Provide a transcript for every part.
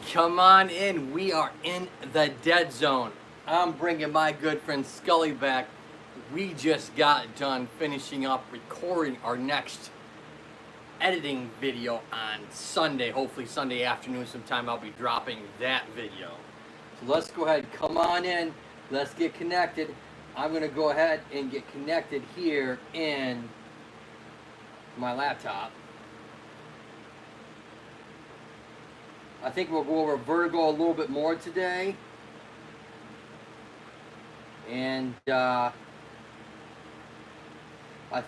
Come on in. We are in the dead zone. I'm bringing my good friend Scully back. We just got done finishing up recording our next editing video on Sunday. Hopefully Sunday afternoon sometime I'll be dropping that video. So let's go ahead, come on in. Let's get connected. I'm going to go ahead and get connected here in my laptop. I think we'll go over Vertigo a little bit more today. And I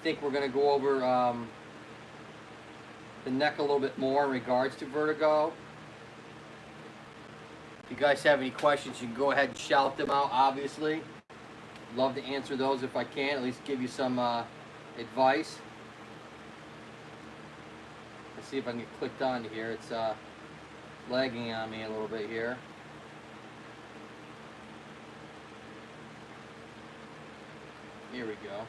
think we're going to go over the neck a little bit more in regards to Vertigo. If you guys have any questions, you can go ahead and shout them out, obviously. Love to answer those if I can, at least give you some advice. Let's see if I can get clicked on here. It's lagging on me a little bit here. Here we go.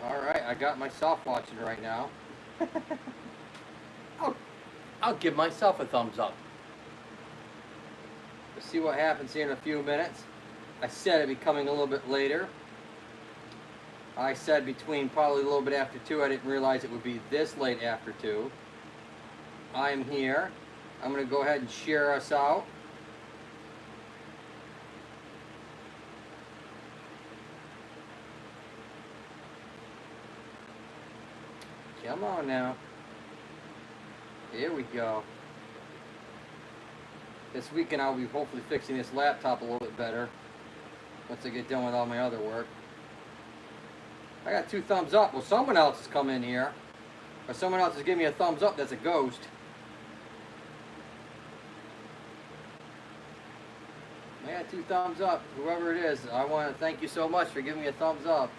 Alright, I got myself watching right now. I'll give myself a thumbs up. Let's see what happens here in a few minutes. I said it'd be coming a little bit later. I said between probably a little bit after 2. I didn't realize it would be this late after 2. I'm here. I'm going to go ahead and share us out. Come on now. Here we go. This weekend I'll be hopefully fixing this laptop a little bit better once I get done with all my other work. I got 2 thumbs up. Well, someone else has come in here. Or someone else is giving me a thumbs up. That's a ghost. I got 2 thumbs up. Whoever it is, I want to thank you so much for giving me a thumbs up.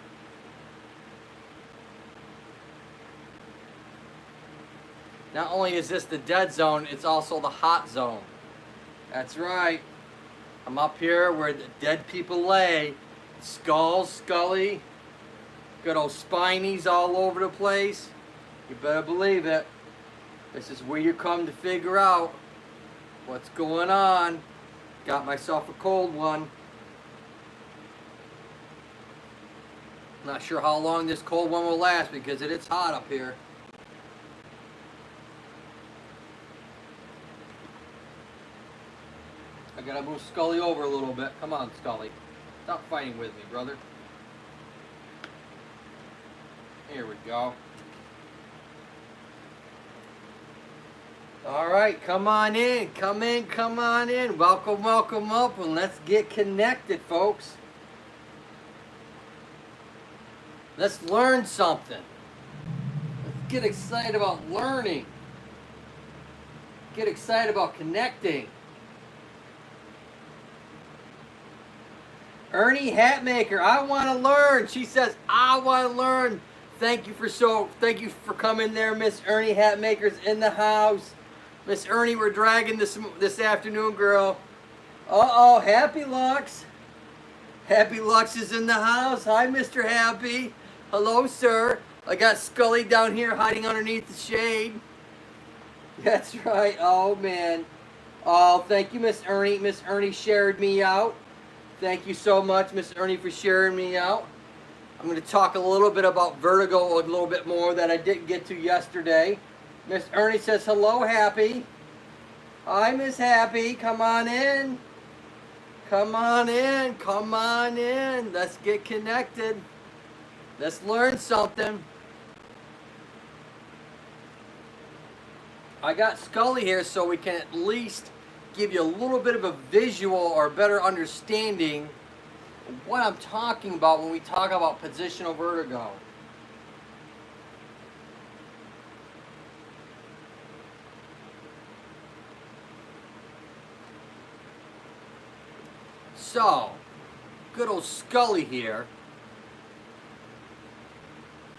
Not only is this the dead zone, it's also the hot zone. That's right. I'm up here where the dead people lay. Skulls, Scully. Good old spinies all over the place. You better believe it. This is where you come to figure out what's going on. Got myself a cold one. Not sure how long this cold one will last because it is hot up here. I gotta move Scully over a little bit. Come on, Scully. Stop fighting with me, brother. Here we go. All right, come on in. Come in, come on in. Welcome, welcome up, and let's get connected, folks. Let's learn something. Let's get excited about learning. Get excited about connecting. Ernie Hatmaker, I want to learn. She says, I want to learn. Thank you for coming there, Miss Ernie Hatmaker's in the house. Miss Ernie, we're dragging this afternoon, girl. Uh-oh, Happy Lux. Happy Lux is in the house. Hi, Mr. Happy. Hello, sir. I got Scully down here hiding underneath the shade. That's right. Oh, man. Oh, thank you, Miss Ernie. Miss Ernie shared me out. Thank you so much, Miss Ernie, for sharing me out. I'm going to talk a little bit about Vertigo a little bit more that I didn't get to yesterday. Miss Ernie says, hello, Happy. Hi, Miss Happy. Come on in. Come on in. Come on in. Let's get connected. Let's learn something. I got Scully here so we can at least give you a little bit of a visual or better understanding of what I'm talking about when we talk about positional vertigo. So, good old Scully here.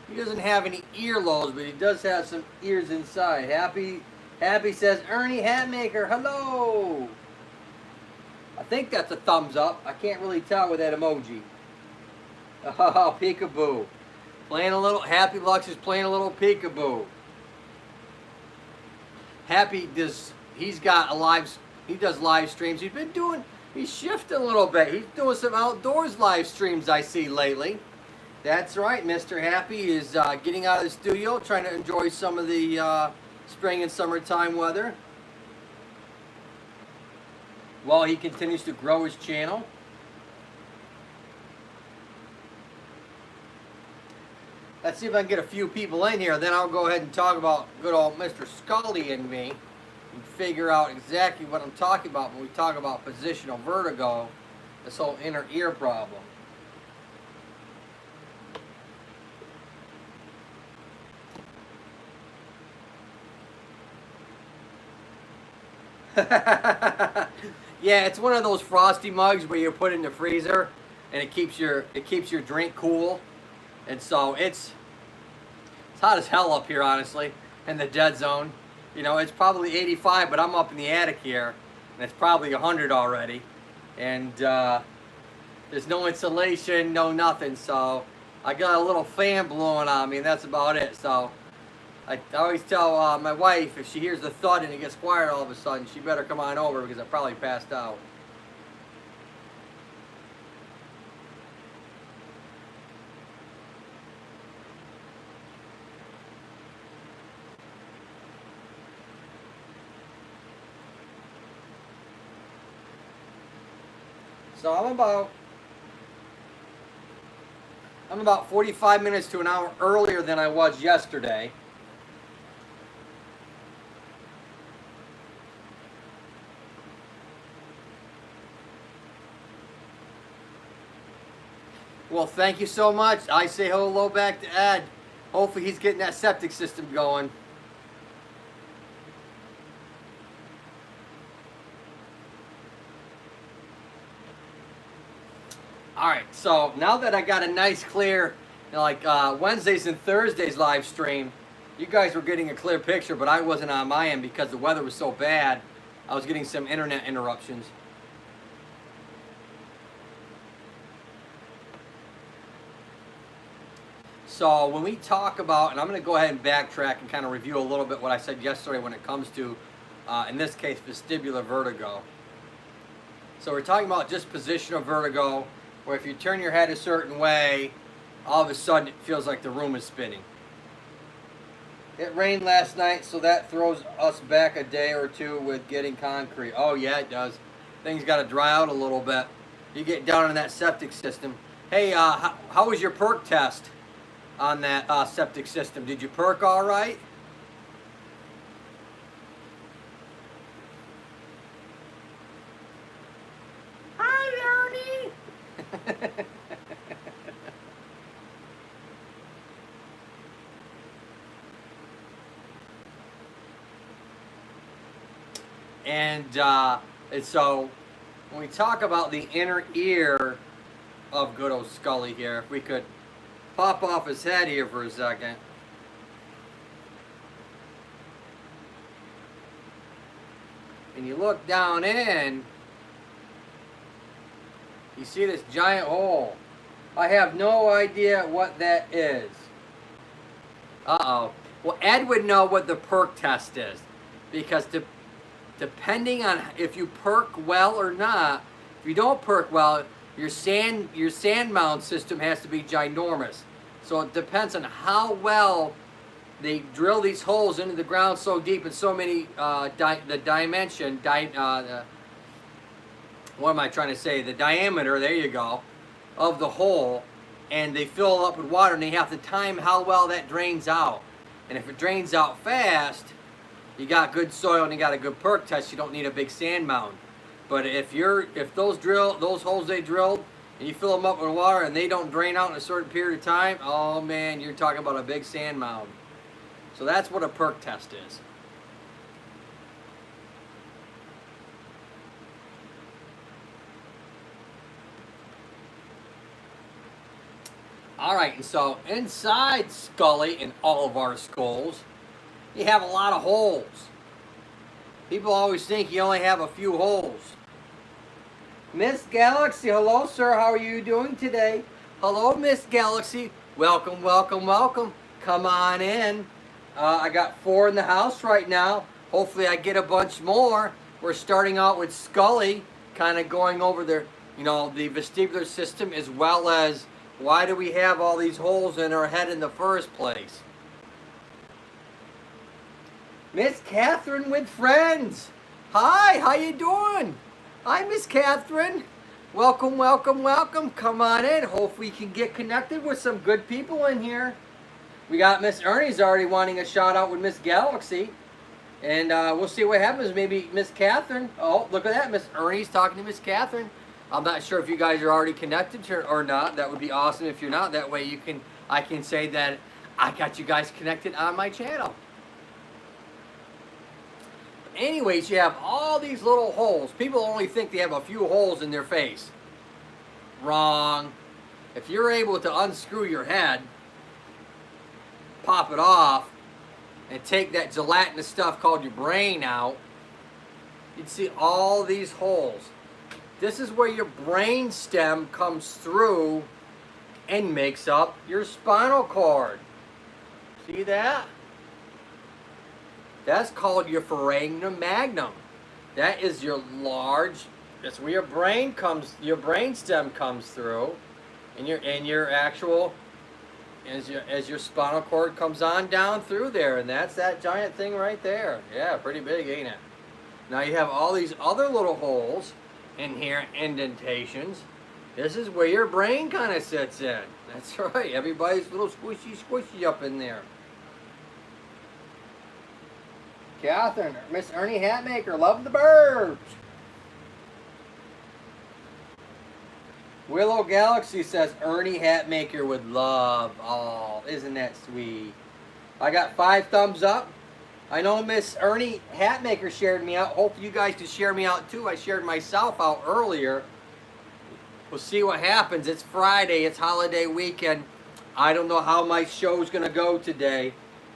He doesn't have any earlobes, but he does have some ears inside. Happy says, Ernie Hatmaker, hello. I think that's a thumbs up. I can't really tell with that emoji. Oh, peekaboo. Playing a little, Happy Lux is playing a little peekaboo. Happy does, he does live streams. He's shifting a little bit. He's doing some outdoors live streams I see lately. That's right, Mr. Happy is getting out of the studio, trying to enjoy some of the spring and summertime weather while he continues to grow his channel. Let's see if I can get a few people in here, then I'll go ahead and talk about good old Mr. Scully and me and figure out exactly what I'm talking about when we talk about positional vertigo, this whole inner ear problem. Yeah, it's one of those frosty mugs where you put in the freezer and it keeps your drink cool. And so it's hot as hell up here, honestly, in the dead zone. You know, it's probably 85, but I'm up in the attic here, and it's probably 100 already. And there's no insulation, no nothing, so I got a little fan blowing on me, and that's about it. So I always tell my wife, if she hears the thud and it gets quiet all of a sudden, she better come on over because I probably passed out. So I'm about 45 minutes to an hour earlier than I was yesterday. Well, thank you so much. I say hello back to Ed. Hopefully he's getting that septic system going. Alright, so now that I got a nice clear, you know, like Wednesdays and Thursdays live stream, you guys were getting a clear picture, but I wasn't on my end because the weather was so bad. I was getting some internet interruptions. So when we talk about, and I'm going to go ahead and backtrack and kind of review a little bit what I said yesterday when it comes to, in this case, vestibular vertigo. So we're talking about just positional vertigo, where if you turn your head a certain way, all of a sudden it feels like the room is spinning. It rained last night, so that throws us back a day or two with getting concrete. Oh yeah, it does. Things got to dry out a little bit. You get down in that septic system. Hey, how was your perk test on that septic system? Did you perk all right? Hi, Ernie. And so when we talk about the inner ear of good old Scully here, if we could pop off his head here for a second. And you look down in, you see this giant hole. I have no idea what that is. Uh-oh. Well, Ed would know what the perk test is, because depending on if you perk well or not, if you don't perk well, your sand mound system has to be ginormous. So it depends on how well they drill these holes into the ground so deep and so many, the diameter, there you go, of the hole, and they fill it up with water, and they have to time how well that drains out. And if it drains out fast, you got good soil and you got a good perk test, you don't need a big sand mound. But if those holes they drilled, and you fill them up with water and they don't drain out in a certain period of time, oh man, you're talking about a big sand mound. So that's what a perk test is. Alright, and so inside Scully and all of our skulls, you have a lot of holes. People always think you only have a few holes. Miss Galaxy, hello sir, how are you doing today? Hello, Miss Galaxy. Welcome, welcome, welcome. Come on in. I got 4 in the house right now. Hopefully I get a bunch more. We're starting out with Scully, kind of going over the vestibular system, as well as why do we have all these holes in our head in the first place. Miss Catherine with friends. Hi, how you doing? Hi, Miss Catherine. Welcome, welcome, welcome. Come on in. Hopefully we can get connected with some good people in here. We got Miss Ernie's already wanting a shout out with Miss Galaxy. And we'll see what happens. Maybe Miss Catherine. Oh, look at that. Miss Ernie's talking to Miss Catherine. I'm not sure if you guys are already connected to her or not. That would be awesome if you're not. That way I can say that I got you guys connected on my channel. Anyways, you have all these little holes. People only think they have a few holes in their face. Wrong. If you're able to unscrew your head, pop it off, and take that gelatinous stuff called your brain out, you'd see all these holes. This is where your brain stem comes through and makes up your spinal cord. See that? That's called your foramen magnum. That is your that's where your brain stem comes through, and your actual, as your spinal cord comes on down through there, and that's that giant thing right there. Yeah, pretty big, ain't it? Now you have all these other little holes in here, indentations. This is where your brain kind of sits in. That's right. Everybody's little squishy up in there. Catherine, Miss Ernie Hatmaker, love the birds. Willow Galaxy says Ernie Hatmaker would love. Oh, isn't that sweet? I got 5 thumbs up. I know Miss Ernie Hatmaker shared me out. Hope you guys can share me out too. I shared myself out earlier. We'll see what happens. It's Friday. It's holiday weekend. I don't know how my show's going to go today.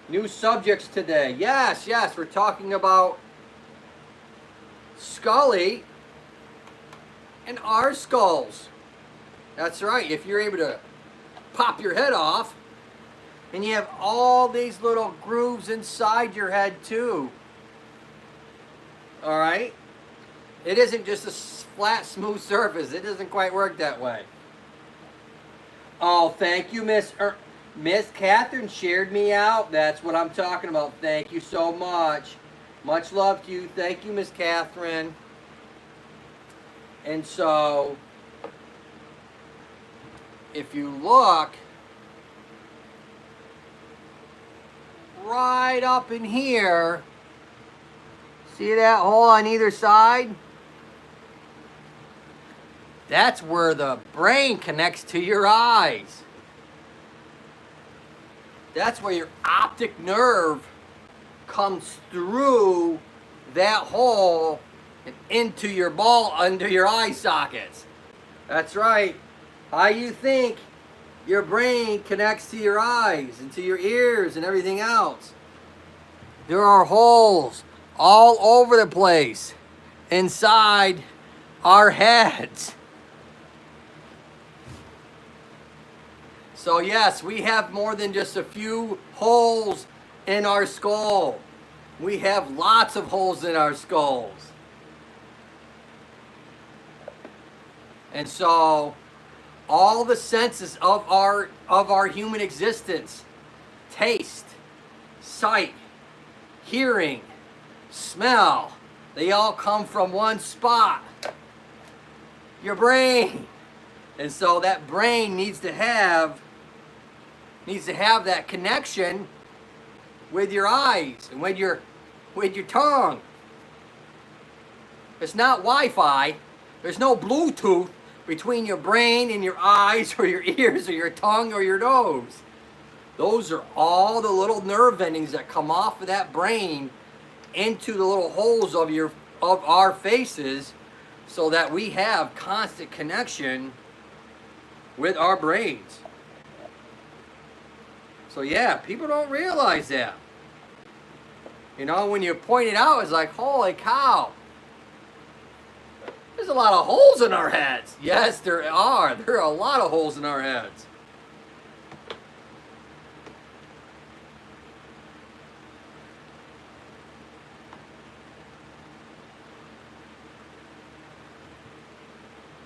New subjects today. Yes, we're talking about Scully and our skulls. That's right. If you're able to pop your head off, and you have all these little grooves inside your head too. All right? It isn't just a flat, smooth surface. It doesn't quite work that way. Oh, thank you, Miss Catherine shared me out. That's what I'm talking about. Thank you so much. Much love to you. Thank you, Miss Catherine. And so, if you look right up in here, see that hole on either side? That's where the brain connects to your eyes. That's where your optic nerve comes through that hole and into your ball, under your eye sockets. That's right. How you think your brain connects to your eyes and to your ears and everything else. There are holes all over the place inside our heads. So yes, we have more than just a few holes in our skull. We have lots of holes in our skulls. And so all the senses of our human existence, taste, sight, hearing, smell, they all come from one spot, your brain. And so that brain needs to have that connection with your eyes and with your tongue. It's not Wi-Fi. There's no Bluetooth between your brain and your eyes or your ears or your tongue or your nose. Those are all the little nerve endings that come off of that brain into the little holes of our faces, so that we have constant connection with our brains. So yeah, people don't realize that. You know, when you point it out, it's like, holy cow. There's a lot of holes in our heads. Yes, there are. There are a lot of holes in our heads.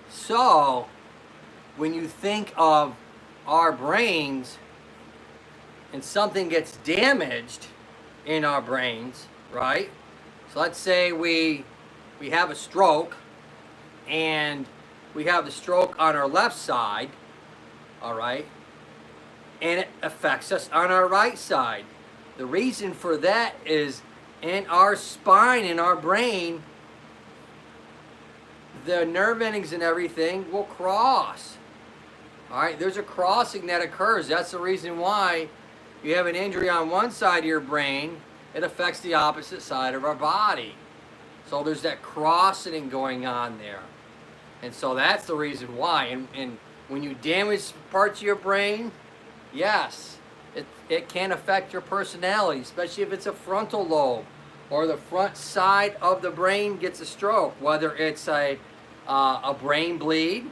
So, when you think of our brains and something gets damaged in our brains, right? So let's say we have a stroke, and we have the stroke on our left side, all right? And it affects us on our right side. The reason for that is in our spine, in our brain, the nerve endings and everything will cross. All right, there's a crossing that occurs. That's the reason why you have an injury on one side of your brain, it affects the opposite side of our body. So there's that crossing going on there. And so that's the reason why. And when you damage parts of your brain, yes, it can affect your personality, especially if it's a frontal lobe or the front side of the brain gets a stroke, whether it's a brain bleed,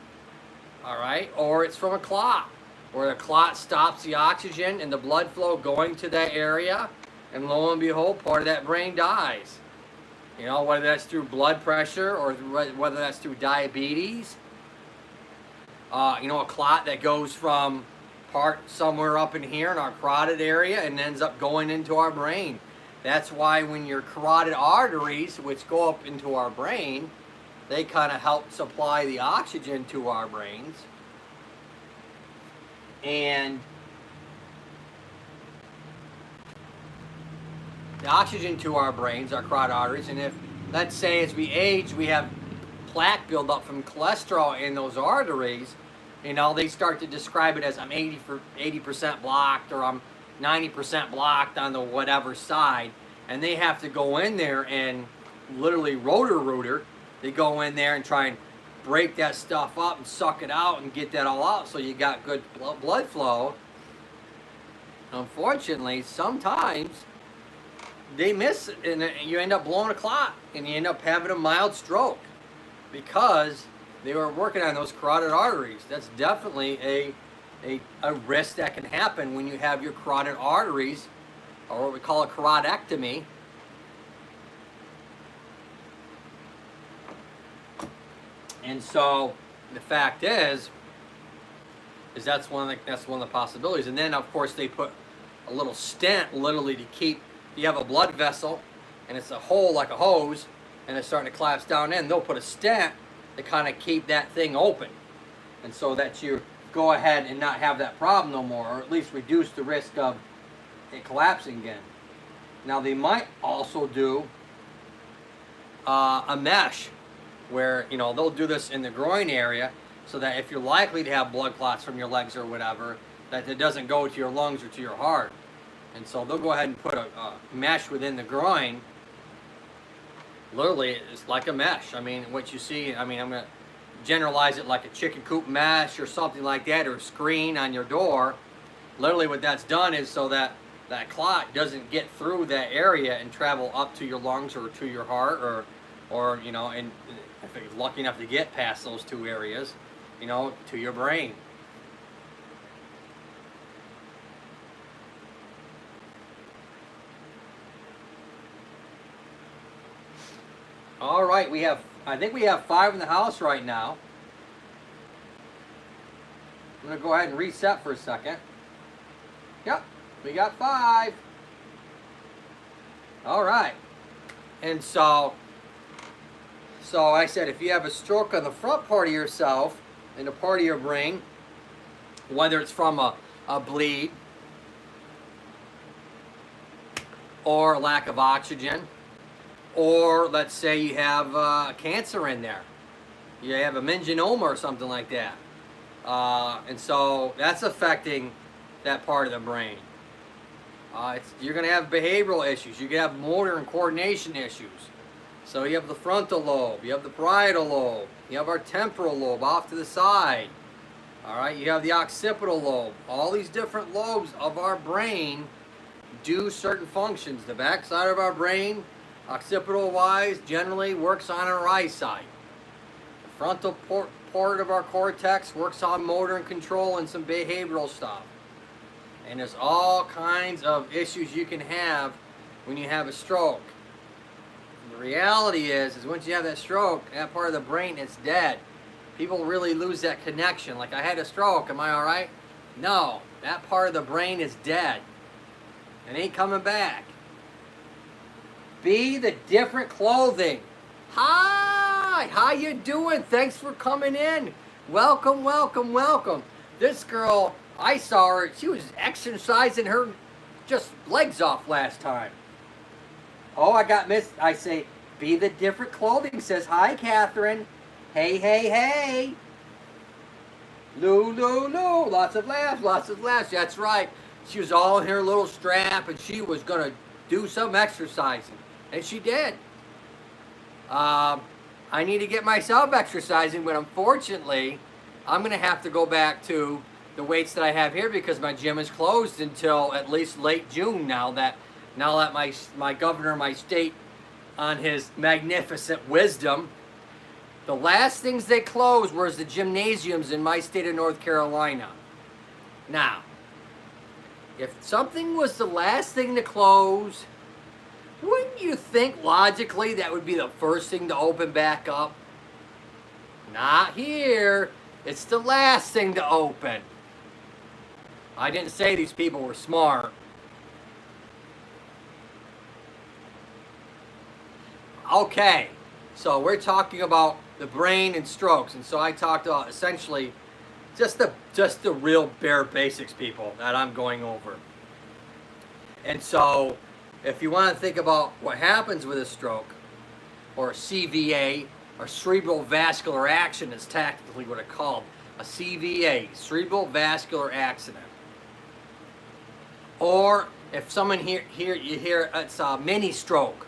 all right, or it's from a clot, where the clot stops the oxygen and the blood flow going to that area, and lo and behold, part of that brain dies. You know, whether that's through blood pressure or whether that's through diabetes. You know, a clot that goes from part somewhere up in here in our carotid area and ends up going into our brain. That's why when your carotid arteries, which go up into our brain, they kind of help supply the oxygen to our brains. And the oxygen to our brains, our carotid arteries, and if, let's say, as we age, we have plaque buildup from cholesterol in those arteries, you know, they start to describe it as I'm 80% blocked, or I'm 90% blocked on the whatever side, and they have to go in there and literally rotor, they go in there and try and break that stuff up and suck it out and get that all out so you got good blood flow. Unfortunately, sometimes they miss it and you end up blowing a clot and you end up having a mild stroke because they were working on those carotid arteries. That's definitely a risk that can happen when you have your carotid arteries, or what we call a carotectomy. And so the fact is that's one of the possibilities. And then of course they put a little stent literally to keep. You have a blood vessel and it's a hole like a hose and it's starting to collapse down in. They'll put a stent to kind of keep that thing open, and so that you go ahead and not have that problem no more, or at least reduce the risk of it collapsing again. Now they might also do a mesh, where, you know, they'll do this in the groin area so that if you're likely to have blood clots from your legs or whatever, that it doesn't go to your lungs or to your heart. And so they'll go ahead and put a mesh within the groin. Literally, it's like a mesh. I mean, what you see, I mean, I'm going to generalize it like a chicken coop mesh or something like that, or a screen on your door. Literally what that's done is so that that clot doesn't get through that area and travel up to your lungs or to your heart, or you know, and if it's lucky enough to get past those two areas, you know, to your brain. All right, I think we have 5 in the house right now. I'm going to go ahead and reset for a second. Yep, we got 5. All right. And so I said, if you have a stroke on the front part of yourself and a part of your brain, whether it's from a bleed or a lack of oxygen, or let's say you have cancer in there, you have a meningioma or something like that, and so that's affecting that part of the brain. You're going to have behavioral issues. You're going to have motor and coordination issues. So you have the frontal lobe, you have the parietal lobe, you have our temporal lobe off to the side. All right, you have the occipital lobe. All these different lobes of our brain do certain functions. The back side of our brain, occipital wise, generally works on our right side. frontal part of our cortex works on motor and control and some behavioral stuff. And there's all kinds of issues you can have when you have a stroke. The reality is once you have that stroke, that part of the brain is dead. People really lose that connection. Like, I had a stroke, am I all right? No, that part of the brain is dead. It ain't coming back. Be the different clothing. Hi, how you doing? Thanks for coming in. Welcome, welcome, welcome. This girl, I saw her, she was exercising her just legs off last time. Oh, I say, be the different clothing. Says, hi, Catherine. Hey, hey, hey. Lou, Lou, Lou. Lots of laughs, lots of laughs. That's right. She was all in her little strap, and she was going to do some exercising. And she did. I need to get myself exercising, but unfortunately, I'm going to have to go back to the weights that I have here because my gym is closed until at least late June now that my governor of my state, on his magnificent wisdom, the last things they closed was the gymnasiums in my state of North Carolina. Now, if something was the last thing to close, wouldn't you think logically that would be the first thing to open back up? Not here. It's the last thing to open. I didn't say these people were smart. Okay, so we're talking about the brain and strokes, and so I talked about essentially just the real bare basics, people, that I'm going over. And so if you want to think about what happens with a stroke, or a CVA, or cerebral vascular accident is technically what it's called, a CVA, cerebral vascular accident. Or if someone you hear it's a mini stroke,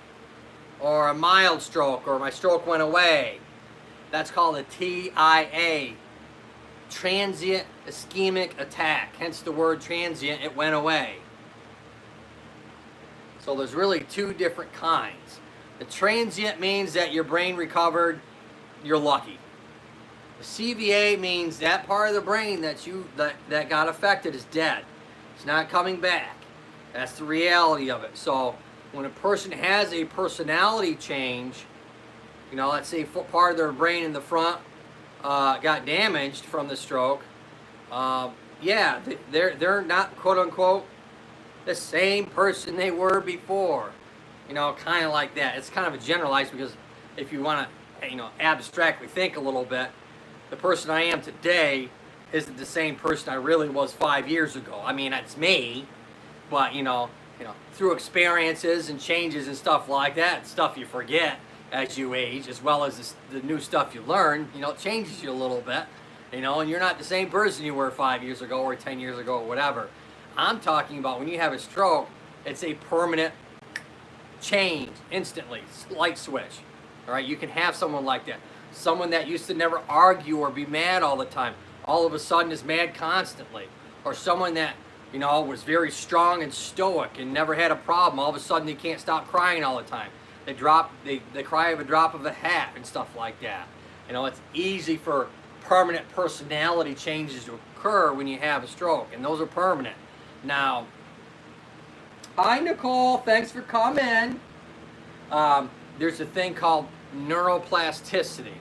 or a mild stroke, or my stroke went away, that's called a TIA, transient ischemic attack. Hence the word transient, it went away. So there's really two different kinds. The transient means that your brain recovered, you're lucky. The CVA means that part of the brain that got affected is dead. It's not coming back. That's the reality of it. So when a person has a personality change, let's say part of their brain in the front got damaged from the stroke, yeah, they're not, quote unquote, the same person they were before. Kind of like that. It's kind of a generalized, because if you want to, abstractly think a little bit, the person I am today isn't the same person I really was 5 years ago. I mean, that's me, but through experiences and changes and stuff like that, stuff you forget as you age, as well as the new stuff you learn, it changes you a little bit, and you're not the same person you were 5 years ago or 10 years ago or whatever. I'm talking about when you have a stroke, it's a permanent change, instantly, light switch. All right, you can have someone like that. Someone that used to never argue or be mad all the time, all of a sudden is mad constantly. Or someone that, was very strong and stoic and never had a problem, all of a sudden they can't stop crying all the time. They cry of a drop of a hat and stuff like that. It's easy for permanent personality changes to occur when you have a stroke, and those are permanent. Now, hi Nicole, thanks for coming. There's a thing called neuroplasticity.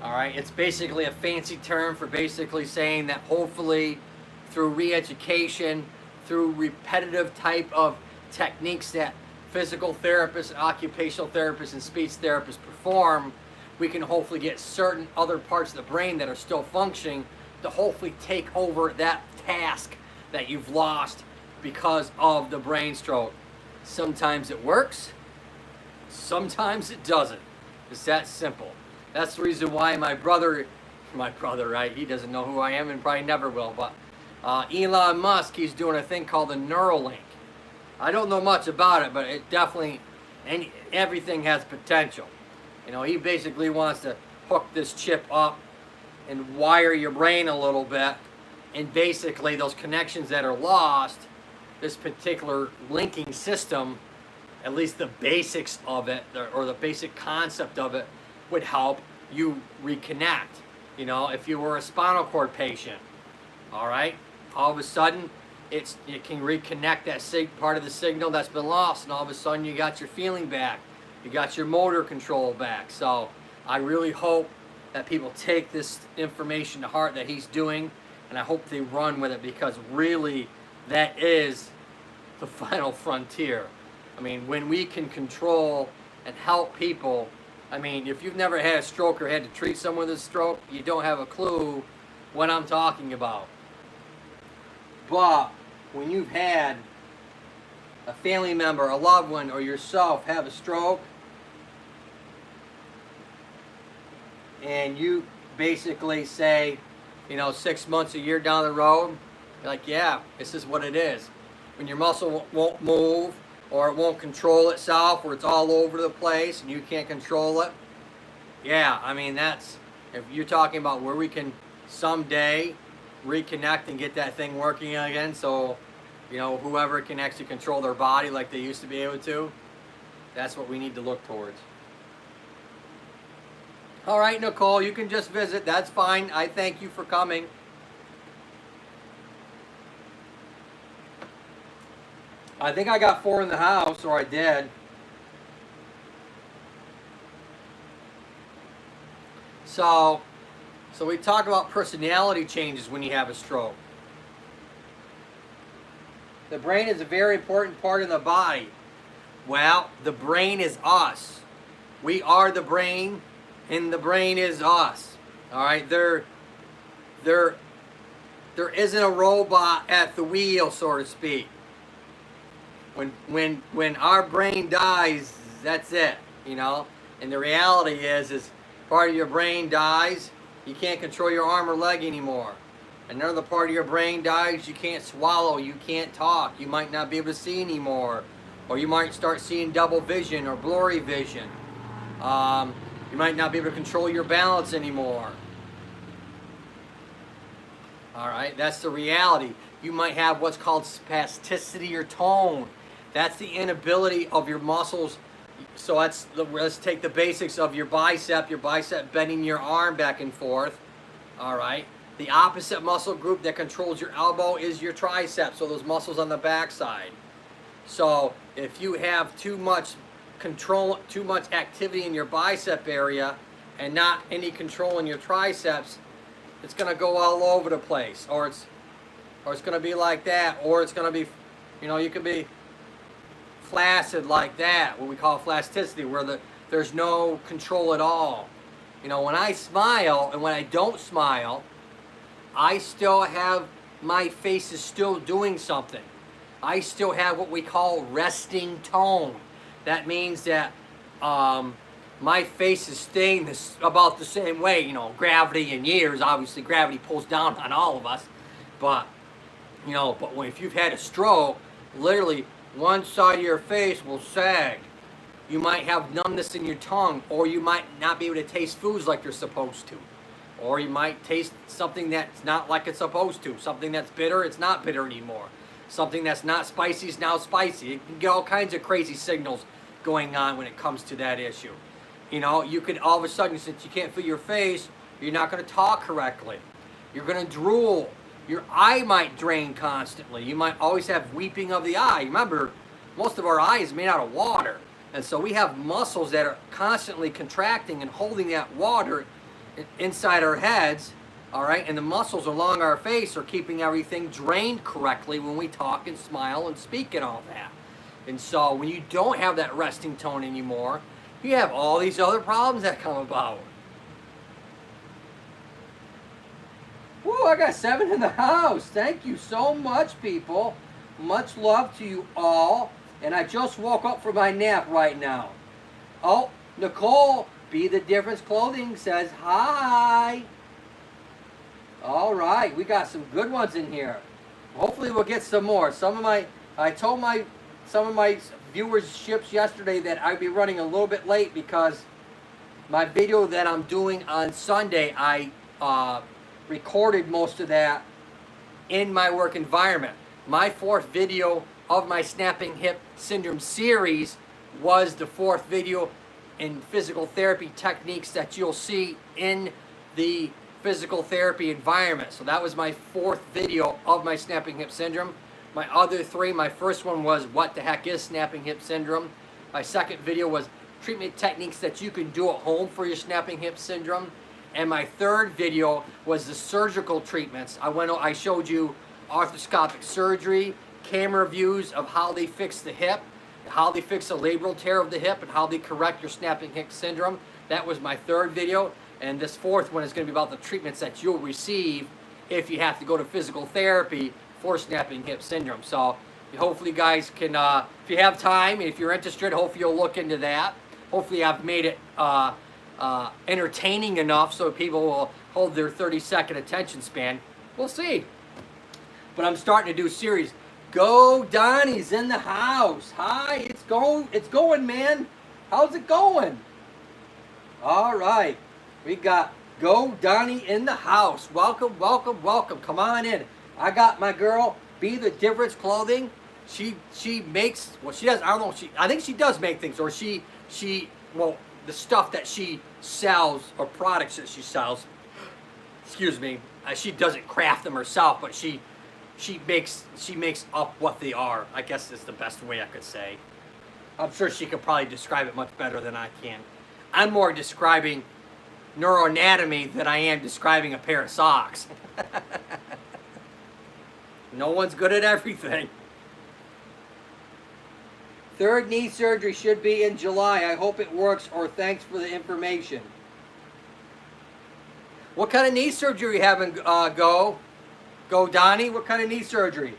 All right, it's basically a fancy term for basically saying that hopefully through re-education, through repetitive type of techniques that physical therapists, occupational therapists, and speech therapists perform, we can hopefully get certain other parts of the brain that are still functioning to hopefully take over that task that you've lost because of the brain stroke. Sometimes it works, sometimes it doesn't. It's that simple. That's the reason why my brother, right? He doesn't know who I am and probably never will, but Elon Musk, he's doing a thing called the Neuralink. I don't know much about it, but it definitely, everything has potential. He basically wants to hook this chip up and wire your brain a little bit, and basically those connections that are lost, this particular linking system, at least the basics of it, or the basic concept of it, would help you reconnect. You know, if you were a spinal cord patient, all right, all of a sudden it can reconnect that part of the signal that's been lost, and all of a sudden you got your feeling back, you got your motor control back. So I really hope that people take this information to heart that he's doing, and I hope they run with it, because really that is the final frontier. I mean, when we can control and help people, I mean, if you've never had a stroke or had to treat someone with a stroke, you don't have a clue what I'm talking about. But when you've had a family member, a loved one, or yourself have a stroke, and you basically say, you know, 6 months, a year down the road, you're like, yeah, this is what it is. When your muscle won't move, or it won't control itself, or it's all over the place and you can't control it. Yeah, I mean, that's, if you're talking about where we can someday reconnect and get that thing working again, so, you know, whoever can actually control their body like they used to be able to, that's what we need to look towards. All right, Nicole, you can just visit. That's fine. I thank you for coming. I think I got 4 in the house, or I did. So we talk about personality changes when you have a stroke. The brain is a very important part of the body. Well, the brain is us. We are the brain, and the brain is us. All right, there isn't a robot at the wheel, so to speak. When our brain dies, that's it, you know. And the reality is part of your brain dies, you can't control your arm or leg anymore. Another part of your brain dies, you can't swallow, you can't talk, you might not be able to see anymore, or you might start seeing double vision or blurry vision. You might not be able to control your balance anymore. All right, that's the reality. You might have what's called spasticity or tone. That's the inability of your muscles. So let's take the basics of your bicep bending your arm back and forth. All right. The opposite muscle group that controls your elbow is your tricep, so those muscles on the backside. So if you have too much control, too much activity in your bicep area and not any control in your triceps, it's going to go all over the place, or it's going to be like that, or it's going to be, you know, you could be flaccid like that, what we call plasticity, where there's no control at all. You know, when I smile and when I don't smile, I still have, my face is still doing something. I still have what we call resting tone. That means that my face is staying about the same way. You know, gravity in years, obviously gravity pulls down on all of us, but you know, if you've had a stroke, literally one side of your face will sag. You might have numbness in your tongue, or you might not be able to taste foods like you're supposed to. Or you might taste something that's not like it's supposed to. Something that's bitter, it's not bitter anymore. Something that's not spicy is now spicy. You can get all kinds of crazy signals going on when it comes to that issue. You know, you could all of a sudden, since you can't feel your face, you're not going to talk correctly. You're going to drool. Your eye might drain constantly. You might always have weeping of the eye. Remember, most of our eye is made out of water. And so we have muscles that are constantly contracting and holding that water inside our heads, all right? And the muscles along our face are keeping everything drained correctly when we talk and smile and speak and all that. And so when you don't have that resting tone anymore, you have all these other problems that come about. Woo, I got 7 in the house. Thank you so much, people. Much love to you all. And I just woke up from my nap right now. Oh, Nicole, Be the Difference Clothing says hi. All right, we got some good ones in here. Hopefully we'll get some more. I told some of my viewerships yesterday that I'd be running a little bit late because my video that I'm doing on Sunday, I recorded most of that in my work environment. My 4th video of my Snapping Hip Syndrome series was the 4th video and physical therapy techniques that you'll see in the physical therapy environment. So that was my 4th video of my snapping hip syndrome. My other 3, my first one was what the heck is snapping hip syndrome. My second video was treatment techniques that you can do at home for your snapping hip syndrome. And my 3rd video was the surgical treatments. I showed you arthroscopic surgery, camera views of how they fix the hip, how they fix a labral tear of the hip, and how they correct your snapping hip syndrome. That was my 3rd video. And this 4th one is going to be about the treatments that you'll receive if you have to go to physical therapy for snapping hip syndrome. So hopefully you guys can, if you have time, if you're interested, hopefully you'll look into that. Hopefully I've made it entertaining enough so people will hold their 30-second attention span. We'll see. But I'm starting to do a series. Go Donnie's in the house. Hi, it's going, man. How's it going? All right. We got Go Donnie in the house. Welcome, welcome, welcome. Come on in. I got my girl, Be the Difference Clothing. She makes, well, she does, I don't know, I think she does make things, or well, the stuff that she sells, or products that she sells, excuse me, she doesn't craft them herself, but she makes up what they are. I guess is the best way I could say. I'm sure she could probably describe it much better than I can. I'm more describing neuroanatomy than I am describing a pair of socks. No one's good at everything. 3rd knee surgery should be in July. I hope it works, or thanks for the information. What kind of knee surgery are you having, Go Donnie? What kind of knee surgery?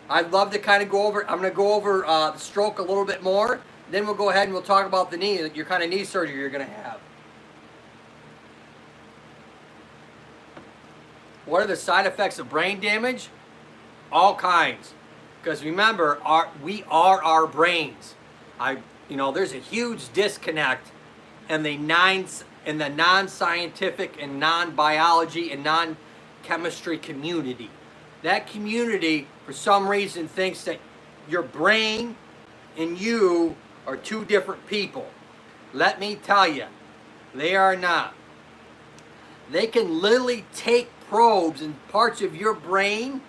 I'd love to kind of go over, I'm going to go over the stroke a little bit more. Then we'll go ahead and we'll talk about the knee, your kind of knee surgery you're going to have. What are the side effects of brain damage? All kinds. Because remember, we are our brains. There's a huge disconnect in the non-scientific and non-biology and non-chemistry community. That community, for some reason, thinks that your brain and you are 2 different people. Let me tell you, they are not. They can literally take probes in parts of your brain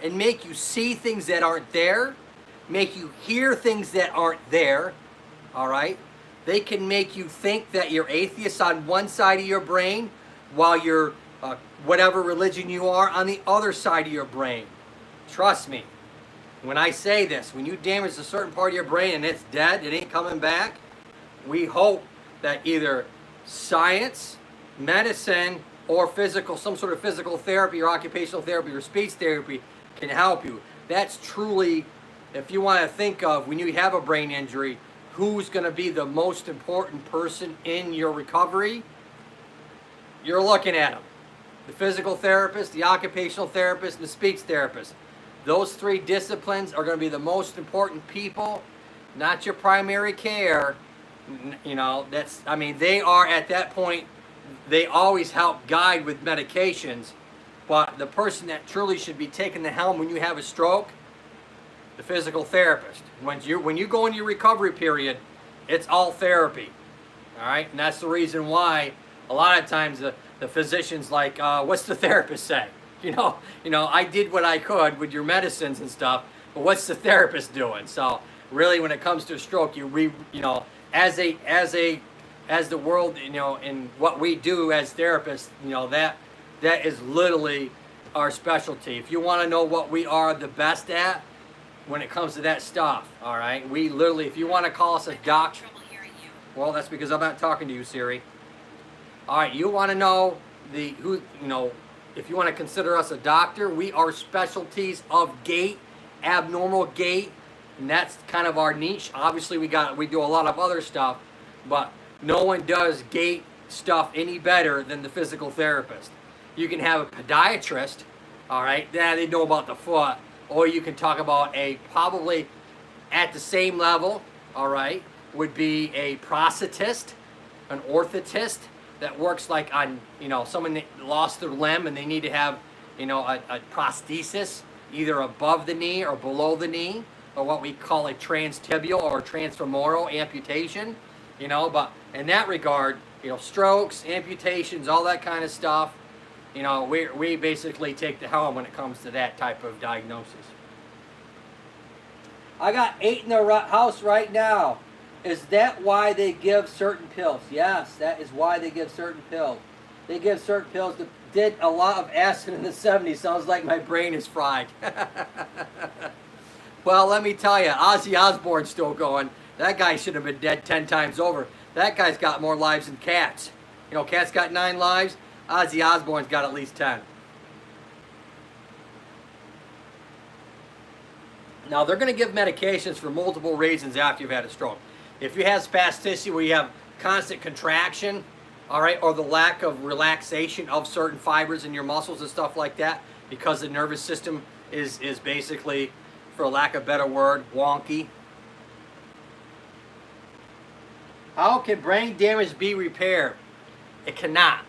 and make you see things that aren't there, make you hear things that aren't there, all right? They can make you think that you're atheist on one side of your brain while you're, whatever religion you are, on the other side of your brain. Trust me, when I say this, when you damage a certain part of your brain and it's dead, it ain't coming back, we hope that either science, medicine, or some sort of physical therapy or occupational therapy or speech therapy can help you. That's truly, if you want to think of when you have a brain injury, who's going to be the most important person in your recovery, you're looking at them. The physical therapist, the occupational therapist, and the speech therapist. Those 3 disciplines are going to be the most important people, not your primary care. They are at that point, they always help guide with medications, but the person that truly should be taking the helm when you have a stroke, the physical therapist. When you go in your recovery period, it's all therapy, all right? And that's the reason why a lot of times the physician's like, what's the therapist say? I did what I could with your medicines and stuff, but what's the therapist doing? So really, when it comes to a stroke, as the world, and what we do as therapists, that is literally our specialty. If you want to know what we are the best at when it comes to that stuff, all right, we literally, if you want to call us a doc, well, that's because I'm not talking to you, Siri. All right, you want to know if you want to consider us a doctor, we are specialties of gait, abnormal gait, and that's kind of our niche. Obviously, we do a lot of other stuff, but no one does gait stuff any better than the physical therapist. You can have a podiatrist, all right, they know about the foot, or you can talk about probably at the same level, all right, would be a prosthetist, an orthotist that works like on, someone that lost their limb and they need to have, a prosthesis either above the knee or below the knee, or what we call a transtibial or transfemoral amputation. you know. But in that regard, you know, strokes, amputations, all that kind of stuff, you know, we basically take the helm when it comes to that type of diagnosis. I got 8 in the house right now. Is that why they give certain pills? Yes, that is why they give certain pills. They give certain pills that did a lot of acid in the 70s. Sounds like my brain is fried. Well, let me tell you, Ozzy Osbourne's still going. That guy should have been dead 10 times over. That guy's got more lives than cats. You know, cats got 9 lives. Ozzy Osbourne's got at least 10. Now, they're going to give medications for multiple reasons after you've had a stroke. If you have spasticity where you have constant contraction, all right, or the lack of relaxation of certain fibers in your muscles and stuff like that, because the nervous system is basically, for lack of a better word, wonky. How can brain damage be repaired? It cannot.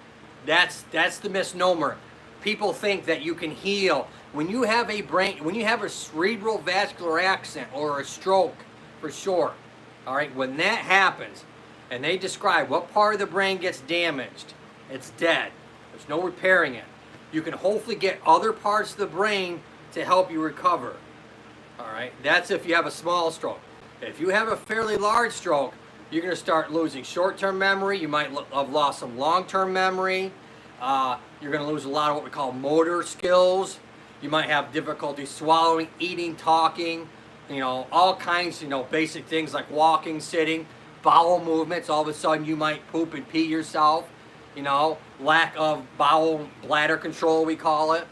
That's the misnomer. People think that you can heal. When you have a cerebral vascular accident or a stroke, for sure, all right, when that happens, and they describe what part of the brain gets damaged, it's dead. There's no repairing it. You can hopefully get other parts of the brain to help you recover. All right, that's if you have a small stroke. If you have a fairly large stroke, you're going to start losing short-term memory. You might have lost some long-term memory. You're going to lose a lot of what we call motor skills. You might have difficulty swallowing, eating, talking, you know, all kinds, you know, basic things like walking, sitting, bowel movements. All of a sudden you might poop and pee yourself, you know, lack of bowel bladder control, we call it.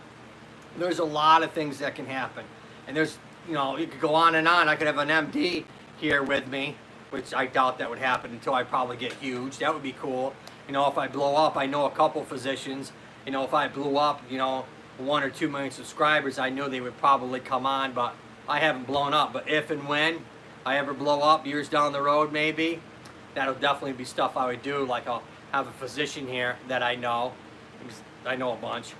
There's a lot of things that can happen. And there's, you know, you could go on and on. I could have an MD here with me, which I doubt that would happen until I probably get huge. That would be cool. You know, if I blow up, I know a couple physicians. You know, if I blew up, you know, 1 or 2 million subscribers, I knew they would probably come on, but I haven't blown up. But if and when I ever blow up, years down the road maybe, that'll definitely be stuff I would do. Like I'll have a physician here that I know a bunch,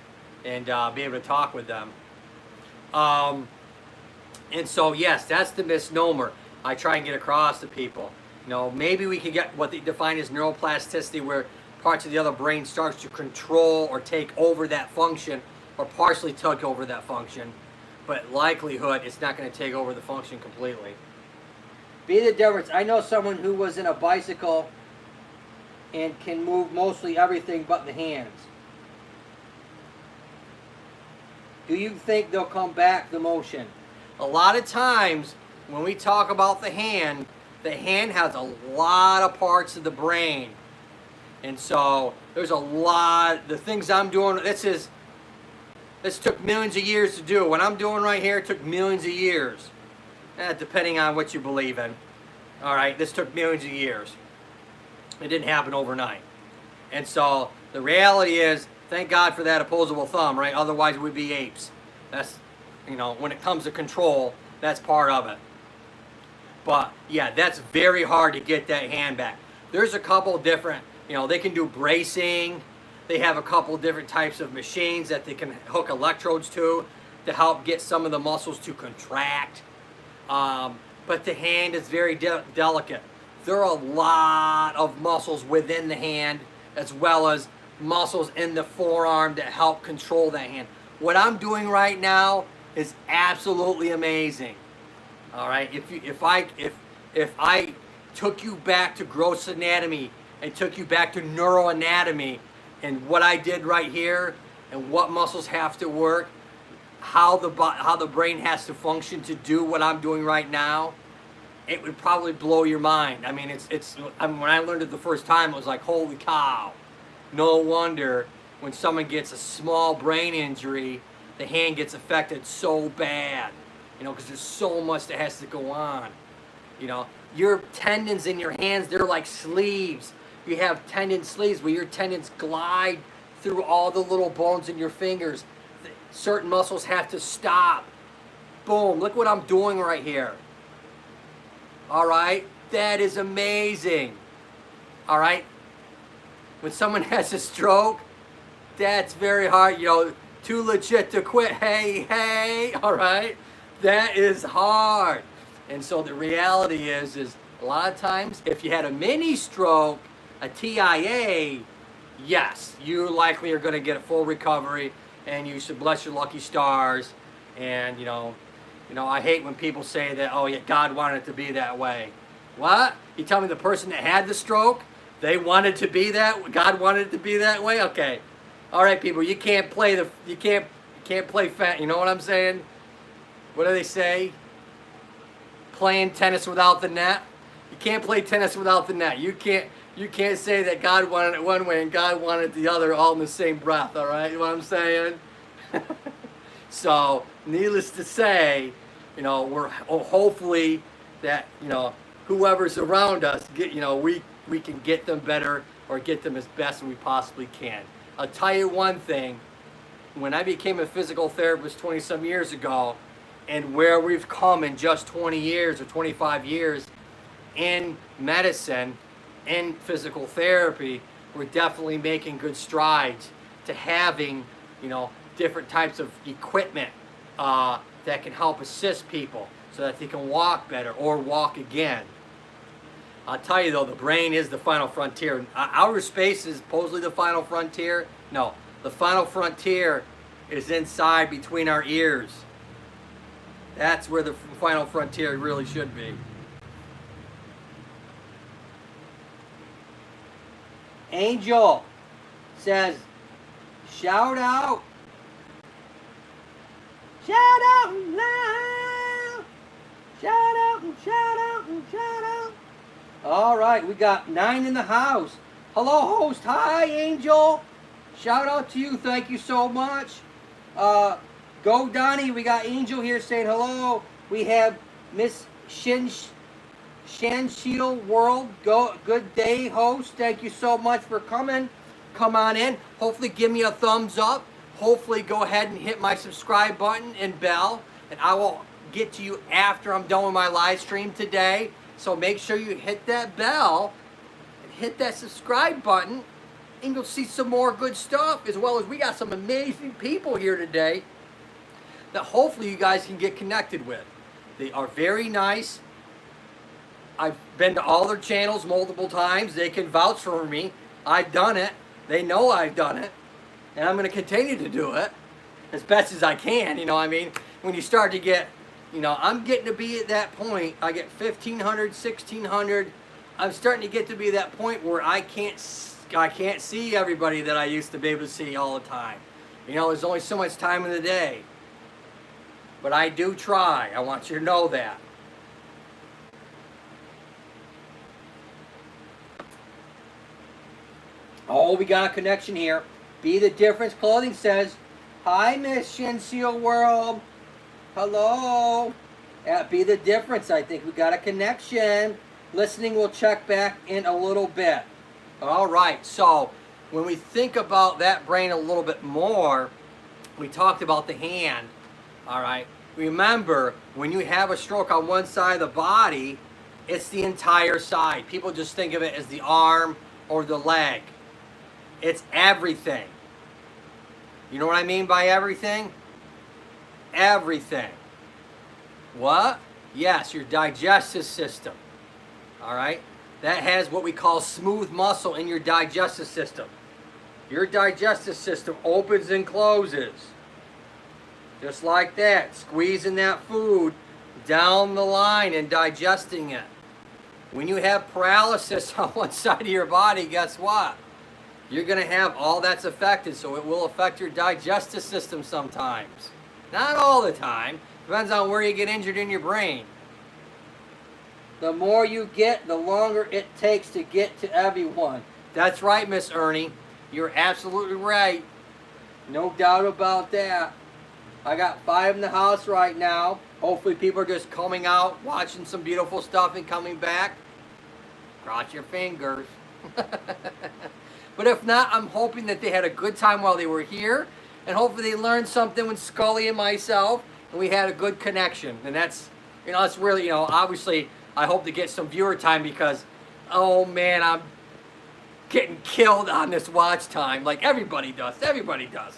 and be able to talk with them. And so, yes, that's the misnomer I try and get across to people. You know, maybe we can get what they define as neuroplasticity, where parts of the other brain starts to control or take over that function, or partially take over that function. But likelihood, it's not going to take over the function completely. Be the difference. I know someone who was in a bicycle and can move mostly everything but the hands. Do you think they'll come back the motion? A lot of times when we talk about the hand has a lot of parts of the brain. And so there's a lot, the things I'm doing, this took millions of years to do. What I'm doing right here took millions of years. Depending on what you believe in. All right, this took millions of years. It didn't happen overnight. And so the reality is, thank God for that opposable thumb, right? Otherwise we'd be apes. That's, you know, when it comes to control, that's part of it. But yeah, that's very hard to get that hand back. There's a couple different, you know, they can do bracing. They have a couple different types of machines that they can hook electrodes to help get some of the muscles to contract. But the hand is very delicate. There are a lot of muscles within the hand, as well as muscles in the forearm that help control that hand. What I'm doing right now is absolutely amazing. All right, if I took you back to gross anatomy and took you back to neuroanatomy and what I did right here and what muscles have to work, how the brain has to function to do what I'm doing right now, it would probably blow your mind. I mean, when I learned it the first time, it was like, holy cow. No wonder when someone gets a small brain injury, the hand gets affected so bad. You know, because there's so much that has to go on. You know, your tendons in your hands, they're like sleeves. You have tendon sleeves where your tendons glide through all the little bones in your fingers. Certain muscles have to stop. Boom, look what I'm doing right here. All right, that is amazing. All right, when someone has a stroke, that's very hard, you know, too legit to quit, hey, all right? That is hard. And so the reality is A lot of times, if you had a mini stroke, a TIA, yes, you likely are going to get a full recovery, and you should bless your lucky stars. And I hate when people say that, oh yeah, God wanted it to be that way. What? You tell me the person that had the stroke, they wanted to be that, God wanted it to be that way? Okay. All right, people, you can't play fat, you know what I'm saying? What do they say? Playing tennis without the net. You can't play tennis without the net. You can't say that God wanted it one way and God wanted it the other all in the same breath, all right? You know what I'm saying? So, needless to say, we're hopefully that, whoever's around us, we can get them better or get them as best as we possibly can. I'll tell you one thing, when I became a physical therapist 20 some years ago, and where we've come in just 20 years or 25 years in medicine, in physical therapy, we're definitely making good strides to having, different types of equipment that can help assist people so that they can walk better or walk again. I'll tell you though, the brain is the final frontier. Outer space is supposedly the final frontier. No, the final frontier is inside between our ears. That's where the final frontier really should be. Angel says, shout out. Shout out loud. Shout out and shout out and shout out. All right, we got 9 in the house. Hello, host. Hi, Angel. Shout out to you. Thank you so much. Go, Donnie. We got Angel here saying hello. We have Miss Shanshiel World. Good day, host. Thank you so much for coming. Come on in. Hopefully, give me a thumbs up. Hopefully, go ahead and hit my subscribe button and bell. And I will get to you after I'm done with my live stream today. So make sure you hit that bell and hit that subscribe button, and you'll see some more good stuff, as well as we got some amazing people here today that hopefully you guys can get connected with. They are very nice. I've been to all their channels multiple times. They can vouch for me. I've done it. They know I've done it. And I'm going to continue to do it as best as I can. When you start to get, I'm getting to be at that point. I get 1,500, 1,600. I'm starting to get to be that point where I can't see everybody that I used to be able to see all the time. There's only so much time in the day. But I do try. I want you to know that. Oh, we got a connection here. Be the Difference Clothing says, hi, Miss Shinseal World. Hello. Be the Difference. I think we got a connection. Listening, we'll check back in a little bit. All right. So when we think about that brain a little bit more, we talked about the hand. All right. Remember, when you have a stroke on one side of the body, it's the entire side. People just think of it as the arm or the leg. It's everything. You know what I mean by everything? Everything. What? Yes, your digestive system. All right? That has what we call smooth muscle in your digestive system. Your digestive system opens and closes. Just like that. Squeezing that food down the line and digesting it. When you have paralysis on one side of your body, guess what? You're going to have all that's affected, so it will affect your digestive system sometimes. Not all the time. Depends on where you get injured in your brain. The more you get, the longer it takes to get to everyone. That's right, Miss Ernie. You're absolutely right. No doubt about that. I got 5 in the house right now. Hopefully people are just coming out, watching some beautiful stuff and coming back. Cross your fingers. But if not, I'm hoping that they had a good time while they were here. And hopefully they learned something with Scully and myself. And we had a good connection. And that's, that's really, obviously I hope to get some viewer time because, oh man, I'm getting killed on this watch time. Like everybody does. Everybody does.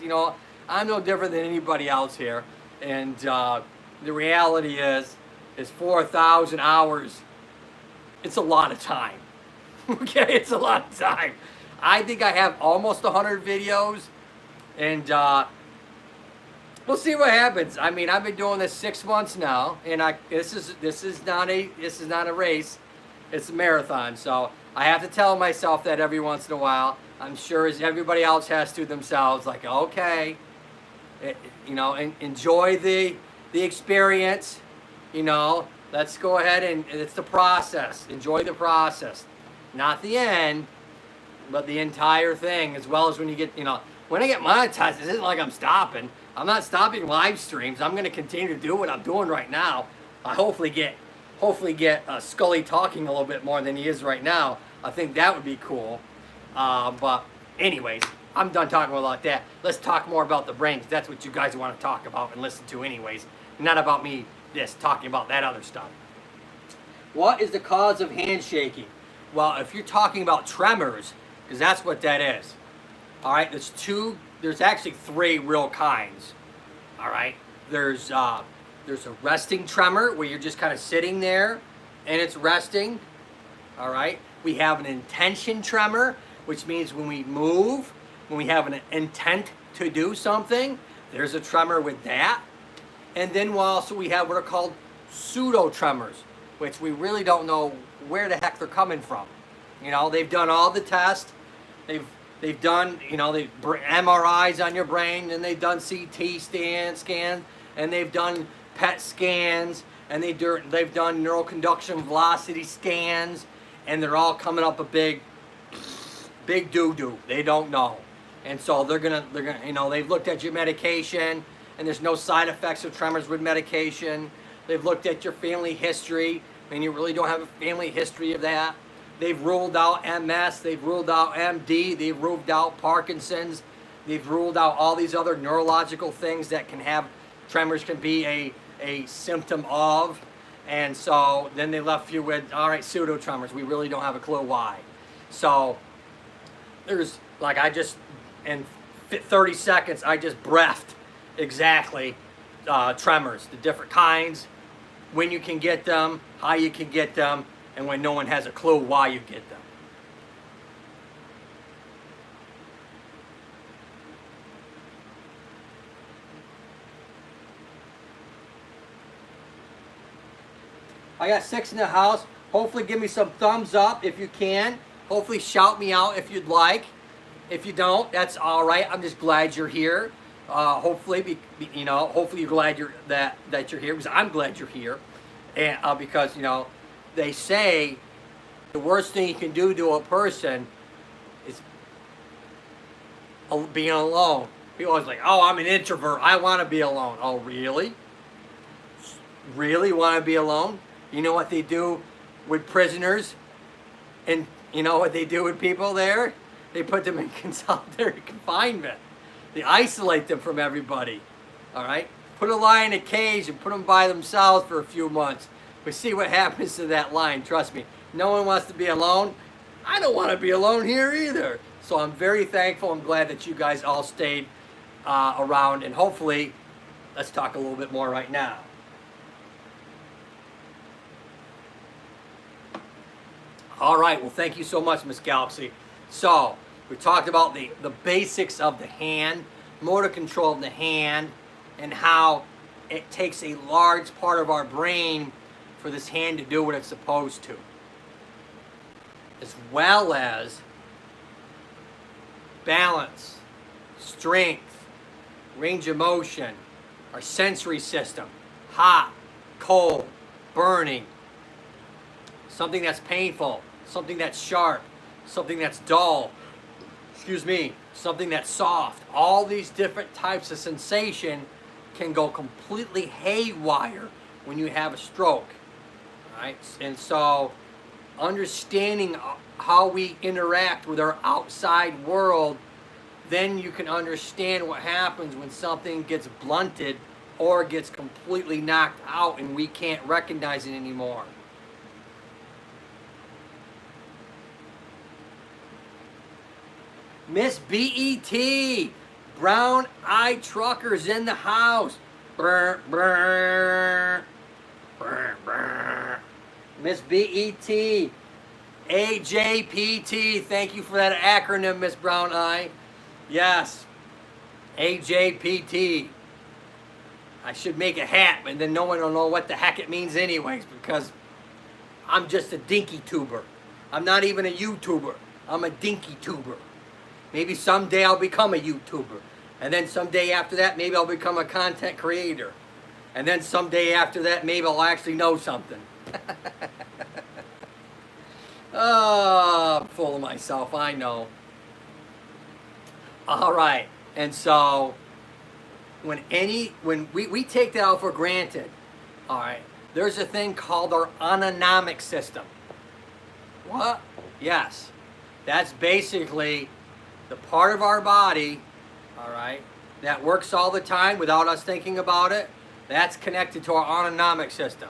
I'm no different than anybody else here. And the reality is 4,000 hours it's a lot of time. Okay, it's a lot of time. I think I have almost 100 videos, and we'll see what happens. I mean, I've been doing this 6 months now, and this is not a race, it's a marathon. So I have to tell myself that every once in a while. I'm sure as everybody else has to themselves, like, okay, enjoy the experience. Let's go ahead and it's the process. Enjoy the process, not the end, but the entire thing. As well as when you get, when I get monetized, it isn't like I'm stopping. I'm not stopping live streams. I'm going to continue to do what I'm doing right now. I hopefully get Scully talking a little bit more than he is right now. I think that would be cool. But anyways, I'm done talking about that. Let's talk more about the brain, because that's what you guys want to talk about and listen to anyways. Not about me just talking about that other stuff. What is the cause of handshaking? Well, if you're talking about tremors, because that's what that is. All right, there's actually 3 real kinds. All right, there's a resting tremor where you're just kind of sitting there and it's resting. All right, we have an intention tremor, which means when we move, when we have an intent to do something, there's a tremor with that. And then we have what are called pseudo tremors, which we really don't know where the heck they're coming from. They've done all the tests. They've done, MRIs on your brain, and they've done CT scans, and they've done PET scans, and they've done neuroconduction velocity scans, and they're all coming up a big doo-doo. They don't know. And so they're gonna, they've looked at your medication, and there's no side effects of tremors with medication. They've looked at your family history, and you really don't have a family history of that. They've ruled out MS, they've ruled out MD, they've ruled out Parkinson's, they've ruled out all these other neurological things that can have, tremors can be a symptom of. And so then they left you with, all right, pseudo tremors. We really don't have a clue why. So there's, like, in 30 seconds, I just breathed exactly tremors, the different kinds, when you can get them, how you can get them, and when no one has a clue why you get them. I got 6 in the house. Hopefully give me some thumbs up if you can. Hopefully shout me out if you'd like. If you don't, that's all right. I'm just glad you're here. Hopefully, hopefully you're glad that you're here, because I'm glad you're here. And because they say the worst thing you can do to a person is being alone. People always like, oh, I'm an introvert. I want to be alone. Oh, really? Really want to be alone? You know what they do with prisoners? And you know what they do with people there? They put them in solitary confinement. They isolate them from everybody. All right? Put a lion in a cage and put them by themselves for a few months. We see what happens to that lion. Trust me. No one wants to be alone. I don't want to be alone here either. So I'm very thankful. I'm glad that you guys all stayed around. And hopefully, let's talk a little bit more right now. All right. Well, thank you so much, Miss Galaxy. So we talked about the basics of the hand, motor control of the hand, and how it takes a large part of our brain for this hand to do what it's supposed to. As well as balance, strength, range of motion, our sensory system, hot, cold, burning, something that's painful, something that's sharp, something that's dull, something that's soft. All these different types of sensation can go completely haywire when you have a stroke. Right? And so understanding how we interact with our outside world, then you can understand what happens when something gets blunted or gets completely knocked out and we can't recognize it anymore. Miss BET, Brown Eye Truckers in the house. Brr, brr, brr, brr. Miss BET, AJPT. Thank you for that acronym, Miss Brown Eye. Yes, AJPT. I should make a hat, but then no one will know what the heck it means anyways, because I'm just a dinky tuber. I'm not even a YouTuber. I'm a dinky tuber. Maybe someday I'll become a YouTuber. And then someday after that, maybe I'll become a content creator. And then someday after that, maybe I'll actually know something. Oh, I'm full of myself, I know. All right, and so when we take that out for granted, all right, there's a thing called our autonomic system. What? Yes, that's basically the part of our body, all right, that works all the time without us thinking about it. That's connected to our autonomic system,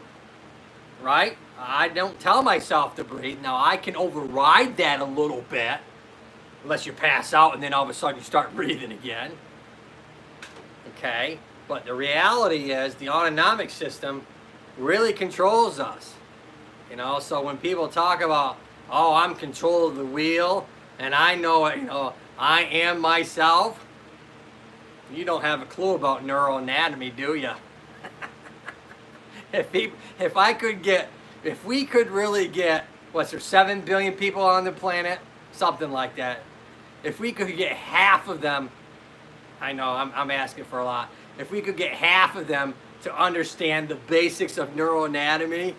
right? I don't tell myself to breathe. Now, I can override that a little bit, unless you pass out and then all of a sudden you start breathing again. Okay? But the reality is the autonomic system really controls us. You know, so when people talk about, oh, I'm in control of the wheel and I know it, you know, I am myself, you don't have a clue about neuroanatomy, do you? If we could really get, what's there, 7 billion people on the planet? Something like that. If we could get half of them, I know I'm asking for a lot. If we could get half of them to understand the basics of neuroanatomy,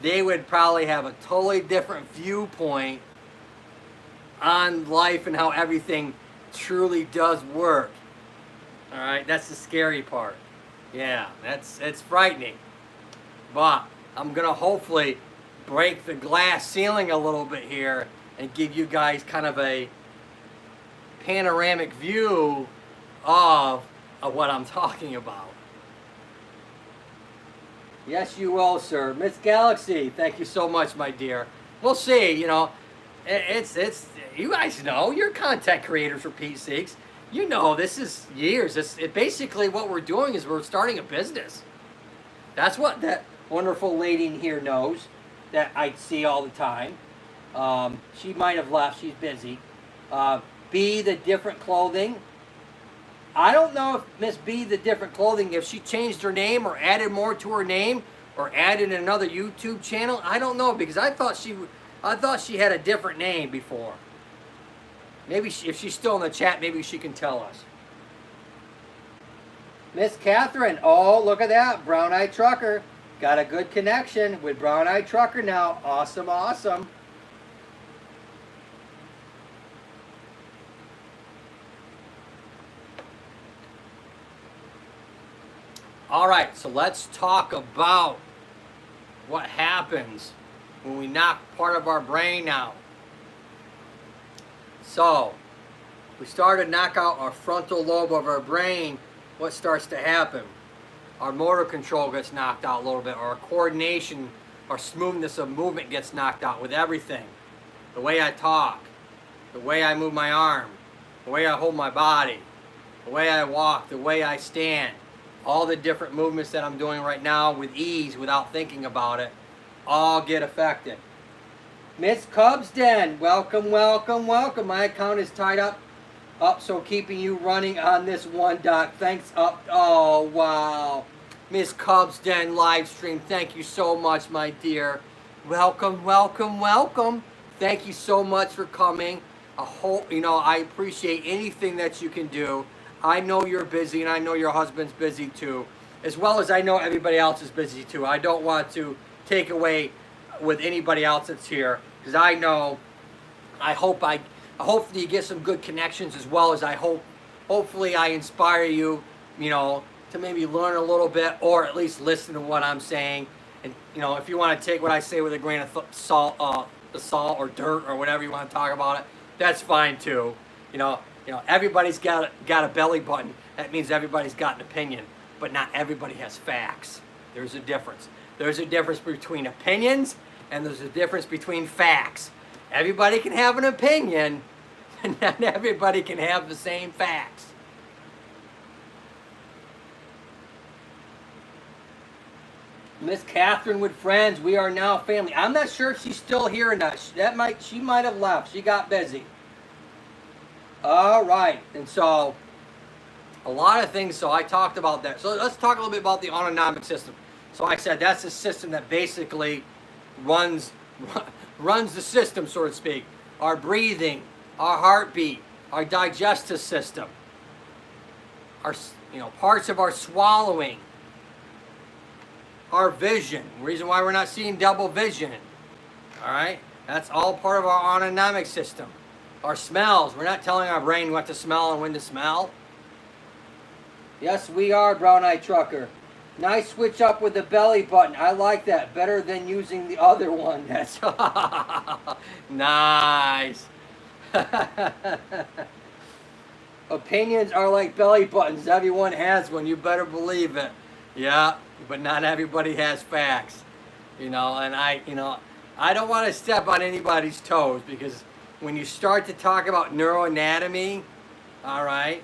they would probably have a totally different viewpoint on life and how everything truly does work. All right, that's the scary part. Yeah, it's frightening. But I'm gonna hopefully break the glass ceiling a little bit here and give you guys kind of a panoramic view of what I'm talking about. Yes, you will, sir. Miss Galaxy, thank you so much, my dear. We'll see, you know, it's you guys know, you're content creators for Pete's sakes. You know, this is years. Basically what we're doing is we're starting a business. That's what that wonderful lady in here knows that I see all the time. She might have left. She's busy. B, the different clothing. I don't know if Miss B, the different clothing, if she changed her name or added more to her name or added another YouTube channel. I don't know, because I thought she had a different name before. Maybe if she's still in the chat, maybe she can tell us. Miss Catherine, oh, look at that. Brown Eye Trucker. Got a good connection with Brown Eye Trucker now. Awesome, awesome. All right, so let's talk about what happens when we knock part of our brain out. So, we start to knock out our frontal lobe of our brain. What starts to happen? Our motor control gets knocked out a little bit. Our coordination, our smoothness of movement gets knocked out with everything. The way I talk, the way I move my arm, the way I hold my body, the way I walk, the way I stand, all the different movements that I'm doing right now with ease without thinking about it, all get affected. Miss Cubsden, welcome, welcome, welcome. My account is tied up, so keeping you running on this one, Doc. Thanks, up. Oh, wow. Miss Cubsden live stream, thank you so much, my dear. Welcome, welcome, welcome. Thank you so much for coming. I appreciate anything that you can do. I know you're busy, and I know your husband's busy too, as well as I know everybody else is busy too. I don't want to take away with anybody else that's here, because I know, hopefully you get some good connections, as well as hopefully I inspire you, to maybe learn a little bit, or at least listen to what I'm saying. And if you want to take what I say with a grain of salt or dirt or whatever you want to talk about it, that's fine too. Everybody's got a belly button. That means everybody's got an opinion, but not everybody has facts. There's a difference. There's a difference between opinions, and there's a difference between facts. Everybody can have an opinion, and not everybody can have the same facts. Miss Catherine with friends. We are now family. I'm not sure if she's still here or not. She might have left. She got busy. All right. And so a lot of things. So I talked about that. So let's talk a little bit about the autonomic system. So I said that's a system that basically runs the system, so to speak. Our breathing, our heartbeat, our digestive system, our parts of our swallowing, our vision. Reason why we're not seeing double vision. All right, that's all part of our autonomic system. Our smells. We're not telling our brain what to smell and when to smell. Yes, we are, Brown-Eyed Trucker. Nice switch up with the belly button. I like that. Better than using the other one. That's nice. Opinions are like belly buttons. Everyone has one. You better believe it. Yeah, but not everybody has facts. And I don't want to step on anybody's toes, because when you start to talk about neuroanatomy, all right,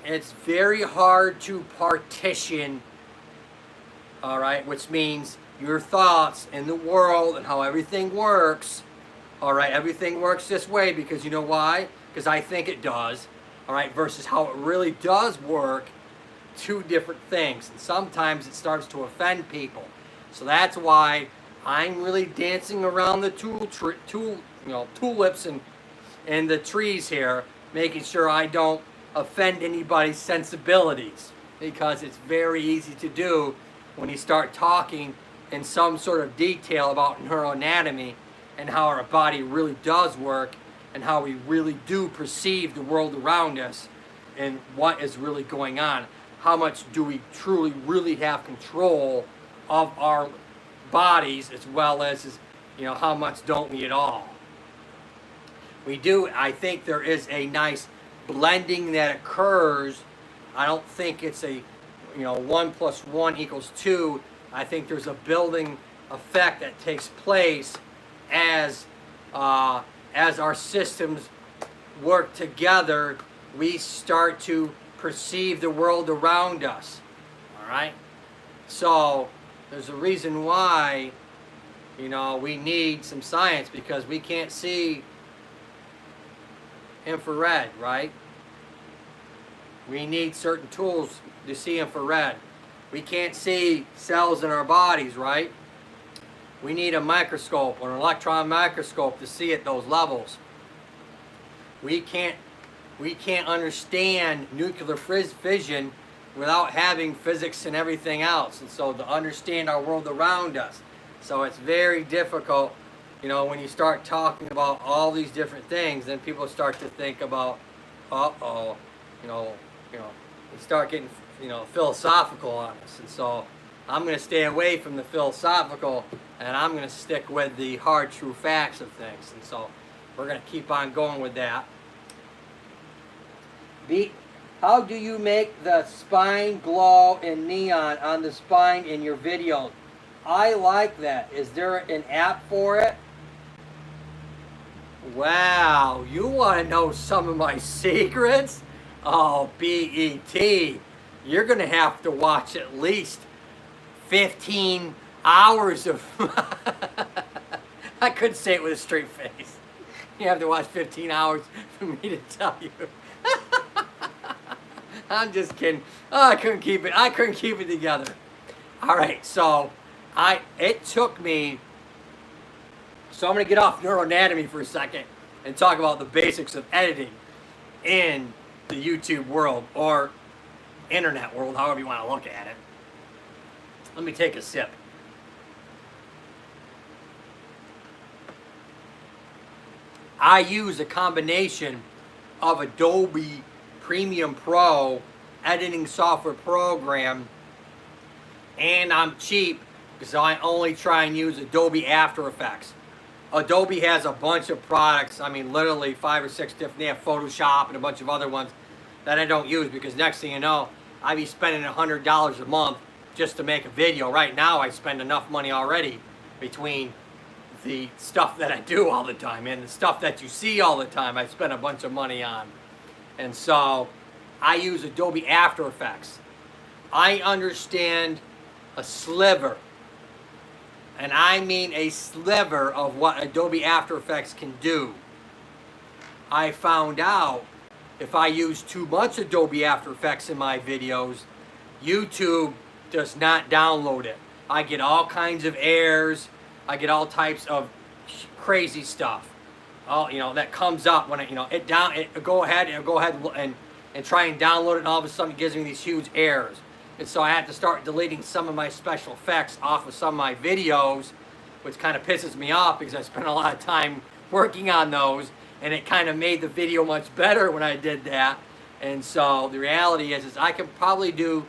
it's very hard to partition, all right, which means your thoughts in the world and how everything works, all right, everything works this way because you know why? Because I think it does, all right, versus how it really does work, two different things. And sometimes it starts to offend people. So that's why I'm really dancing around the tulips and the trees here, making sure I don't offend anybody's sensibilities, because it's very easy to do when you start talking in some sort of detail about neuroanatomy and how our body really does work and how we really do perceive the world around us and what is really going on. How much do we truly really have control of our bodies, as well as how much don't we at all? We do. I think there is a nice blending that occurs. I don't think it's a 1 + 1 = 2. I think there's a building effect that takes place as our systems work together. We start to perceive the world around us. All right, so there's a reason why we need some science, because we can't see infrared, right? We need certain tools to see infrared. We can't see cells in our bodies, right? We need a microscope or an electron microscope to see at those levels. We can't understand nuclear fission without having physics and everything else, and so to understand our world around us. So it's very difficult. When you start talking about all these different things, then people start to think about, they start getting, philosophical on us. And so I'm going to stay away from the philosophical, and I'm going to stick with the hard, true facts of things. And so we're going to keep on going with that. How do you make the spine glow in neon on the spine in your videos? I like that. Is there an app for it? Wow, you want to know some of my secrets? Oh, BET, you're going to have to watch at least 15 hours of... I couldn't say it with a straight face. You have to watch 15 hours for me to tell you. I'm just kidding. Oh, I couldn't keep it together. All right, so it took me... So I'm going to get off neuroanatomy for a second and talk about the basics of editing in the YouTube world, or internet world, however you want to look at it. Let me take a sip. I use a combination of Adobe Premiere Pro editing software program, and I'm cheap because I only try and use Adobe After Effects. Adobe has a bunch of products, I mean literally 5 or 6 different, they have Photoshop and a bunch of other ones that I don't use, because next thing you know, I be spending $100 a month just to make a video. Right now I spend enough money already between the stuff that I do all the time and the stuff that you see all the time. I spend a bunch of money on. And so I use Adobe After Effects. I understand a sliver, and I mean a sliver of what Adobe After Effects can do. I found out if I use too much Adobe After Effects in my videos, YouTube does not download it. I get all kinds of errors. I get all types of crazy stuff. That comes up when it go ahead and try and download it, and all of a sudden it gives me these huge errors. And so I had to start deleting some of my special effects off of some of my videos, which kind of pisses me off because I spent a lot of time working on those, and it kind of made the video much better when I did that. And so the reality is I can probably do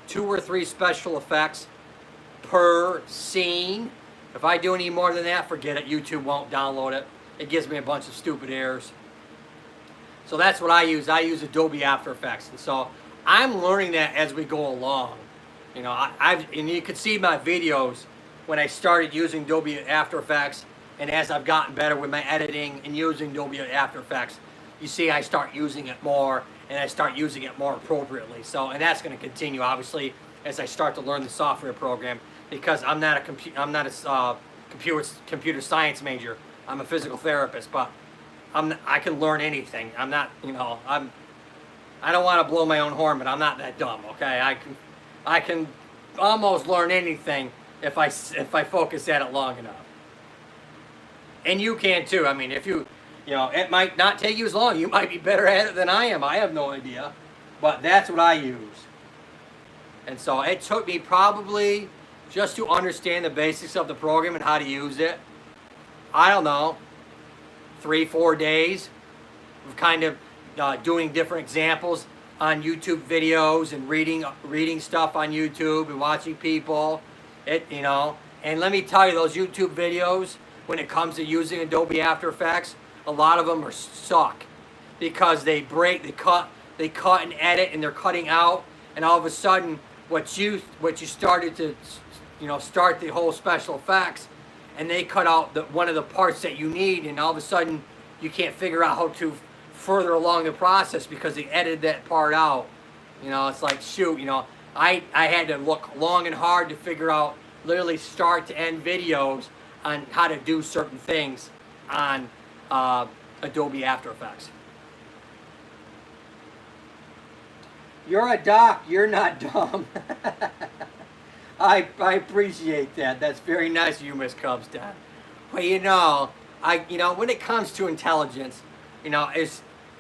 2 or 3 special effects per scene. If I do any more than that, forget it. YouTube won't download it. It gives me a bunch of stupid errors. So that's what I use. I use Adobe After Effects. And so I'm learning that as we go along. And you can see my videos when I started using Adobe After Effects, and as I've gotten better with my editing and using Adobe After Effects, you see I start using it more, and I start using it more appropriately. So, and that's going to continue, obviously, as I start to learn the software program, because I'm not a computer science major. I'm a physical therapist, but I can learn anything. I'm not, I don't want to blow my own horn, but I'm not that dumb. Okay, I can almost learn anything if I focus at it long enough. And you can too. I mean, if it might not take you as long. You might be better at it than I am. I have no idea, but that's what I use. And so it took me probably, just to understand the basics of the program and how to use it, I don't know, 3-4 days of kind of doing different examples on YouTube videos and reading stuff on YouTube and watching people. And let me tell you, those YouTube videos, when it comes to using Adobe After Effects, a lot of them suck because they cut and edit, and they're cutting out, and all of a sudden what you started to start the whole special effects, and they cut out one of the parts that you need, and all of a sudden you can't figure out how to further along the process because they edited that part out. It's like, shoot, I had to look long and hard to figure out literally start to end videos on how to do certain things on Adobe After Effects. You're a doc, you're not dumb. I appreciate that. That's very nice of you, Miss Cubston. Well, when it comes to intelligence,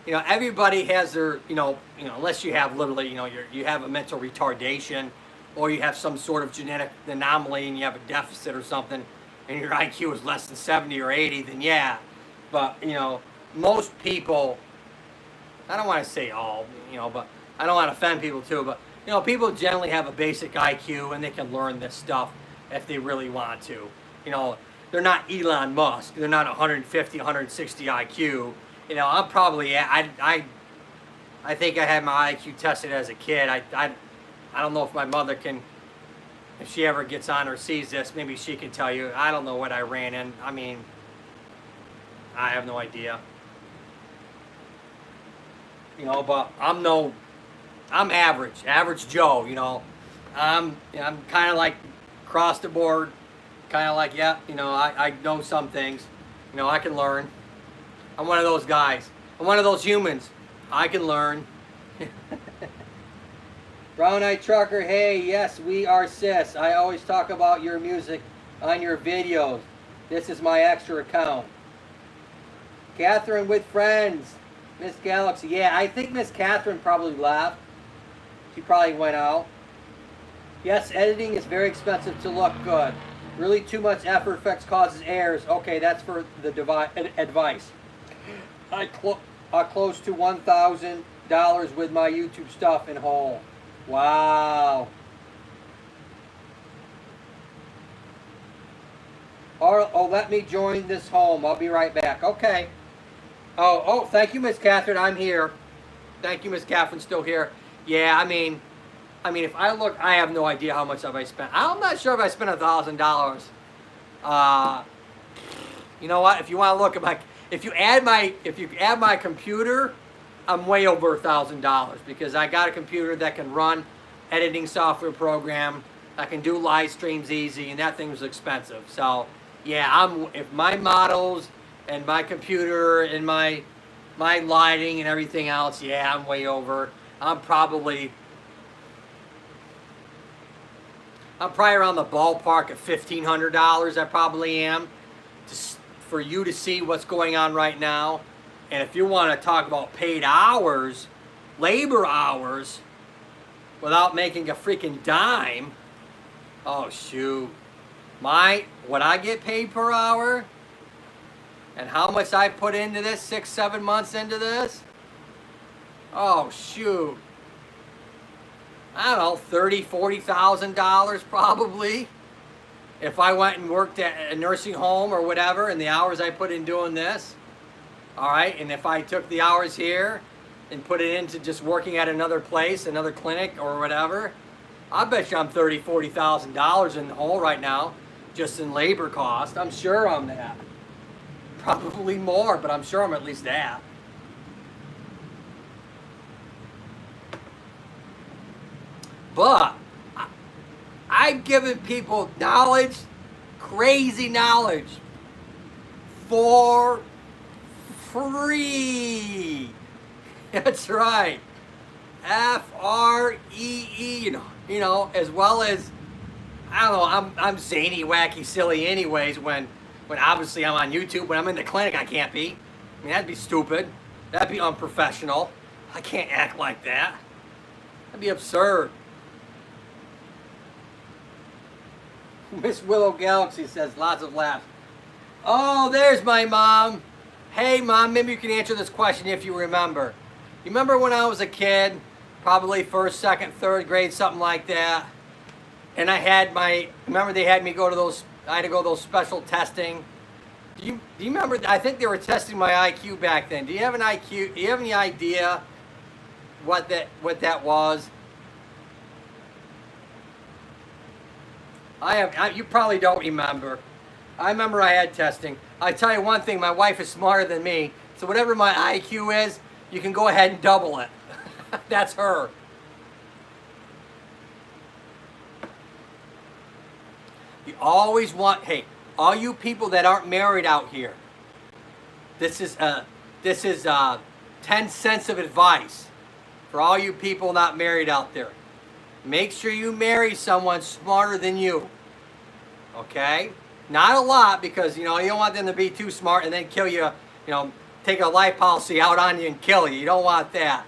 everybody has their, unless you have literally, you have a mental retardation, or you have some sort of genetic anomaly and you have a deficit or something, and your IQ is less than 70 or 80, then yeah. But, most people, I don't want to say all, but I don't want to offend people too, but, people generally have a basic IQ and they can learn this stuff if they really want to. They're not Elon Musk. They're not 150, 160 IQ. I'm probably, I think I had my IQ tested as a kid. I don't know if my mother can, if she ever gets on or sees this, maybe she can tell you. I don't know what I ran in. I mean, I have no idea. But I'm average Joe, I'm kind of like across the board, kind of like, yeah, I know some things, I can learn. I'm one of those guys. I'm one of those humans. I can learn. Brown Eyed Trucker, hey, yes, we are sis. I always talk about your music on your videos. This is my extra account. Catherine with friends. Miss Galaxy, yeah, I think Miss Catherine probably left. She probably went out. Yes, editing is very expensive to look good. Really too much After Effects causes errors. Okay, that's for the advice. I close to $1,000 with my YouTube stuff in whole. Wow. Oh, let me join this home. I'll be right back. Okay. Oh, thank you, Miss Catherine. I'm here. Thank you, Miss Catherine. Still here. Yeah, I mean, if I look, I have no idea how much have I spent. I'm not sure if I spent $1,000. You know what? If you want to look at if you add my computer, I'm way over $1,000 because I got a computer that can run editing software program, I can do live streams easy, and that thing was expensive. So yeah, if my models and my computer and my lighting and everything else, yeah, I'm way over. I'm probably around the ballpark of $1,500. I probably am, just for you to see what's going on right now. And if you want to talk about paid hours, labor hours, without making a freaking dime, oh shoot, what I get paid per hour, and how much I put into this, 6-7 months into this, oh shoot, I don't know, $30,000-$40,000 probably. If I went and worked at a nursing home or whatever, and the hours I put in doing this, all right, and if I took the hours here and put it into just working at another place, another clinic or whatever, I bet you I'm $30,000-$40,000 in the hole right now, just in labor cost. I'm sure I'm that. Probably more, but I'm sure I'm at least that. But I've given people knowledge, crazy knowledge, for free. That's right. Free, you know, as well as, I don't know, I'm zany, wacky, silly anyways when obviously I'm on YouTube. When I'm in the clinic, I can't be. I mean, that'd be stupid. That'd be unprofessional. I can't act like that. That'd be absurd. Miss Willow Galaxy says, lots of laughs. Oh, there's my mom. Hey, Mom, maybe you can answer this question if you remember. You remember when I was a kid, probably first, second, third grade, something like that, and remember they had me go to those, I had to go to those special testing. Do you remember, I think they were testing my IQ back then. Do you have an IQ, do you have any idea what that was? You probably don't remember. I remember I had testing. I tell you one thing, my wife is smarter than me, so whatever my IQ is, you can go ahead and double it. That's her. You always want, hey, all you people that aren't married out here, this is 10 cents of advice for all you people not married out there. Make sure you marry someone smarter than you. Okay? Not a lot, because, you know, you don't want them to be too smart and then kill you, you know, take a life policy out on you and kill you. You don't want that.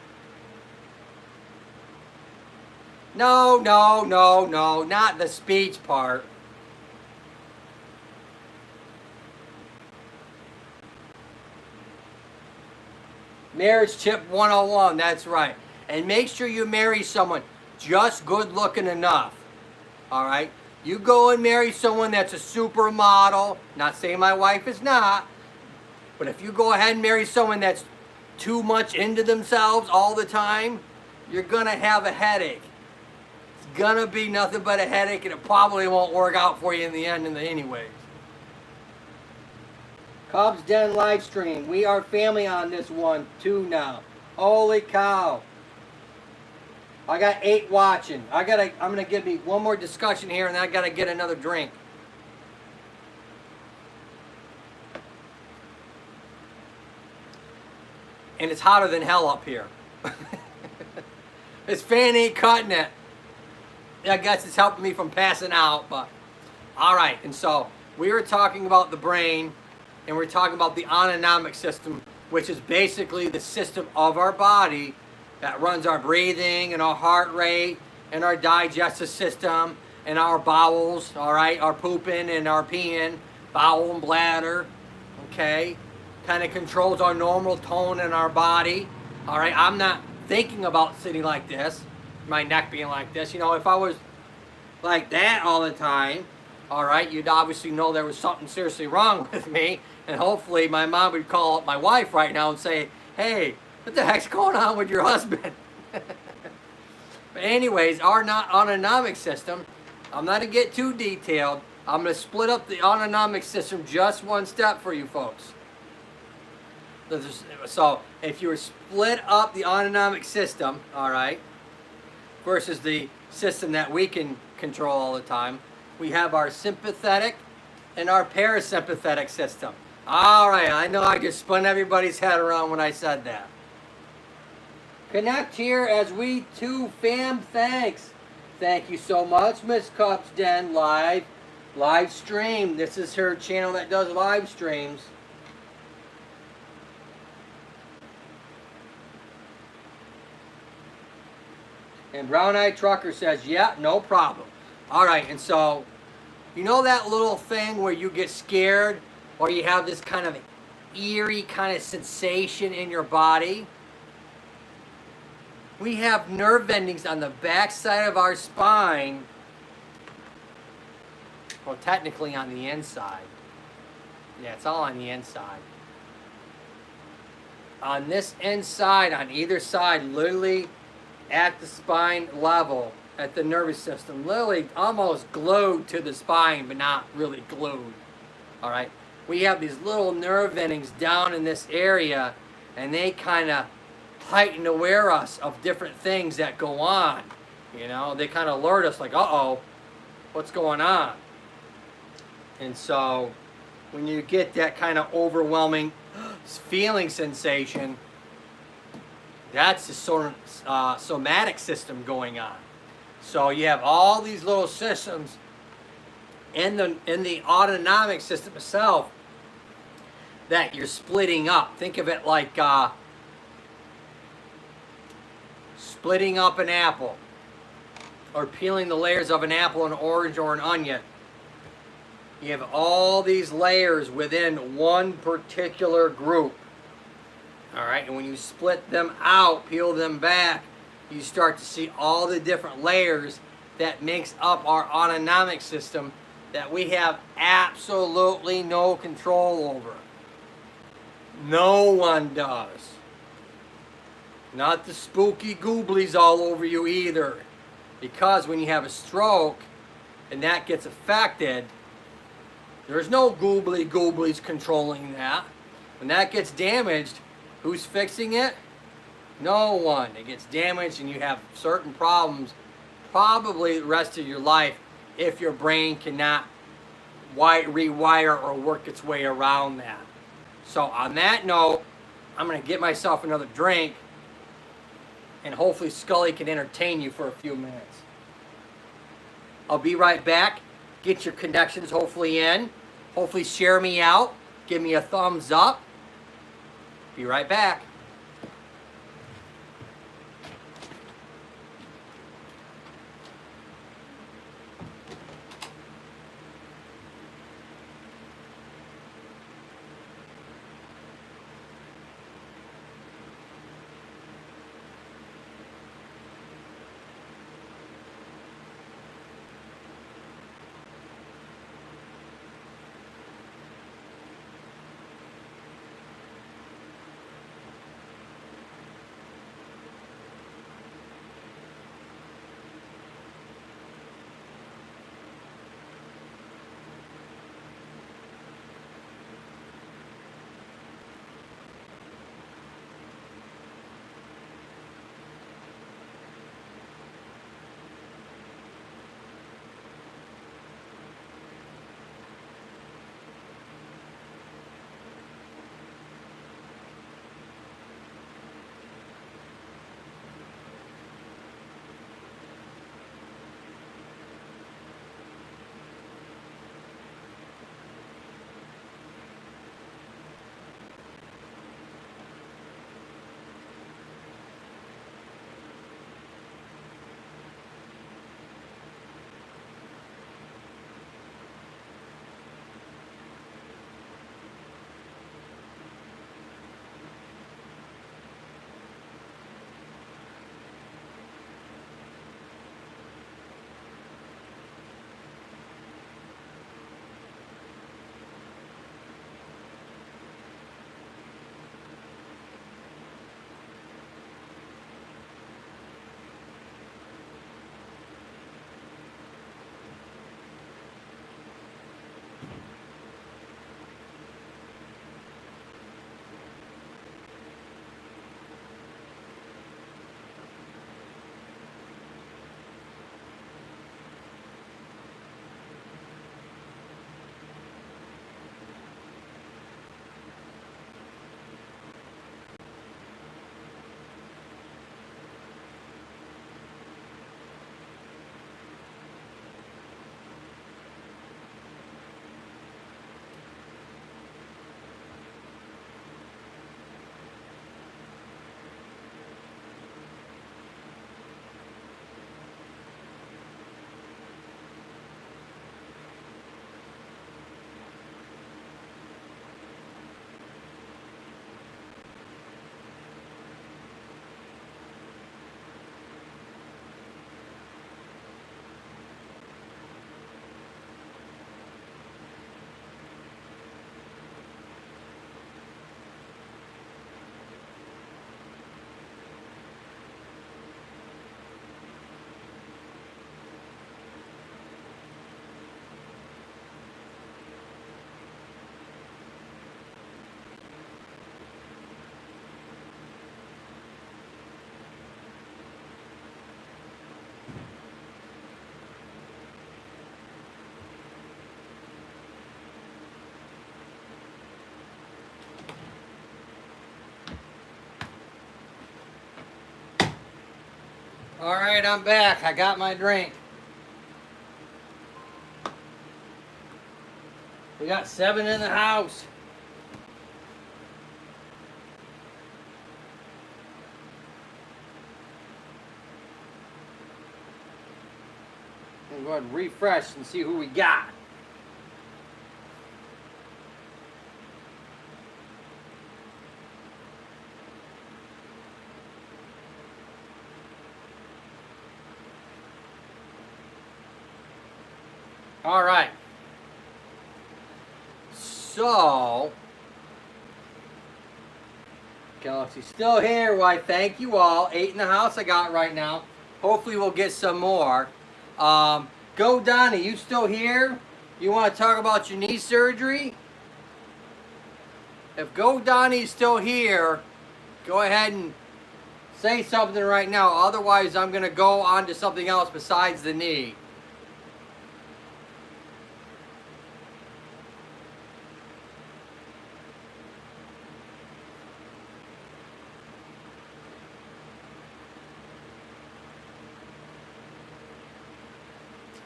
No, not the speech part. Marriage tip 101, that's right. And make sure you marry someone just good looking enough. All right? You go and marry someone that's a supermodel. Not saying my wife is not. But if you go ahead and marry someone that's too much into themselves all the time, you're going to have a headache. It's going to be nothing but a headache, and it probably won't work out for you in the end anyways. Cubs Den live stream. We are family on this one too now. Holy cow. I got 8 watching. I'm gonna give me one more discussion here, and then I gotta get another drink. And it's hotter than hell up here. This fan ain't cutting it. I guess it's helping me from passing out, but all right. And so we were talking about the brain, and we're talking about the autonomic system, which is basically the system of our body that runs our breathing and our heart rate and our digestive system and our bowels, all right, our pooping and our peeing, bowel and bladder, okay? Kind of controls our normal tone in our body, all right? I'm not thinking about sitting like this, my neck being like this. You know, if I was like that all the time, all right, you'd obviously know there was something seriously wrong with me, and hopefully my mom would call up my wife right now and say, hey, what the heck's going on with your husband? But anyways, our autonomic system, I'm not going to get too detailed. I'm going to split up the autonomic system just one step for you folks. So if you were split up the autonomic system, all right, versus the system that we can control all the time. We have our sympathetic and our parasympathetic system. All right, I know I just spun everybody's head around when I said that. Connect here as we too, fam. Thanks. Thank you so much, Miss Cups Den live stream. This is her channel that does live streams. And Brown Eye Trucker says, yeah, no problem. All right, and so, you know that little thing where you get scared or you have this kind of eerie kind of sensation in your body? We have nerve endings on the back side of our spine. Well, technically on the inside. Yeah, it's all on the inside. On this inside, on either side, literally at the spine level, at the nervous system, literally almost glued to the spine, but not really glued. All right? We have these little nerve endings down in this area, and they kind of heighten aware us of different things that go on. You know, they kind of alert us like, uh-oh, what's going on? And so when you get that kind of overwhelming feeling sensation, that's the somatic system going on. So you have all these little systems in the autonomic system itself that you're splitting up. Think of it like splitting up an apple, or peeling the layers of an apple, an orange, or an onion. You have all these layers within one particular group. All right, and when you split them out, peel them back, you start to see all the different layers that makes up our autonomic system that we have absolutely no control over. No one does. Not the spooky gooblies all over you either. Because when you have a stroke and that gets affected, there's no gooblies controlling that. When that gets damaged, who's fixing it? No one. It gets damaged and you have certain problems probably the rest of your life if your brain cannot rewire or work its way around that. So on that note, I'm going to get myself another drink, and hopefully Scully can entertain you for a few minutes. I'll be right back. Get your connections hopefully in. Hopefully share me out. Give me a thumbs up. Be right back. All right, I'm back. I got my drink. We got 7 in the house. I'm going to refresh and see who we got. All right. So, Galaxy's still here. Why, thank you all. 8 in the house I got right now. Hopefully we'll get some more. Go Donnie, you still here? You want to talk about your knee surgery? If Go Donnie's still here, go ahead and say something right now. Otherwise, I'm going to go on to something else besides the knee.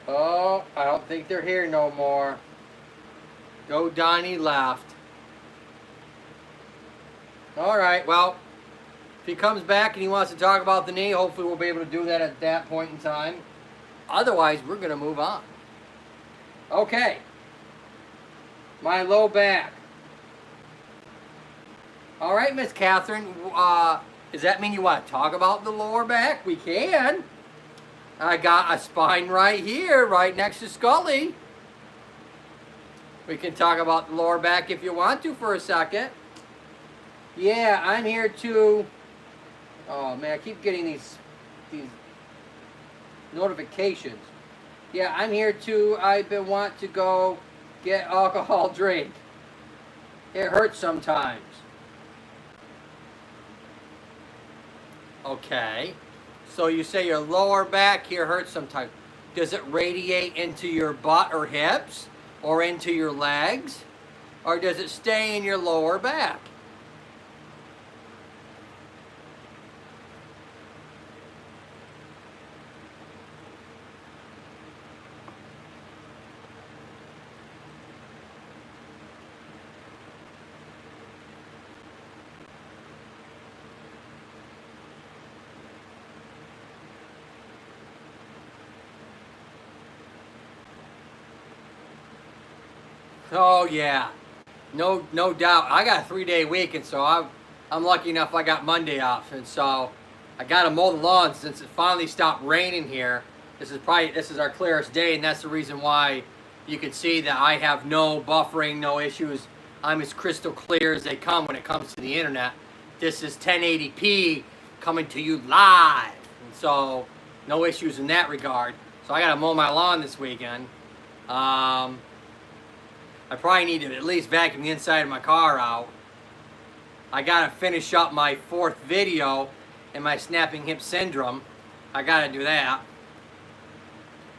Oh, I don't think they're here no more. Go Donnie left. All right, well, if he comes back and he wants to talk about the knee, hopefully we'll be able to do that at that point in time. Otherwise, we're going to move on. Okay. My low back. All right, Miss Catherine, does that mean you want to talk about the lower back? We can. I got a spine right here, right next to Scully. We can talk about the lower back if you want to for a second. Yeah, I'm here too. Oh man, I keep getting these notifications. Yeah, I'm here too. I've been wanting to go get alcohol drink. It hurts sometimes. Okay. So you say your lower back here hurts sometimes. Does it radiate into your butt or hips? Or into your legs? Or does it stay in your lower back? Oh yeah, no doubt. I got a 3-day week, and so I'm lucky enough I got Monday off, and so I got to mow the lawn since it finally stopped raining here. This is our clearest day, and that's the reason why you can see that I have no buffering, no issues. I'm as crystal clear as they come when it comes to the internet. This is 1080p coming to you live, and so no issues in that regard. So I got to mow my lawn this weekend. I probably need to at least vacuum the inside of my car out. I gotta finish up my 4th video in my snapping hip syndrome. I gotta do that.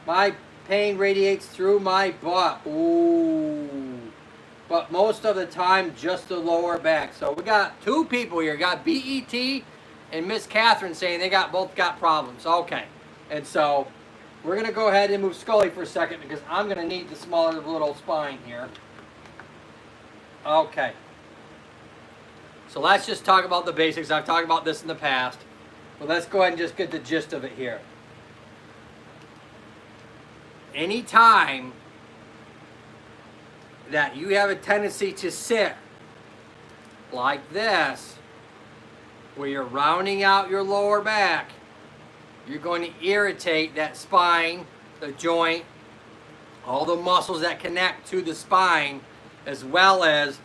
My pain radiates through my butt. Ooh. But most of the time, just the lower back. So we got 2 people here. Got BET and Miss Catherine saying they both got problems. Okay. And so we're gonna go ahead and move Scully for a second because I'm gonna need the smaller little spine here. Okay. So let's just talk about the basics. I've talked about this in the past. But let's go ahead and just get the gist of it here. Anytime that you have a tendency to sit like this, where you're rounding out your lower back, you're going to irritate that spine, the joint, all the muscles that connect to the spine, as well as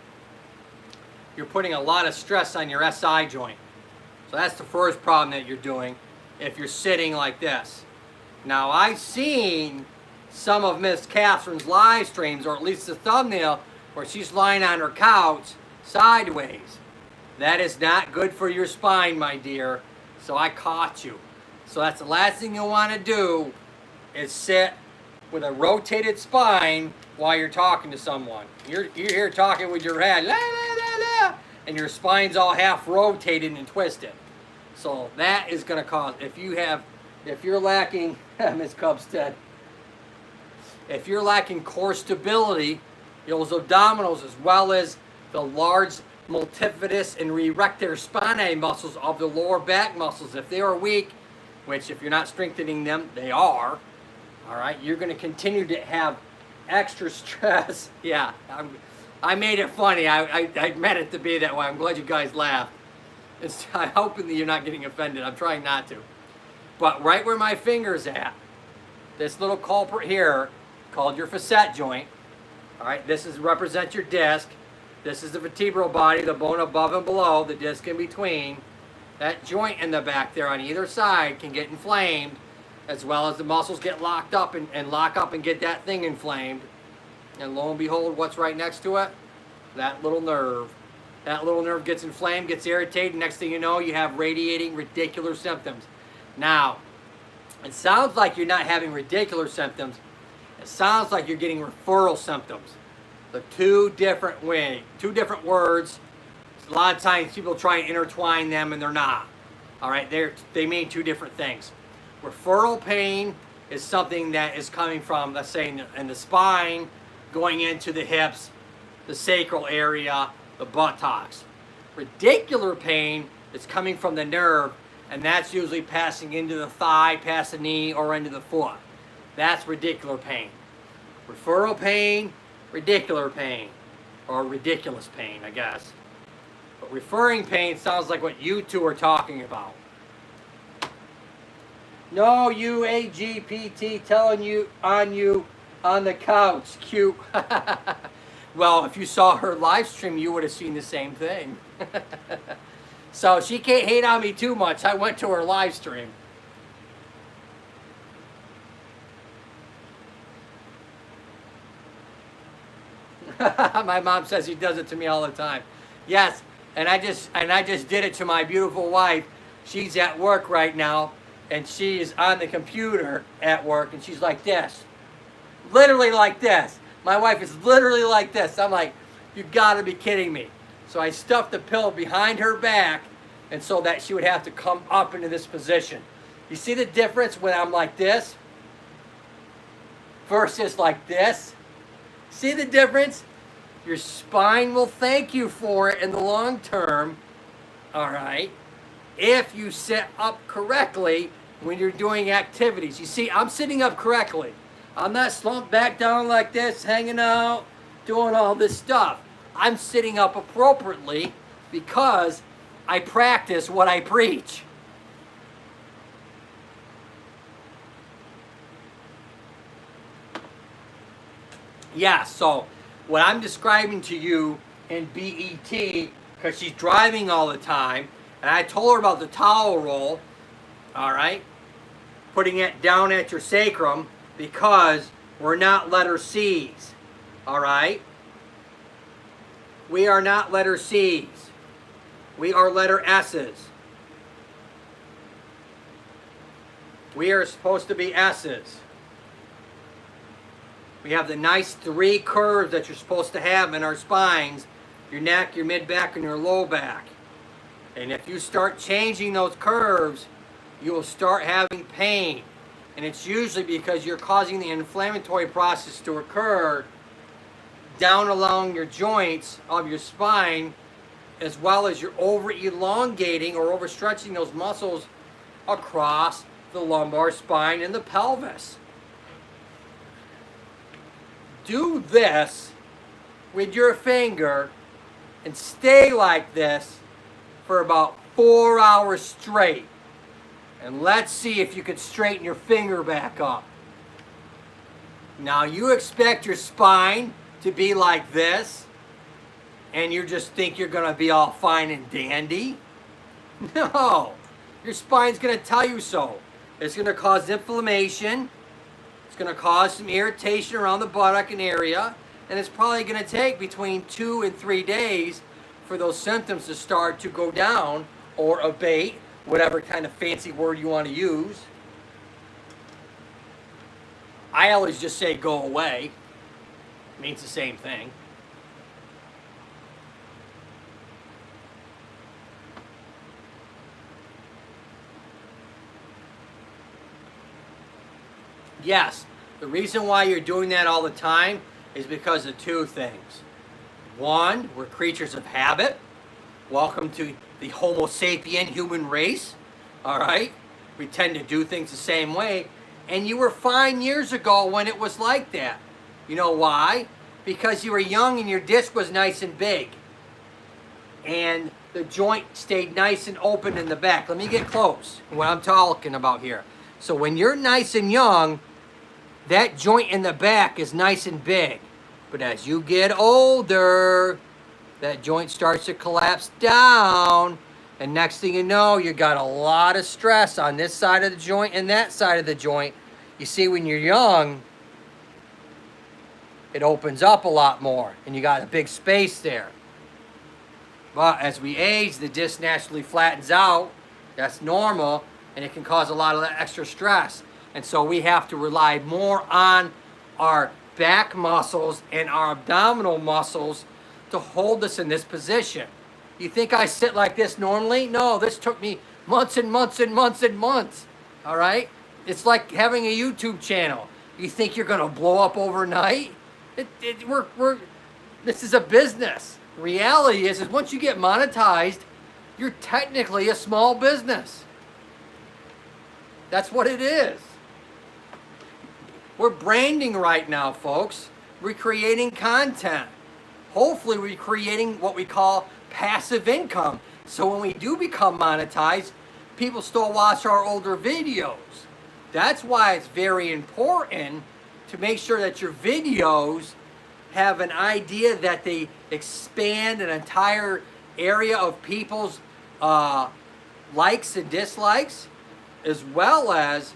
you're putting a lot of stress on your SI joint. So that's the first problem that you're doing if you're sitting like this. Now I've seen some of Miss Catherine's live streams, or at least the thumbnail, where she's lying on her couch sideways. That is not good for your spine, my dear. So I caught you. So that's the last thing you want to do, is sit with a rotated spine while you're talking to someone. You're here talking with your head, la, la, la, la, and your spine's all half rotated and twisted. So that is going to cause, if you have If you're lacking, Miss Cubstead, if you're lacking core stability, those abdominals as well as the large multifidus and erector spinae muscles of the lower back muscles, if they are weak, which if you're not strengthening them, they are, all right, you're going to continue to have extra stress. Yeah, I made it funny. I meant it to be that way. I'm glad you guys laughed. I'm hoping that you're not getting offended. I'm trying not to. But right where my finger's at, this little culprit here, called your facet joint, all right, this represents your disc. This is the vertebral body, the bone above and below, the disc in between. That joint in the back there on either side can get inflamed, as well as the muscles get locked up and lock up and get that thing inflamed. And lo and behold, what's right next to it? That little nerve. That little nerve gets inflamed, gets irritated. Next thing you know, you have radiating radicular symptoms. Now, it sounds like you're not having radicular symptoms. It sounds like you're getting referral symptoms. The two different words. A lot of times people try and intertwine them and they're not. All right, they mean two different things. Referral pain is something that is coming from, let's say, in the spine, going into the hips, the sacral area, the buttocks. Radicular pain is coming from the nerve, and that's usually passing into the thigh, past the knee, or into the foot. That's radicular pain. Referral pain, radicular pain, or ridiculous pain, I guess. But referring pain sounds like what you two are talking about. No UAGPT telling you on the couch. Cute. Well, if you saw her live stream, you would have seen the same thing. So she can't hate on me too much. I went to her live stream. My mom says he does it to me all the time. Yes, and I just did it to my beautiful wife. She's at work right now, and she's on the computer at work, and she's like this. Literally like this. My wife is literally like this. I'm like, you gotta be kidding me. So I stuffed the pillow behind her back, and so that she would have to come up into this position. You see the difference when I'm like this versus like this? See the difference? Your spine will thank you for it in the long term, all right, if you sit up correctly when you're doing activities. You see, I'm sitting up correctly. I'm not slumped back down like this, hanging out, doing all this stuff. I'm sitting up appropriately because I practice what I preach. Yeah, so what I'm describing to you in BET, because she's driving all the time, and I told her about the towel roll, all right, putting it down at your sacrum, because we're not letter C's, all right? We are not letter C's. We are letter S's. We are supposed to be S's. We have the nice three curves that you're supposed to have in our spines, your neck, your mid-back, and your low back. And if you start changing those curves, you will start having pain. And it's usually because you're causing the inflammatory process to occur down along your joints of your spine, as well as you're over-elongating or overstretching those muscles across the lumbar spine and the pelvis. Do this with your finger and stay like this for about 4 hours straight. And let's see if you can straighten your finger back up. Now you expect your spine to be like this, and you just think you're gonna be all fine and dandy? No, your spine's gonna tell you so. It's gonna cause inflammation. It's gonna cause some irritation around the buttock and area, and it's probably gonna take between 2 and 3 days for those symptoms to start to go down or abate, whatever kind of fancy word you want to use. I always just say go away. It means the same thing. Yes, the reason why you're doing that all the time is because of two things. One, we're creatures of habit. Welcome to the Homo sapien human race. All right? We tend to do things the same way. And you were fine years ago when it was like that. You know why? Because you were young and your disc was nice and big. And the joint stayed nice and open in the back. Let me get close to what I'm talking about here. So when you're nice and young, that joint in the back is nice and big. But as you get older, that joint starts to collapse down. And next thing you know, you got a lot of stress on this side of the joint and that side of the joint. You see, when you're young, it opens up a lot more and you got a big space there. But as we age, the disc naturally flattens out. That's normal, and it can cause a lot of extra stress. And so we have to rely more on our back muscles and our abdominal muscles to hold us in this position. You think I sit like this normally? No, this took me months and months and months and months. All right? It's like having a YouTube channel. You think you're going to blow up overnight? This is a business. Reality is once you get monetized, you're technically a small business. That's what it is. We're branding right now, folks. We're creating content. Hopefully we're creating what we call passive income. So when we do become monetized, people still watch our older videos. That's why it's very important to make sure that your videos have an idea that they expand an entire area of people's likes and dislikes, as well as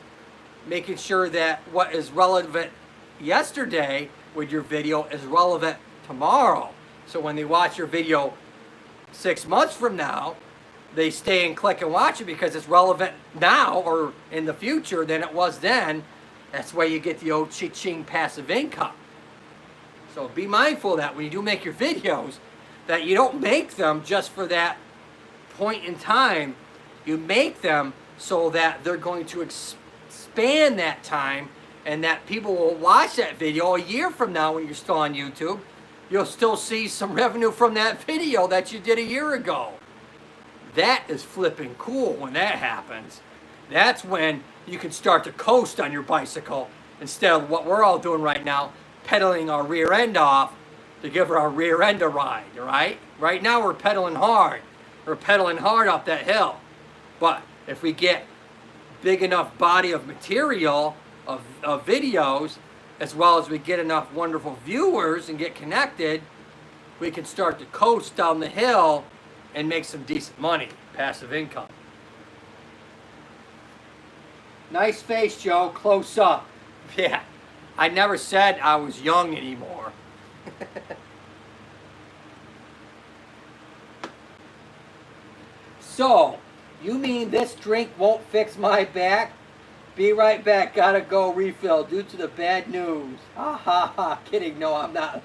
making sure that what is relevant yesterday with your video is relevant tomorrow. So when they watch your video 6 months from now, they stay and click and watch it because it's relevant now or in the future than it was then. That's why you get the old cha-ching passive income. So be mindful of that when you do make your videos, that you don't make them just for that point in time. You make them so that they're going to expand that time and that people will watch that video a year from now when you're still on YouTube. You'll still see some revenue from that video that you did a year ago. That is flipping cool when that happens. That's when you can start to coast on your bicycle instead of what we're all doing right now, pedaling our rear end off to give our rear end a ride, right? Right now we're pedaling hard. We're pedaling hard up that hill. But if we get big enough body of material, of videos, as well as we get enough wonderful viewers and get connected, we can start to coast down the hill and make some decent money, passive income. Nice face, Joe, close up. Yeah. I never said I was young anymore. So, you mean this drink won't fix my back? Be right back. Gotta go refill due to the bad news. Ha ha ha. Kidding. No, I'm not.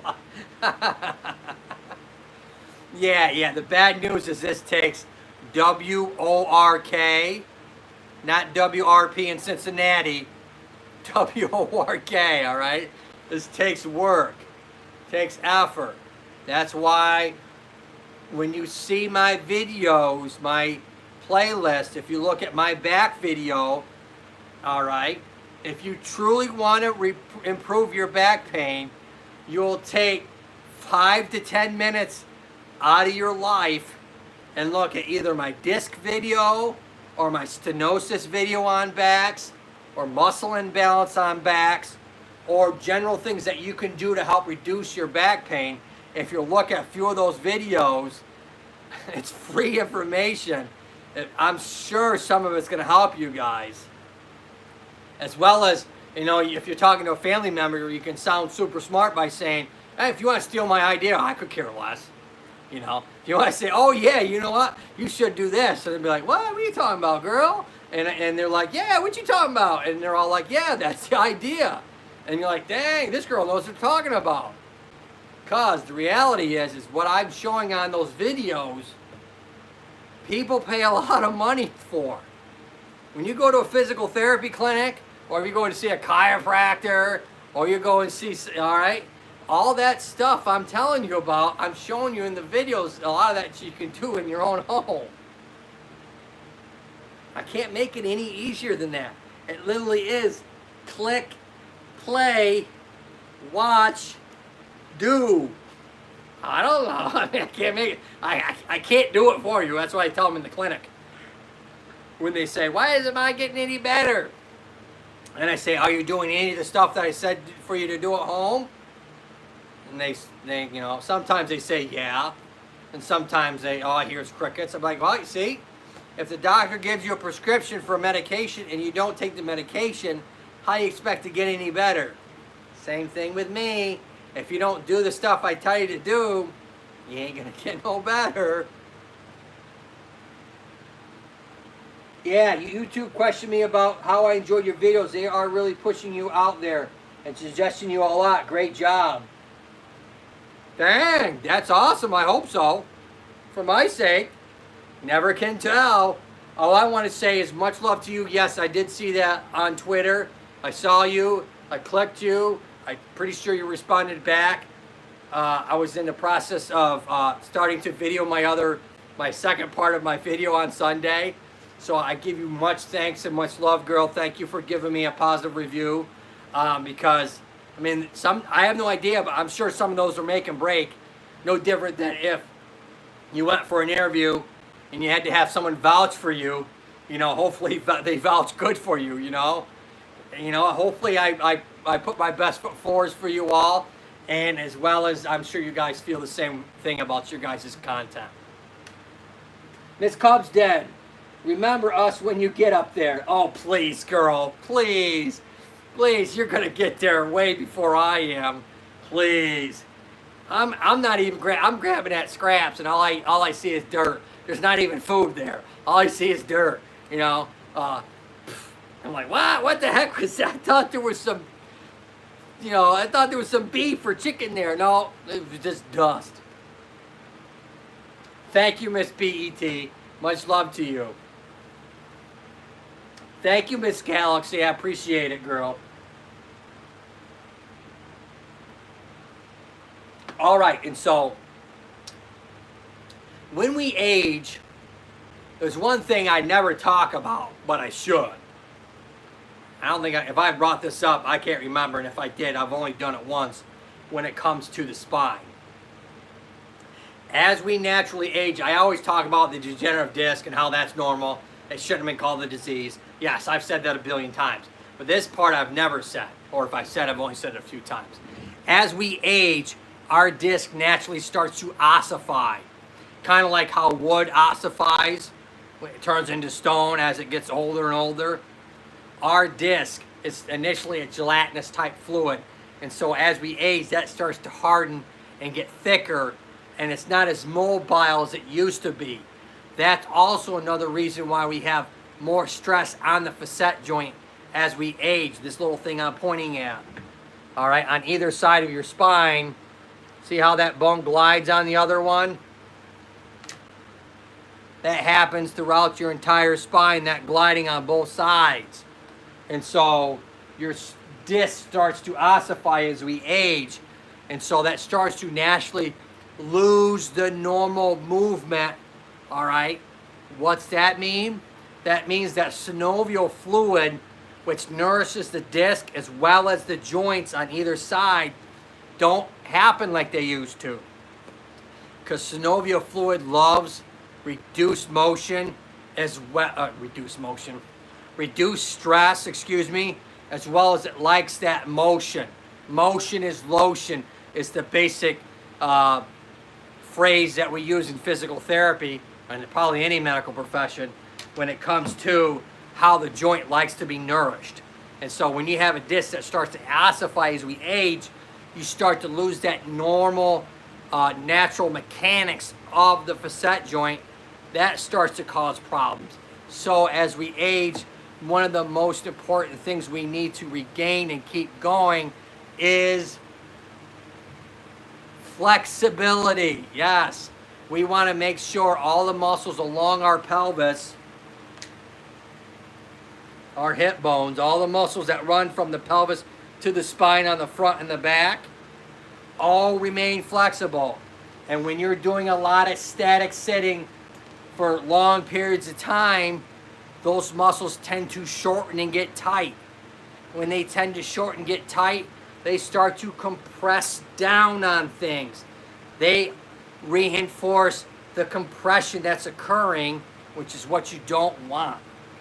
Yeah. The bad news is this takes WORK, not WRP in Cincinnati. WORK, all right? This takes work, takes effort. That's why when you see my videos, my playlist, if you look at my back video, all right, if you truly want to improve your back pain, you'll take 5 to 10 minutes out of your life and look at either my disc video or my stenosis video on backs, or muscle imbalance on backs, or general things that you can do to help reduce your back pain. If you look at a few of those videos, it's free information. I'm sure some of it's going to help you guys. As well as, you know, if you're talking to a family member, you can sound super smart by saying, hey, if you want to steal my idea, I could care less. You know, if you want to say, oh yeah, you know what, you should do this. And they'll be like, what are you talking about, girl? And they're like, yeah, what you talking about? And they're all like, yeah, that's the idea. And you're like, dang, this girl knows what they're talking about. Because the reality is what I'm showing on those videos, people pay a lot of money for. When you go to a physical therapy clinic or if you go and see a chiropractor, or you go and see, all right? All that stuff I'm telling you about, I'm showing you in the videos, a lot of that you can do in your own home. I can't make it any easier than that. It literally is click, play, watch, do. I don't know. I mean, I can't make it. I can't do it for you. That's why I tell them in the clinic. When they say, why isn't mine getting any better? And I say, are you doing any of the stuff that I said for you to do at home? And they you know, sometimes they say, yeah. And sometimes they, all I hear is crickets. I'm like, well, you see, if the doctor gives you a prescription for a medication and you don't take the medication, how do you expect to get any better? Same thing with me. If you don't do the stuff I tell you to do, you ain't gonna get no better. Yeah, YouTube questioned me about how I enjoyed your videos. They are really pushing you out there and suggesting you a lot. Great job. Dang, that's awesome. I hope so. For my sake. Never can tell. All I want to say is much love to you. Yes, I did see that on Twitter. I saw you. I clicked you. I'm pretty sure you responded back. I was in the process of starting to video my second part of my video on Sunday. So I give you much thanks and much love, girl. Thank you for giving me a positive review. Because, I mean, I have no idea, but I'm sure some of those are make and break. No different than if you went for an interview and you had to have someone vouch for you. You know, hopefully they vouch good for you, you know. You know, hopefully I put my best foot forward for you all. And as well as I'm sure you guys feel the same thing about your guys' content. Miss Cub's dead. Remember us when you get up there. Oh, please, girl. Please. Please, you're going to get there way before I am. Please. I'm not even I'm grabbing at scraps and all I see is dirt. There's not even food there. All I see is dirt, you know. I'm like, what the heck was that? I thought there was some, you know, I thought there was some beef or chicken there. No, it was just dust. Thank you, Miss BET. Much love to you. Thank you, Miss Galaxy. I appreciate it, girl. All right, and so when we age, there's one thing I never talk about, but I should. I don't think if I brought this up, I can't remember, and if I did, I've only done it once when it comes to the spine. As we naturally age, I always talk about the degenerative disc and how that's normal. It shouldn't have been called the disease. Yes, I've said that a billion times. But this part I've never said, or if I said, I've only said it a few times. As we age, our disc naturally starts to ossify. Kind of like how wood ossifies. It turns into stone as it gets older and older. Our disc is initially a gelatinous type fluid. And so as we age, that starts to harden and get thicker. And it's not as mobile as it used to be. That's also another reason why we have more stress on the facet joint as we age. This little thing I'm pointing at. All right, on either side of your spine. See how that bone glides on the other one? That happens throughout your entire spine, that gliding on both sides. And so your disc starts to ossify as we age. And so that starts to naturally lose the normal movement. All right, what's that mean? That means that synovial fluid, which nourishes the disc as well as the joints on either side, don't happen like they used to. Because synovial fluid loves reduced motion as well, reduced stress, as well as it likes that motion. Motion is lotion is the basic phrase that we use in physical therapy and probably any medical profession when it comes to how the joint likes to be nourished. And so when you have a disc that starts to ossify as we age, you start to lose that normal natural mechanics of the facet joint. That starts to cause problems. So as we age, one of the most important things we need to regain and keep going is flexibility. Yes, we want to make sure all the muscles along our pelvis our hip bones, all the muscles that run from the pelvis to the spine on the front and the back, all remain flexible. And when you're doing a lot of static sitting for long periods of time, those muscles tend to shorten and get tight. When they tend to shorten and get tight, they start to compress down on things. They reinforce the compression that's occurring, which is what you don't want.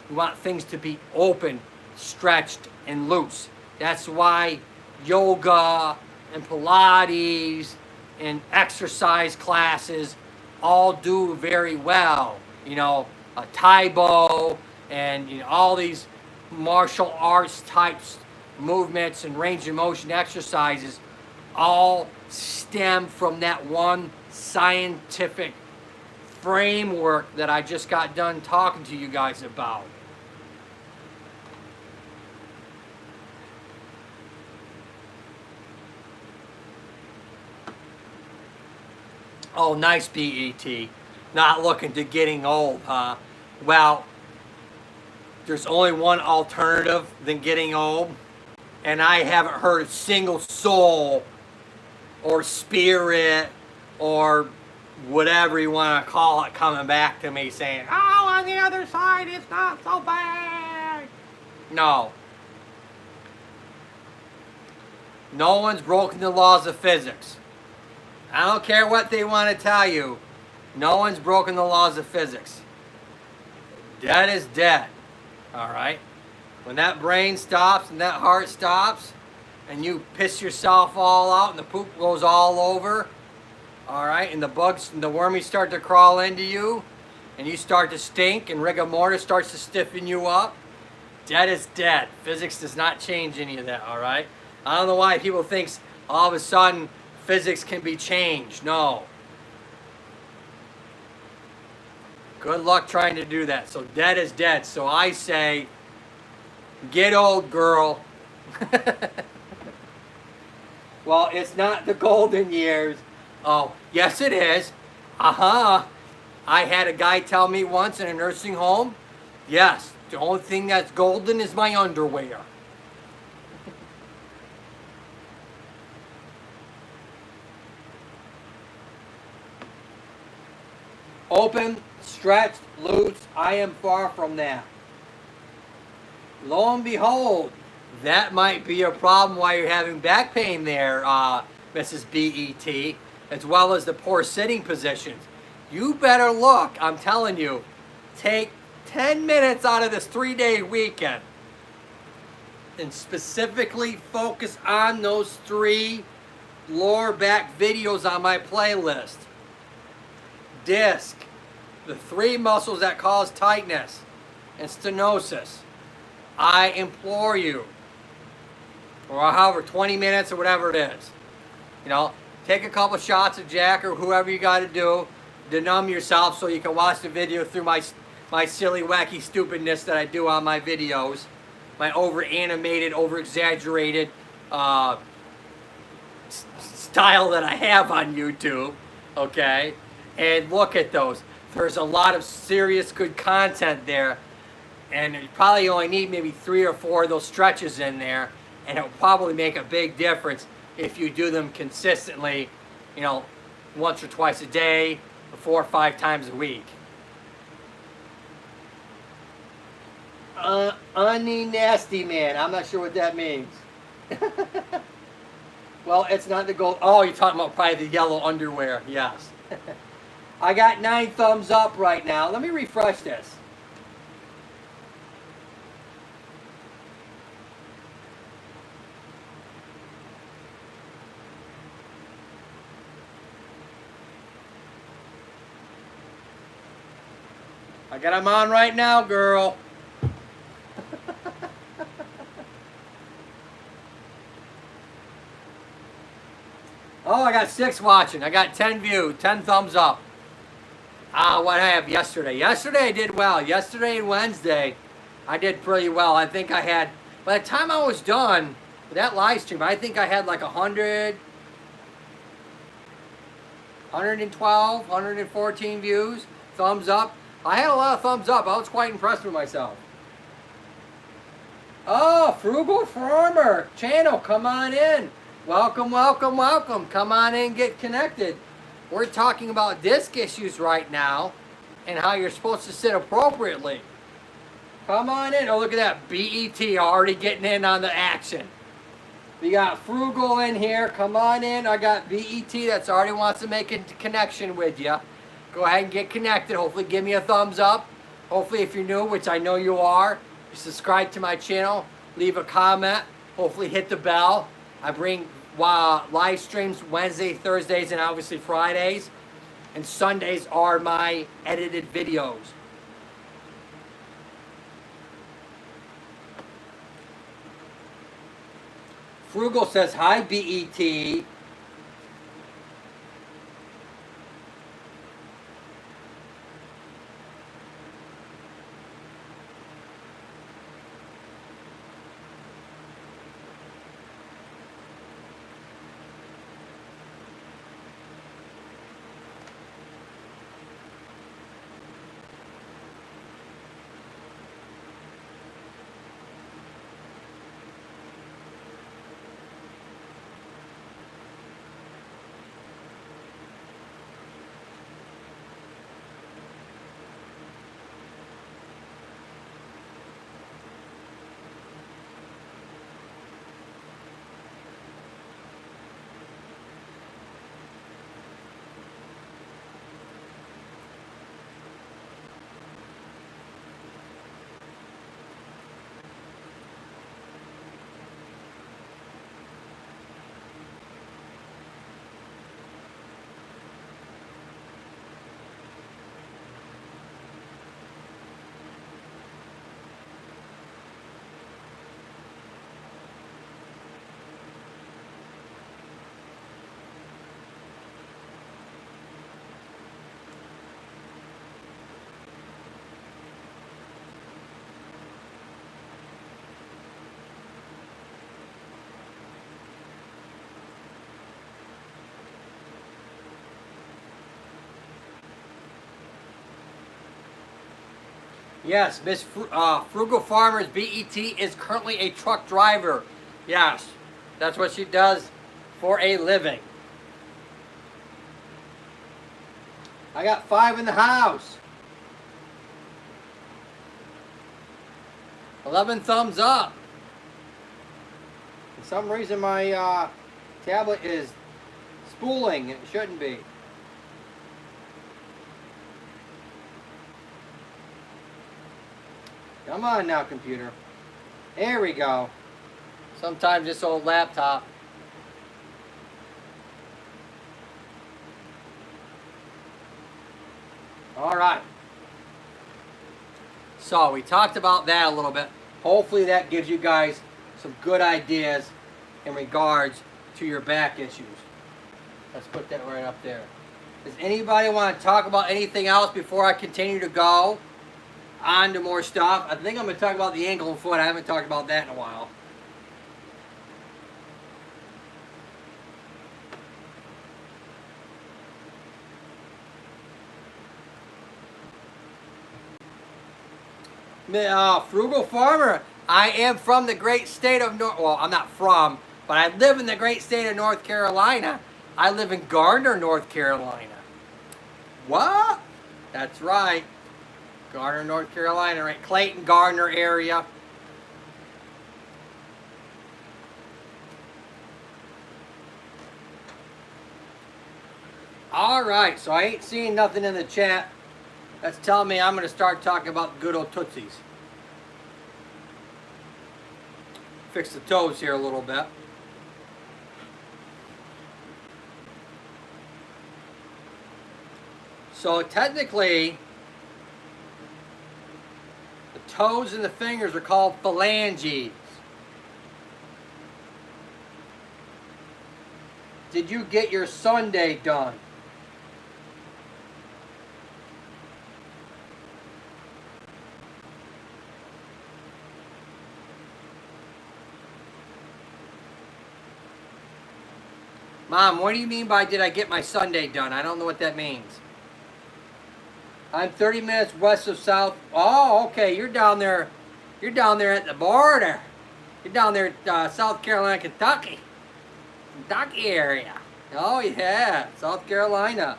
You want things to be open, stretched, and loose. That's why yoga and Pilates and exercise classes all do very well. You know, a Taebo and all these martial arts types movements and range of motion exercises all stem from that one scientific framework that I just got done talking to you guys about. Oh, nice, BET. Not looking to getting old, huh? Well, there's only one alternative than getting old, and I haven't heard a single soul or spirit or whatever you want to call it coming back to me saying, oh, on the other side, it's not so bad. No. No one's broken the laws of physics. I don't care what they want to tell you. No one's broken the laws of physics. Dead is dead. All right? When that brain stops and that heart stops and you piss yourself all out and the poop goes all over, all right, and the bugs and the wormies start to crawl into you and you start to stink and rigor mortis starts to stiffen you up, dead is dead. Physics does not change any of that, all right? I don't know why people think all of a sudden physics can be changed. No. Good luck trying to do that. So dead is dead. So I say, get old, girl. Well, it's not the golden years. Oh, yes it is. I had a guy tell me once in a nursing home, yes, the only thing that's golden is my underwear. Open, stretched, loose, I am far from that. Lo and behold, that might be a problem while you're having back pain there, Mrs. BET, as well as the poor sitting positions. You better look, I'm telling you, take 10 minutes out of this 3-day weekend and specifically focus on those 3 lower back videos on my playlist. Disc, the 3 muscles that cause tightness and stenosis. I implore you, or however, 20 minutes or whatever it is, take a couple shots of Jack or whoever you got to do to numb yourself so you can watch the video through my silly, wacky stupidness that I do on my videos, my over-animated, over-exaggerated style that I have on YouTube, okay? And look at those. There's a lot of serious good content there, and you probably only need maybe 3 or 4 of those stretches in there, and it will probably make a big difference if you do them consistently, once or twice a day, 4 or 5 times a week. Nasty man. I'm not sure what that means. Well, it's not the gold. Oh, you're talking about probably the yellow underwear. Yes. I got 9 thumbs up right now. Let me refresh this. I got them on right now, girl. Oh, I got 6 watching. I got 10 views, 10 thumbs up. What I have yesterday. Yesterday I did well. Yesterday and Wednesday, I did pretty well. I think I had, by the time I was done with that live stream, I think I had like 100, 112, 114 views, thumbs up. I had a lot of thumbs up. I was quite impressed with myself. Oh, Frugal Farmer channel, come on in. Welcome, welcome, welcome. Come on in, get connected. We're talking about disc issues right now and how you're supposed to sit appropriately. Come on in. Oh, look at that. BET already getting in on the action. We got Frugal in here. Come on in. I got BET that's already wants to make a connection with you. Go ahead and get connected. Hopefully give me a thumbs up. Hopefully if you're new, which I know you are, subscribe to my channel. Leave a comment. Hopefully hit the bell. I bring live streams Wednesday, Thursdays, and obviously Fridays. And Sundays are my edited videos. Frugal says, hi, BET. Yes, Miss Frugal Farmer's BET is currently a truck driver. Yes, that's what she does for a living. I got 5 in the house. 11 thumbs up. For some reason my tablet is spooling. It shouldn't be. Come on now, computer. There we go. Sometimes this old laptop. All right. So we talked about that a little bit. Hopefully that gives you guys some good ideas in regards to your back issues. Let's put that right up there. Does anybody want to talk about anything else before I continue to go on to more stuff? I think I'm going to talk about the ankle and foot. I haven't talked about that in a while. Frugal Farmer, I am from the great state of well, I'm not from, but I live in the great state of North Carolina. I live in Gardner, North Carolina. What? That's right. Gardner, North Carolina, right? Clayton, Gardner area. All right, so I ain't seeing nothing in the chat. That's telling me I'm going to start talking about good old Tootsies. Fix the toes here a little bit. So technically, the toes and the fingers are called phalanges. Did you get your Sunday done? Mom, what do you mean by did I get my Sunday done? I don't know what that means. I'm 30 minutes west of South. Oh, okay. You're down there. You're down there at the border. You're down there in South Carolina, Kentucky area. Oh yeah, South Carolina.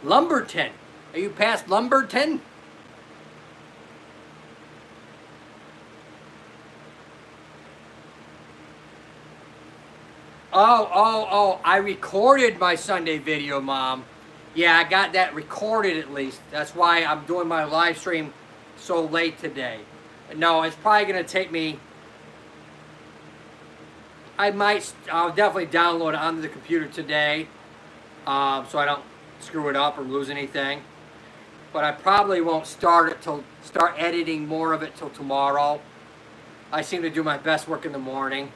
Lumberton. Are you past Lumberton? Oh, I recorded my Sunday video, Mom. Yeah, I got that recorded at least. That's why I'm doing my live stream so late today. No, it's probably going to take me... I'll definitely download it onto the computer today, so I don't screw it up or lose anything. But I probably won't start editing more of it till tomorrow. I seem to do my best work in the morning.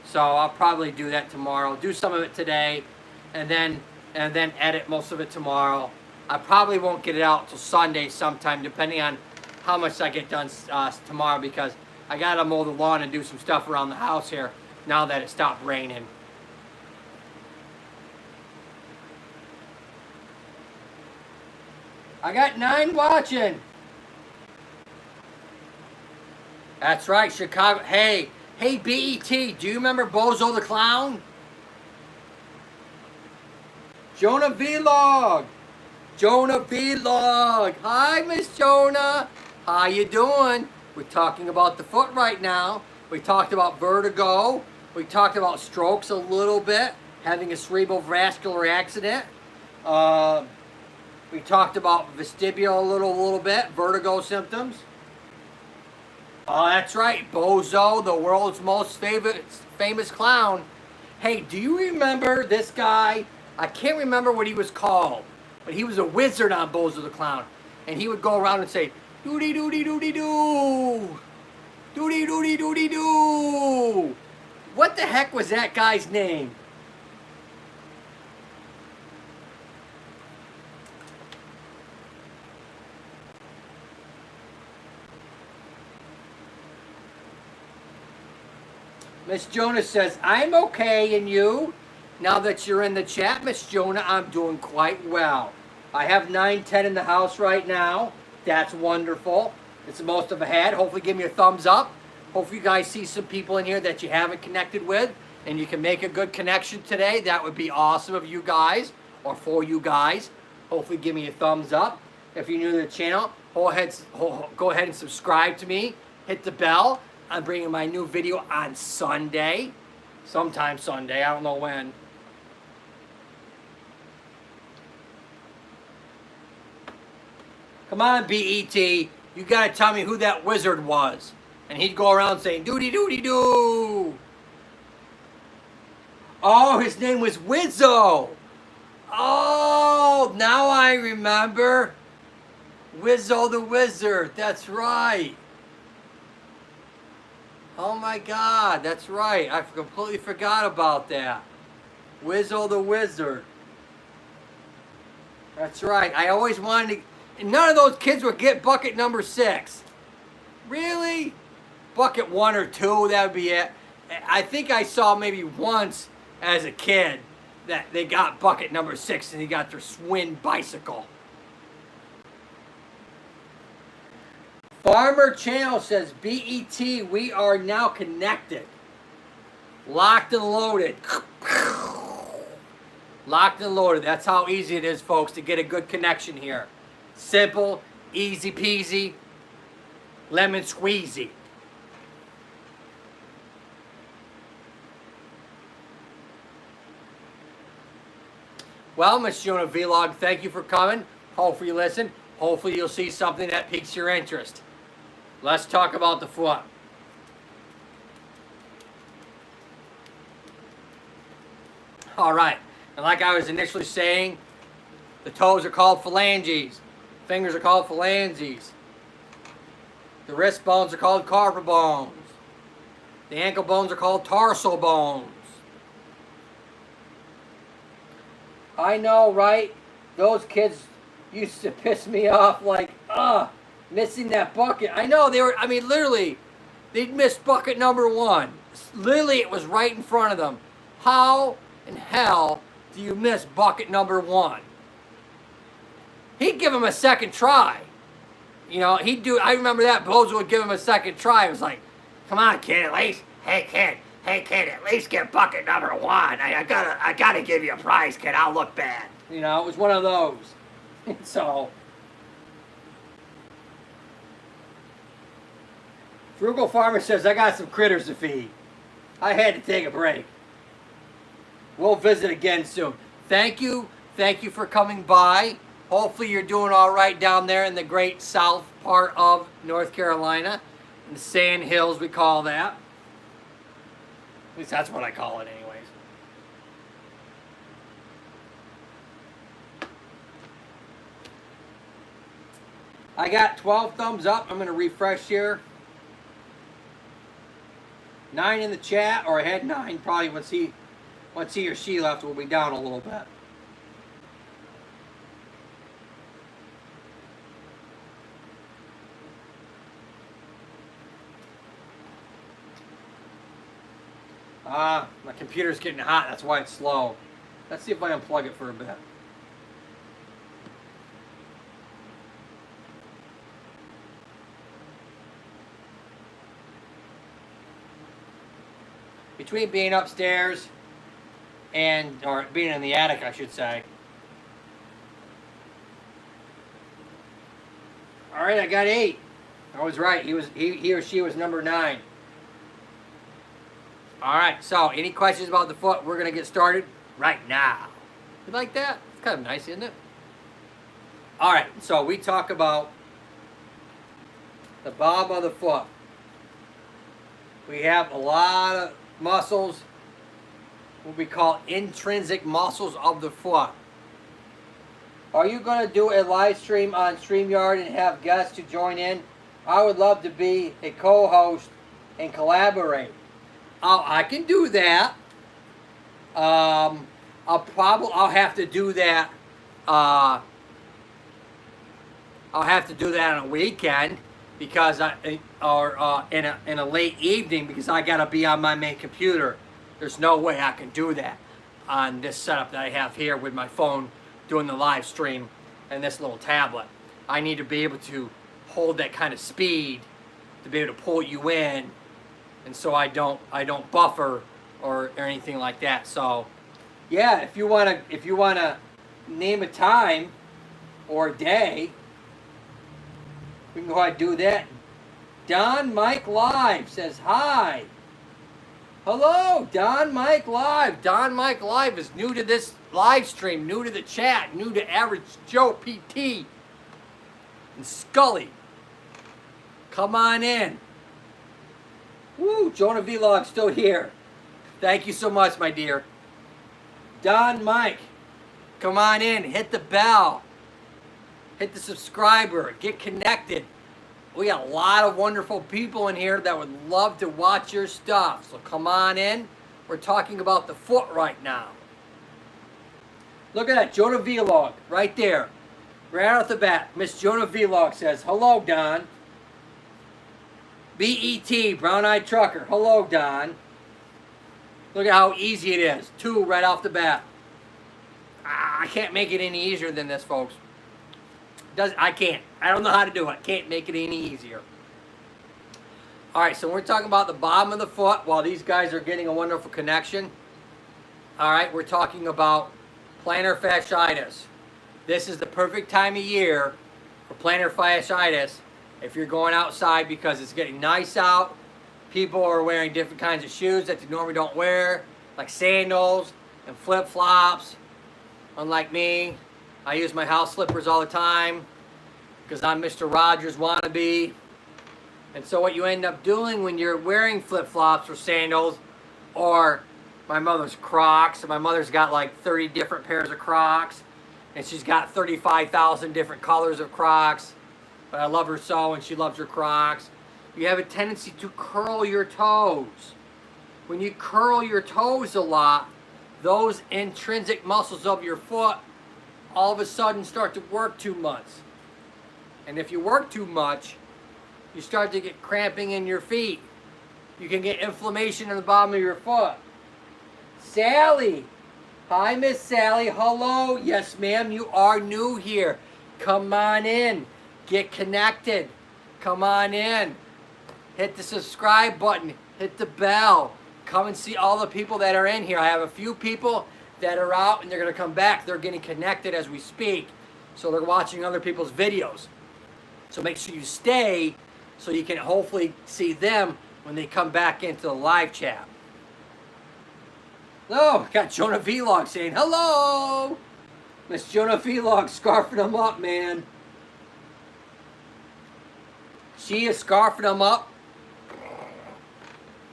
So I'll probably do that tomorrow. Do some of it today, and then edit most of it tomorrow. I probably won't get it out till Sunday sometime, depending on how much I get done tomorrow, because I gotta mow the lawn and do some stuff around the house here now that it stopped raining. I got 9 watching. That's right, Chicago. Hey, BET, do you remember Bozo the Clown? Jonah Vlog. Jonah Vlog. Hi, Miss Jonah. How you doing? We're talking about the foot right now. We talked about vertigo. We talked about strokes a little bit, having a cerebrovascular accident. We talked about vestibular a little bit, vertigo symptoms. Oh, that's right, Bozo, the world's most famous clown. Hey, do you remember this guy? I can't remember what he was called, but he was a wizard on Bozo the Clown. And he would go around and say, doody doody doody doo. Doody doody doody doo. What the heck was that guy's name? Miss Jonah says, I'm okay, and you? Now that you're in the chat, Miss Jonah, I'm doing quite well. I have 910 in the house right now. That's wonderful. It's the most I've had. Hopefully give me a thumbs up. Hopefully you guys see some people in here that you haven't connected with, and you can make a good connection today. That would be awesome of you guys, or for you guys. Hopefully give me a thumbs up. If you're new to the channel, go ahead and subscribe to me. Hit the bell. I'm bringing my new video on Sunday. Sometime Sunday, I don't know when. Come on, BET. You gotta tell me who that wizard was. And he'd go around saying, doody doody doo. Oh, his name was Wizzo. Oh, now I remember. Wizzo the Wizard, that's right. Oh my God, that's right. I completely forgot about that. Wizzo the Wizard. That's right. I always wanted to... None of those kids would get bucket number 6. Really? Bucket 1 or 2, that would be it. I think I saw maybe once as a kid that they got bucket number 6 and they got their Swin bicycle. Farmer Channel says, BET, we are now connected. Locked and loaded. Locked and loaded. That's how easy it is, folks, to get a good connection here. Simple, easy peasy, lemon squeezy. Well, Miss Jonah Vlog, thank you for coming. Hopefully you listen. Hopefully you'll see something that piques your interest. Let's talk about the foot. All right, and like I was initially saying, the toes are called phalanges. Fingers are called phalanges. The wrist bones are called carpal bones. The ankle bones are called tarsal bones. I know, right? Those kids used to piss me off like, missing that bucket. I know, literally, they'd miss bucket number 1. Literally, it was right in front of them. How in hell do you miss bucket number 1? He'd give him a second try. You know, I remember that Bozo would give him a second try. It was like, come on, kid, Hey kid, at least get bucket number 1. I gotta give you a prize, kid. I'll look bad. You know, it was one of those. So, Frugal Farmer says, I got some critters to feed. I had to take a break. We'll visit again soon. Thank you for coming by. Hopefully you're doing all right down there in the great south part of North Carolina. In the Sand Hills, we call that. At least that's what I call it anyways. I got 12 thumbs up. I'm going to refresh here. 9 in the chat, or I had 9. Probably once he or she left, we'll be down a little bit. My computer's getting hot. That's why it's slow. Let's see if I unplug it for a bit. Between being upstairs or being in the attic, I should say. All right, I got 8. I was right. He or she was number 9. All right, so any questions about the foot? We're going to get started right now. You like that? It's kind of nice, isn't it? All right, so we talk about the bottom of the foot. We have a lot of muscles, what we call intrinsic muscles of the foot. Are you going to do a live stream on StreamYard and have guests to join in? I would love to be a co-host and collaborate. Oh, I can do that. I'll have to do that. I'll have to do that on a weekend because in a late evening because I gotta be on my main computer. There's no way I can do that on this setup that I have here with my phone doing the live stream and this little tablet. I need to be able to hold that kind of speed to be able to pull you in. And so I don't buffer or anything like that. So, yeah, if you wanna name a time or a day, we can go ahead and do that. Don Mike Live says hi. Hello, Don Mike Live. Don Mike Live is new to this live stream, new to the chat, new to Average Joe PT and Scully. Come on in. Woo, Jonah Vlog still here. Thank you so much, my dear. Don Mike, come on in, hit the bell, hit the subscriber, get connected. We got a lot of wonderful people in here that would love to watch your stuff. So come on in. We're talking about the foot right now. Look at that, Jonah Vlog, right there. Right off the bat, Miss Jonah Vlog says, hello, Don. BET, Brown Eyed Trucker. Hello, Don. Look at how easy it is. 2 right off the bat. I can't make it any easier than this, folks. I can't. I don't know how to do it. Can't make it any easier. All right, so we're talking about the bottom of the foot while these guys are getting a wonderful connection. All right, we're talking about plantar fasciitis. This is the perfect time of year for plantar fasciitis. If you're going outside because it's getting nice out, people are wearing different kinds of shoes that they normally don't wear, like sandals and flip-flops. Unlike me, I use my house slippers all the time because I'm Mr. Rogers wannabe. And so what you end up doing when you're wearing flip-flops or sandals, or my mother's Crocs, and my mother's got like 30 different pairs of Crocs, and she's got 35,000 different colors of Crocs. But I love her so, and she loves her Crocs. You have a tendency to curl your toes. When you curl your toes a lot, those intrinsic muscles of your foot all of a sudden start to work too much. And if you work too much, you start to get cramping in your feet. You can get inflammation in the bottom of your foot. Sally. Hi, Miss Sally. Hello. Yes, ma'am, you are new here. Come on in. Get connected. Come on in. Hit the subscribe button. Hit the bell. Come and see all the people that are in here. I have a few people that are out and they're going to come back. They're getting connected as we speak. So they're watching other people's videos. So make sure you stay so you can hopefully see them when they come back into the live chat. Oh, got Jonah Vlog saying hello. Miss Jonah Vlog scarfing them up, man. She is scarfing them up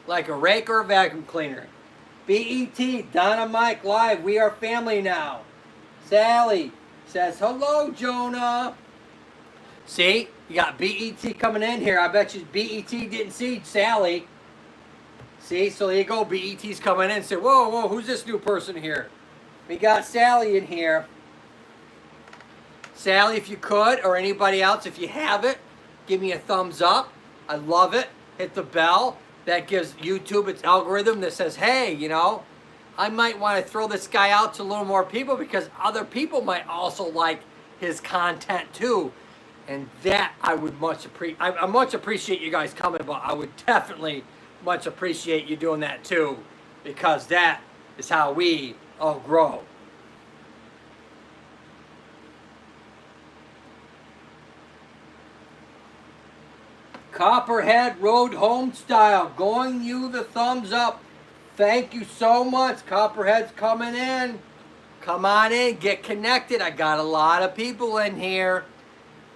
like a rake or a vacuum cleaner. BET, Donna Mike Live, we are family now. Sally says, hello, Jonah. See, you got BET coming in here. I bet you BET didn't see Sally. See, so there you go. BET's coming in and say, whoa, whoa, who's this new person here? We got Sally in here. Sally, if you could, or anybody else, if you have it, give me a thumbs up. I love it. Hit the bell. That gives YouTube its algorithm that says, hey, you know, I might want to throw this guy out to a little more people because other people might also like his content too. And that I would much appreciate. I much appreciate you guys coming, but I would definitely much appreciate you doing that too, because that is how we all grow. Copperhead Road Home Style, going you the thumbs up. Thank you so much. Copperhead's coming in. Come on in, get connected. I got a lot of people in here.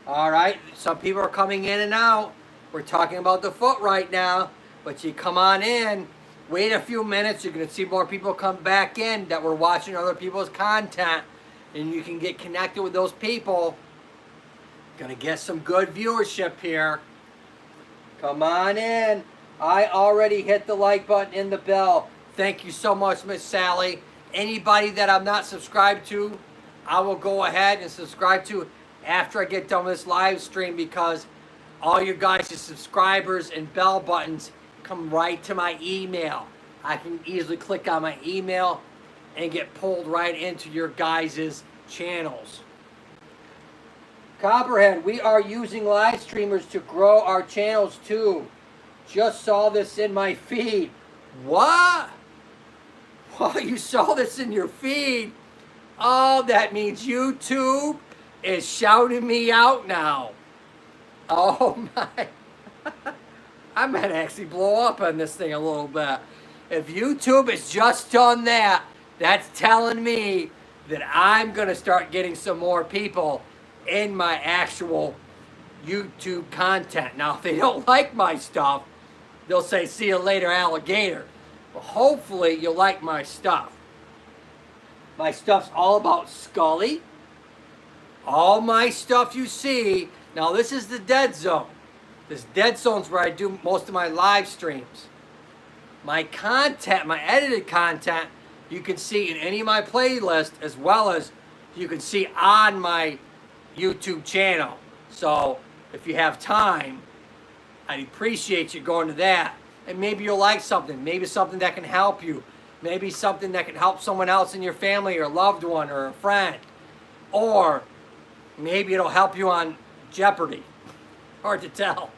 All right, some people are coming in and out. We're talking about the foot right now, but you come on in. Wait a few minutes. You're going to see more people come back in that were watching other people's content, and you can get connected with those people. Going to get some good viewership here. Come on in. I already hit the like button and the bell. Thank you so much, Miss Sally. Anybody that I'm not subscribed to, I will go ahead and subscribe to after I get done with this live stream, because all you guys' subscribers and bell buttons come right to my email. I can easily click on my email and get pulled right into your guys' channels. Copperhead, we are using live streamers to grow our channels too. Just saw this in my feed. What? Well, you saw this in your feed? Oh, that means YouTube is shouting me out now. Oh my. I might actually blow up on this thing a little bit. If YouTube has just done that, that's telling me that I'm going to start getting some more people in my actual YouTube content. Now, if they don't like my stuff, they'll say, see you later, alligator. Well, hopefully you like my stuff. My stuff's all about Scully. All my stuff you see. Now, this is the dead zone. This dead zone's where I do most of my live streams. My content, my edited content, you can see in any of my playlists, as well as you can see on my YouTube channel. So if you have time, I'd appreciate you going to that. And maybe you'll like something. Maybe something that can help you. Maybe something that can help someone else in your family or loved one or a friend. Or maybe it'll help you on Jeopardy. Hard to tell.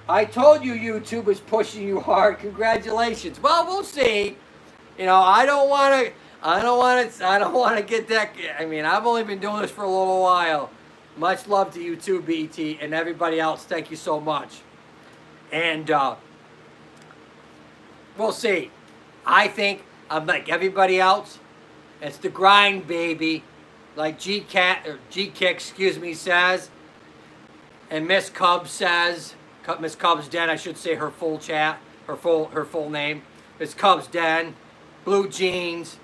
I told you YouTube is pushing you hard. Congratulations. Well, we'll see. You know, I don't want to get that. I mean, I've only been doing this for a little while. Much love to you too, BT, and everybody else. Thank you so much. And we'll see. I think I'm like everybody else. It's the grind, baby. Like G-Kick, excuse me, says. And Miss Cubs says. Miss Cubs Den, I should say her full chat, her full name. Miss Cubs Den, Blue Jeans,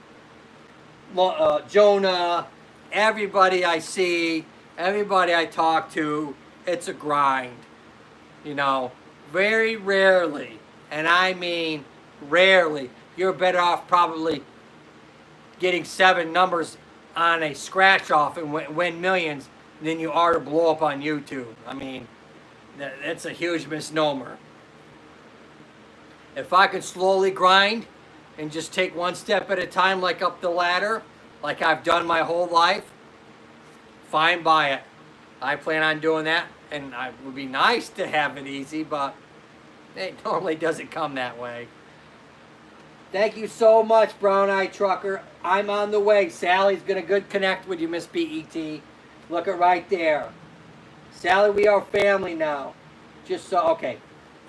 Jonah, everybody I see, everybody I talk to, it's a grind. You know, very rarely, and I mean rarely, you're better off probably getting 7 numbers on a scratch off and win millions than you are to blow up on YouTube. I mean, that's a huge misnomer. If I could slowly grind and just take one step at a time, like up the ladder, like I've done my whole life, fine by it. I plan on doing that, and it would be nice to have it easy, but It normally doesn't come that way. Thank you so much, Brown Eye Trucker. I'm on the way. Sally's going to good connect with you, Miss BET. Look at right there. Sally, we are family now. Just so, okay.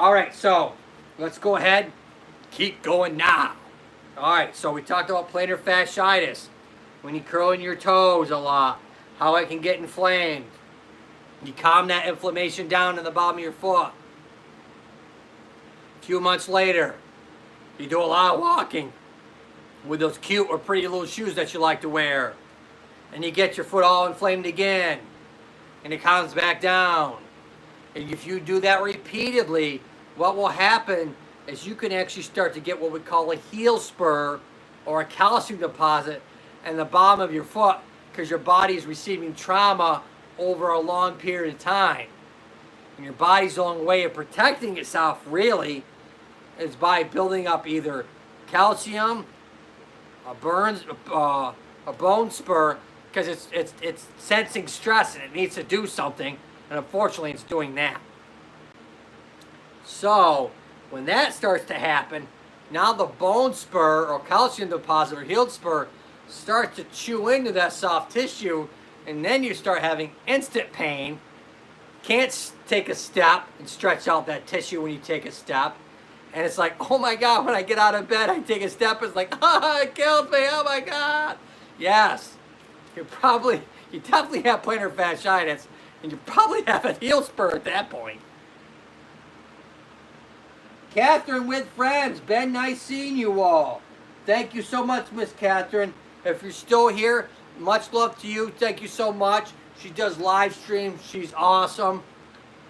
All right, so let's go ahead. Keep going now. All right, so we talked about plantar fasciitis. When you're curling your toes a lot, how it can get inflamed. You calm that inflammation down in the bottom of your foot. A few months later, you do a lot of walking with those cute or pretty little shoes that you like to wear. And you get your foot all inflamed again. And it calms back down. And if you do that repeatedly, what will happen is you can actually start to get what we call a heel spur or a calcium deposit in the bottom of your foot because your body is receiving trauma over a long period of time. And your body's only way of protecting itself really is by building up either calcium, a bone spur, because it's sensing stress and it needs to do something, and unfortunately it's doing that. So when that starts to happen, now the bone spur or calcium deposit or heel spur starts to chew into that soft tissue, and then you start having instant pain. Can't take a step and stretch out that tissue when you take a step. And it's like, oh my God, when I get out of bed, I take a step, it's like, oh, it killed me, oh my God. Yes, you definitely have plantar fasciitis, and you probably have a heel spur at that point. Catherine with friends, been nice seeing you all. Thank you so much, Miss Catherine. If you're still here, much love to you. Thank you so much. She does live streams. She's awesome.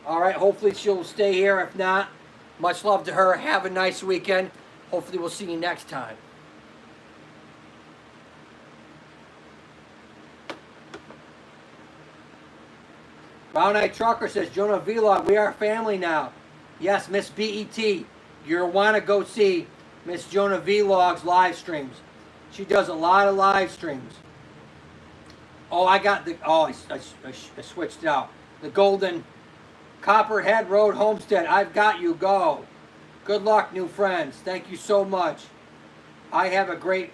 All right, hopefully she'll stay here. If not, much love to her. Have a nice weekend. Hopefully we'll see you next time. Brown Eye Trucker says, Jonah Vlog, we are family now. Yes, Miss BET, you'll want to go see Miss Jonah Vlog's live streams. She does a lot of live streams. Oh, I switched it out. The Golden Copperhead Road Homestead. I've got you. Go. Good luck, new friends. Thank you so much. I have a great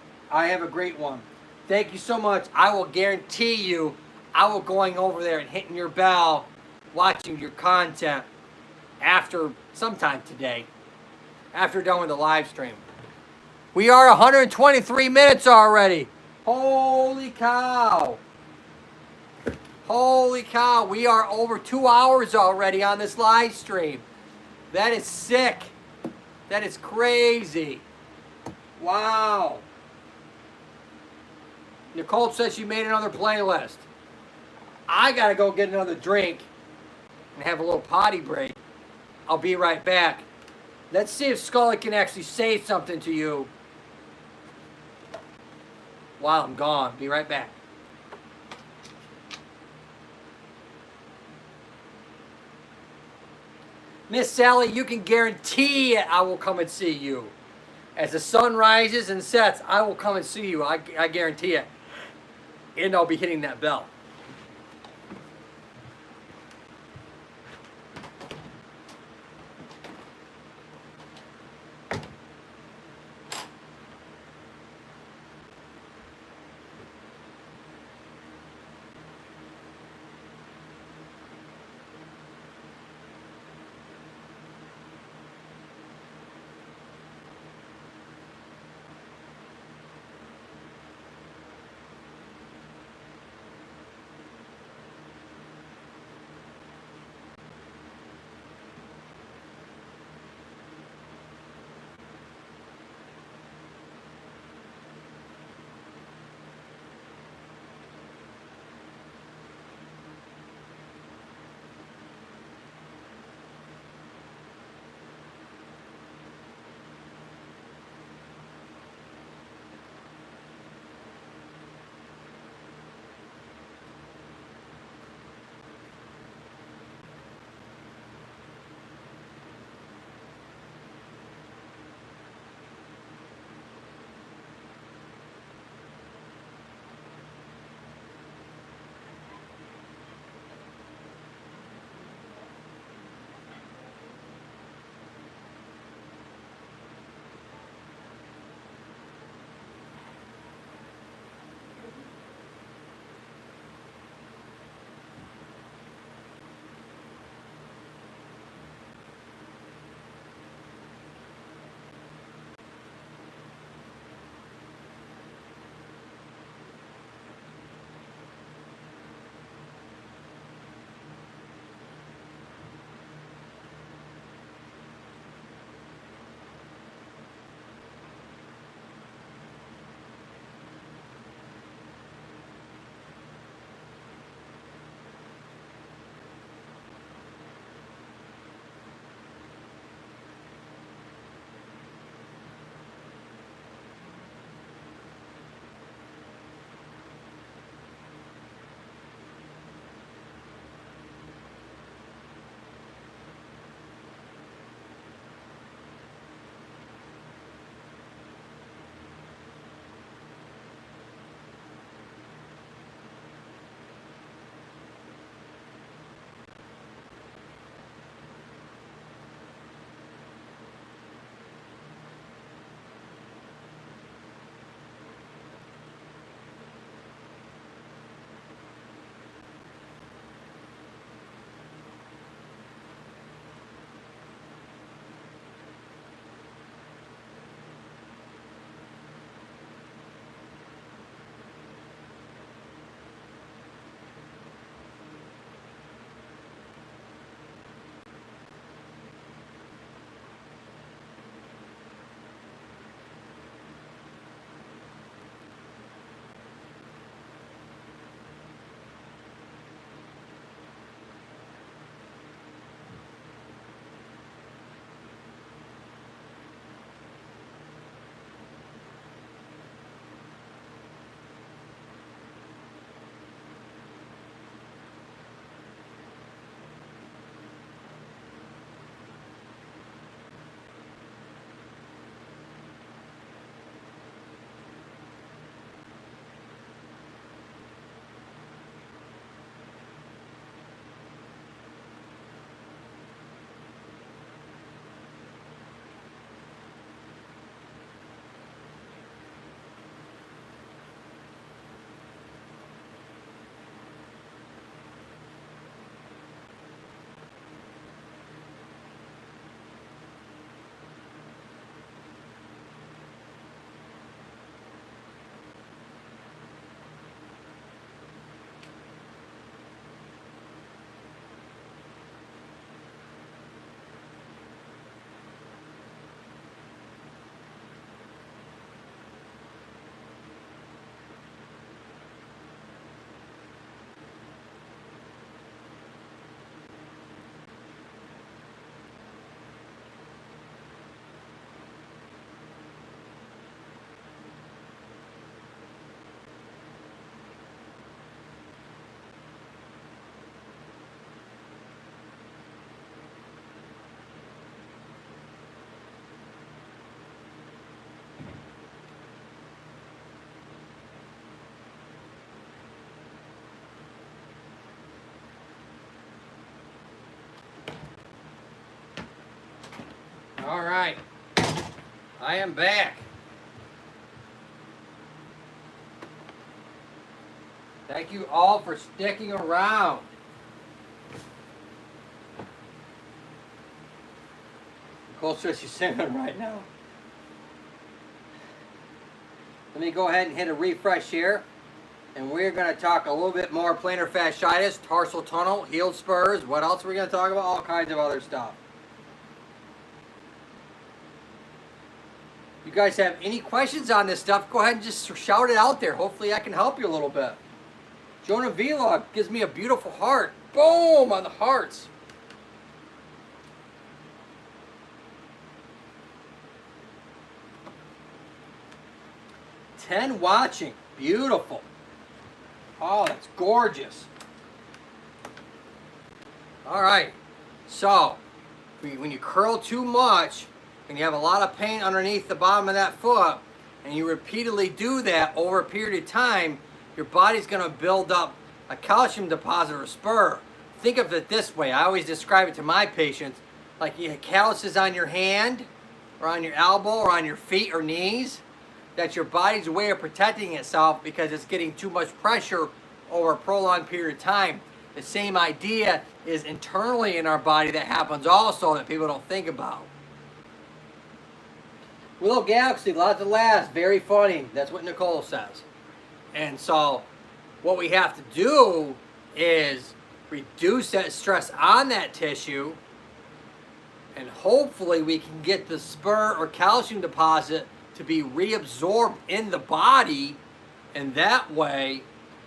one. Thank you so much. I will guarantee you, I will going over there and hitting your bell, watching your content after sometime today, after done with the live stream. We are 123 minutes already. Holy cow. Holy cow, we are over 2 hours already on this live stream. That is sick. That is crazy. Wow. Nicole says she made another playlist. I gotta go get another drink and have a little potty break. I'll be right back. Let's see if Scully can actually say something to you while I'm gone. Be right back. Miss Sally, you can guarantee it, I will come and see you. As the sun rises and sets, I will come and see you. I guarantee it. And I'll be hitting that bell. All right, I am back. Thank you all for sticking around. Nicole says she's singing right now. Let me go ahead and hit a refresh here. And we're going to talk a little bit more plantar fasciitis, tarsal tunnel, heel spurs. What else are we going to talk about? All kinds of other stuff. You guys have any questions on this stuff, go ahead and just shout it out there. Hopefully I can help you a little bit. Jonah Vlog gives me a beautiful heart. Boom! On the hearts. $10 watching. Beautiful. Oh, that's gorgeous. All right. So, when you curl too much and you have a lot of pain underneath the bottom of that foot, and you repeatedly do that over a period of time, your body's going to build up a calcium deposit or spur. Think of it this way. I always describe it to my patients like you have calluses on your hand or on your elbow or on your feet or knees. That's your body's way of protecting itself because it's getting too much pressure over a prolonged period of time. The same idea is internally in our body that happens also that people don't think about. Willow Galaxy, lots of laughs, very funny. That's what Nicole says. And so what we have to do is reduce that stress on that tissue, and hopefully we can get the spur or calcium deposit to be reabsorbed in the body, and that way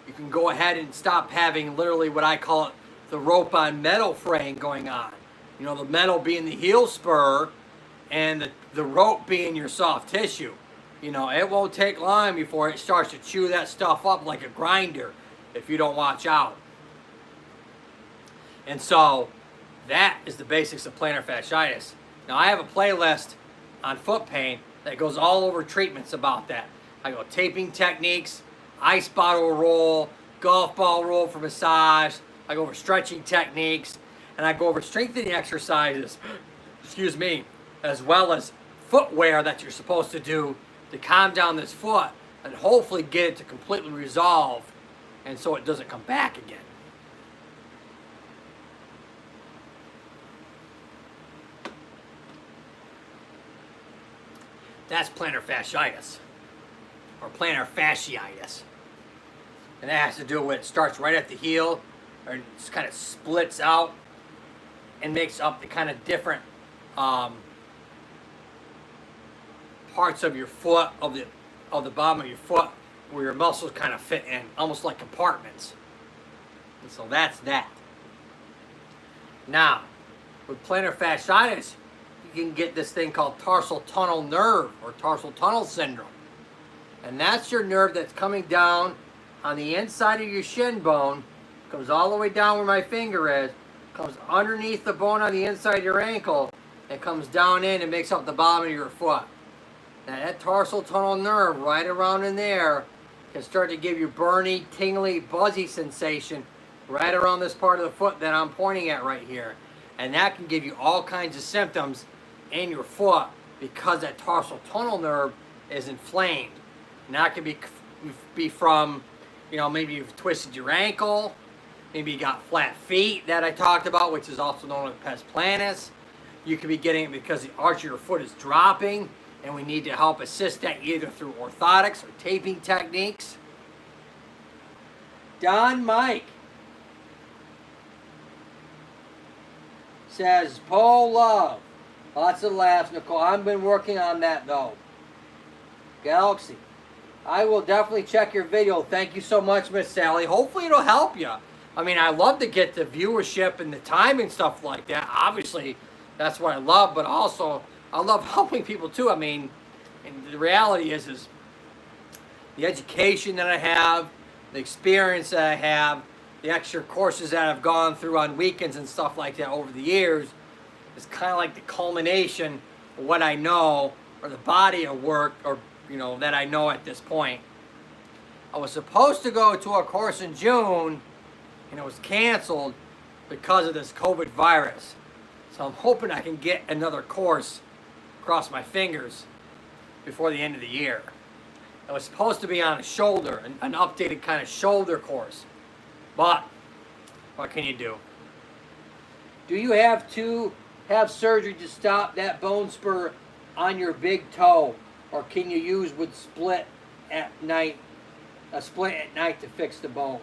you can go ahead and stop having literally what I call it the rope on metal fraying going on. You know, the metal being the heel spur and the rope being your soft tissue. You know, it won't take long before it starts to chew that stuff up like a grinder if you don't watch out. And so that is the basics of plantar fasciitis. Now I have a playlist on foot pain that goes all over treatments about that. I go taping techniques, ice bottle roll, golf ball roll for massage. I go over stretching techniques, and I go over strengthening exercises, excuse me, as well as footwear that you're supposed to do to calm down this foot and hopefully get it to completely resolve and so it doesn't come back again. That's plantar fasciitis, or plantar fasciitis. And that has to do with it starts right at the heel, or it kind of splits out and makes up the kind of different parts of your foot, of the bottom of your foot, where your muscles kind of fit in, almost like compartments. And so that's that. Now, with plantar fasciitis, you can get this thing called tarsal tunnel nerve or tarsal tunnel syndrome. And that's your nerve that's coming down on the inside of your shin bone, comes all the way down where my finger is, comes underneath the bone on the inside of your ankle, and comes down in and makes up the bottom of your foot. Now that tarsal tunnel nerve right around in there can start to give you burny, tingly, buzzy sensation right around this part of the foot that I'm pointing at right here. And that can give you all kinds of symptoms in your foot because that tarsal tunnel nerve is inflamed. And that can be from, you know, maybe you've twisted your ankle, maybe you got flat feet that I talked about, which is also known as pes planus. You could be getting it because the arch of your foot is dropping, and we need to help assist that either through orthotics or taping techniques. Don Mike says, Paul Love. Lots of laughs, Nicole. I've been working on that, though. Galaxy. I will definitely check your video. Thank you so much, Miss Sally. Hopefully it'll help you. I mean, I love to get the viewership and the time and stuff like that. Obviously, that's what I love, but also I love helping people too. I mean, and the reality is the education that I have, the experience that I have, the extra courses that I've gone through on weekends and stuff like that over the years is kind of like the culmination of what I know, or the body of work, or you know, that I know at this point. I was supposed to go to a course in June, and it was canceled because of this COVID virus. So I'm hoping I can get another course cross my fingers, before the end of the year. It was supposed to be on a shoulder, an updated kind of shoulder course. But what can you do? Do you have to have surgery to stop that bone spur on your big toe? Or can you use a split at night to fix the bone?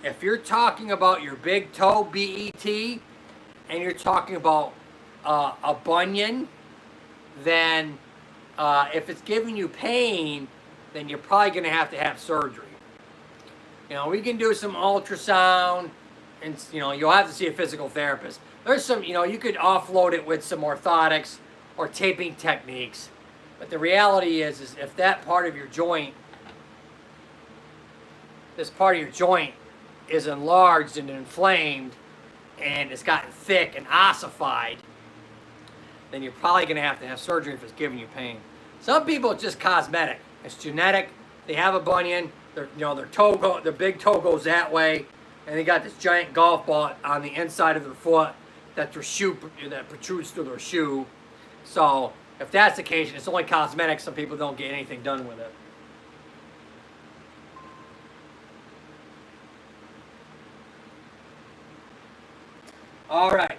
If you're talking about your big toe, BET, and you're talking about a bunion, then if it's giving you pain, then you're probably going to have surgery. You know, we can do some ultrasound, and you know, you'll have to see a physical therapist. There's some, you know, you could offload it with some orthotics or taping techniques. But the reality is if that part of your joint, this part of your joint is enlarged and inflamed and it's gotten thick and ossified, then you're probably going to have surgery if it's giving you pain. Some people, it's just cosmetic. It's genetic. They have a bunion. Their big toe goes that way, and they got this giant golf ball on the inside of their foot that protrudes through their shoe. So if that's the case, and it's only cosmetic, some people don't get anything done with it. All right.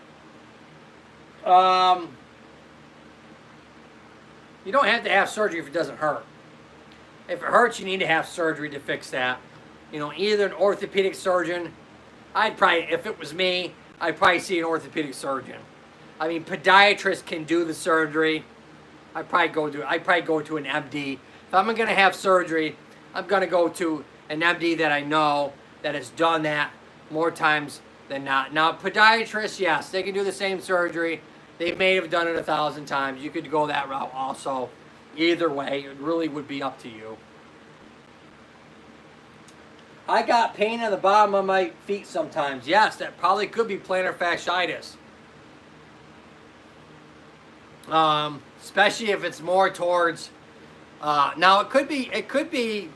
You don't have to have surgery if it doesn't hurt. If it hurts, you need to have surgery to fix that. You know, either an orthopedic surgeon. If it was me, I'd probably see an orthopedic surgeon. I mean, podiatrists can do the surgery. I'd probably go to an MD. If I'm going to have surgery, I'm going to go to an MD that I know that has done that more times than not. Now, podiatrists, yes, they can do the same surgery. They may have done it 1,000 times. You could go that route also. Either way, it really would be up to you. I got pain on the bottom of my feet sometimes. Yes, that probably could be plantar fasciitis. Especially if it's more towards. Now it could be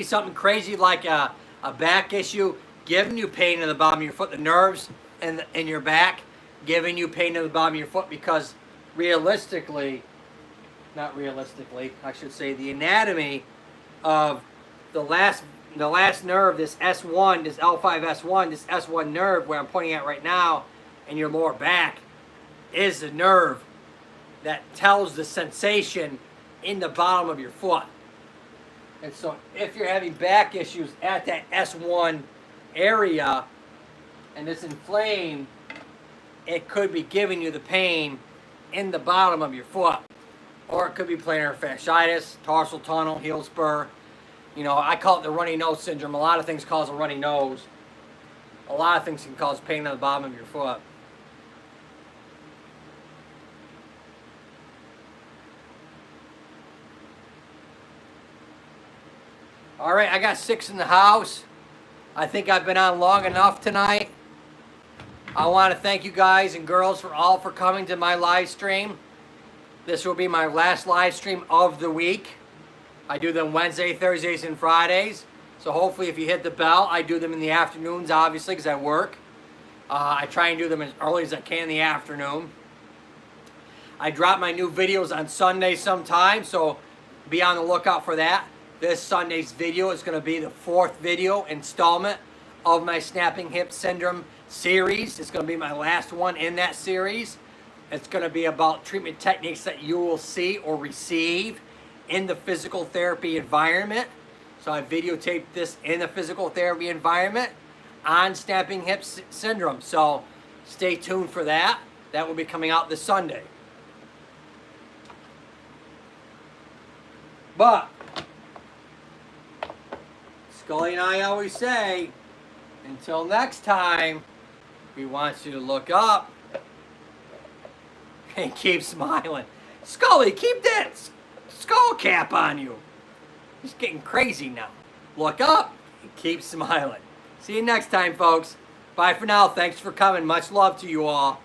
something crazy like a back issue giving you pain in the bottom of your foot. The nerves in your back giving you pain in the bottom of your foot because not realistically, I should say, the anatomy of the last nerve, this S1, this L5S1, this S1 nerve where I'm pointing at right now in your lower back is the nerve that tells the sensation in the bottom of your foot. And so if you're having back issues at that S1 area and it's inflamed, it could be giving you the pain in the bottom of your foot. Or it could be plantar fasciitis, tarsal tunnel, heel spur. You know, I call it the runny nose syndrome. A lot of things cause a runny nose. A lot of things can cause pain on the bottom of your foot. All right, I got 6 in the house. I think I've been on long enough tonight. I want to thank you guys and girls for coming to my live stream. This will be my last live stream of the week. I do them Wednesday, Thursdays, and Fridays. So hopefully if you hit the bell, I do them in the afternoons, obviously, because I work. I try and do them as early as I can in the afternoon. I drop my new videos on Sunday sometime, so be on the lookout for that. This Sunday's video is going to be the 4th video installment of my Snapping Hip Syndrome series. It's going to be my last one in that series. It's going to be about treatment techniques that you will see or receive in the physical therapy environment. So I videotaped this in the physical therapy environment on Snapping Hip Syndrome. So stay tuned for that. That will be coming out this Sunday. But Scully and I always say, until next time, we want you to look up and keep smiling. Scully, keep that skull cap on you. He's getting crazy now. Look up and keep smiling. See you next time, folks. Bye for now. Thanks for coming. Much love to you all.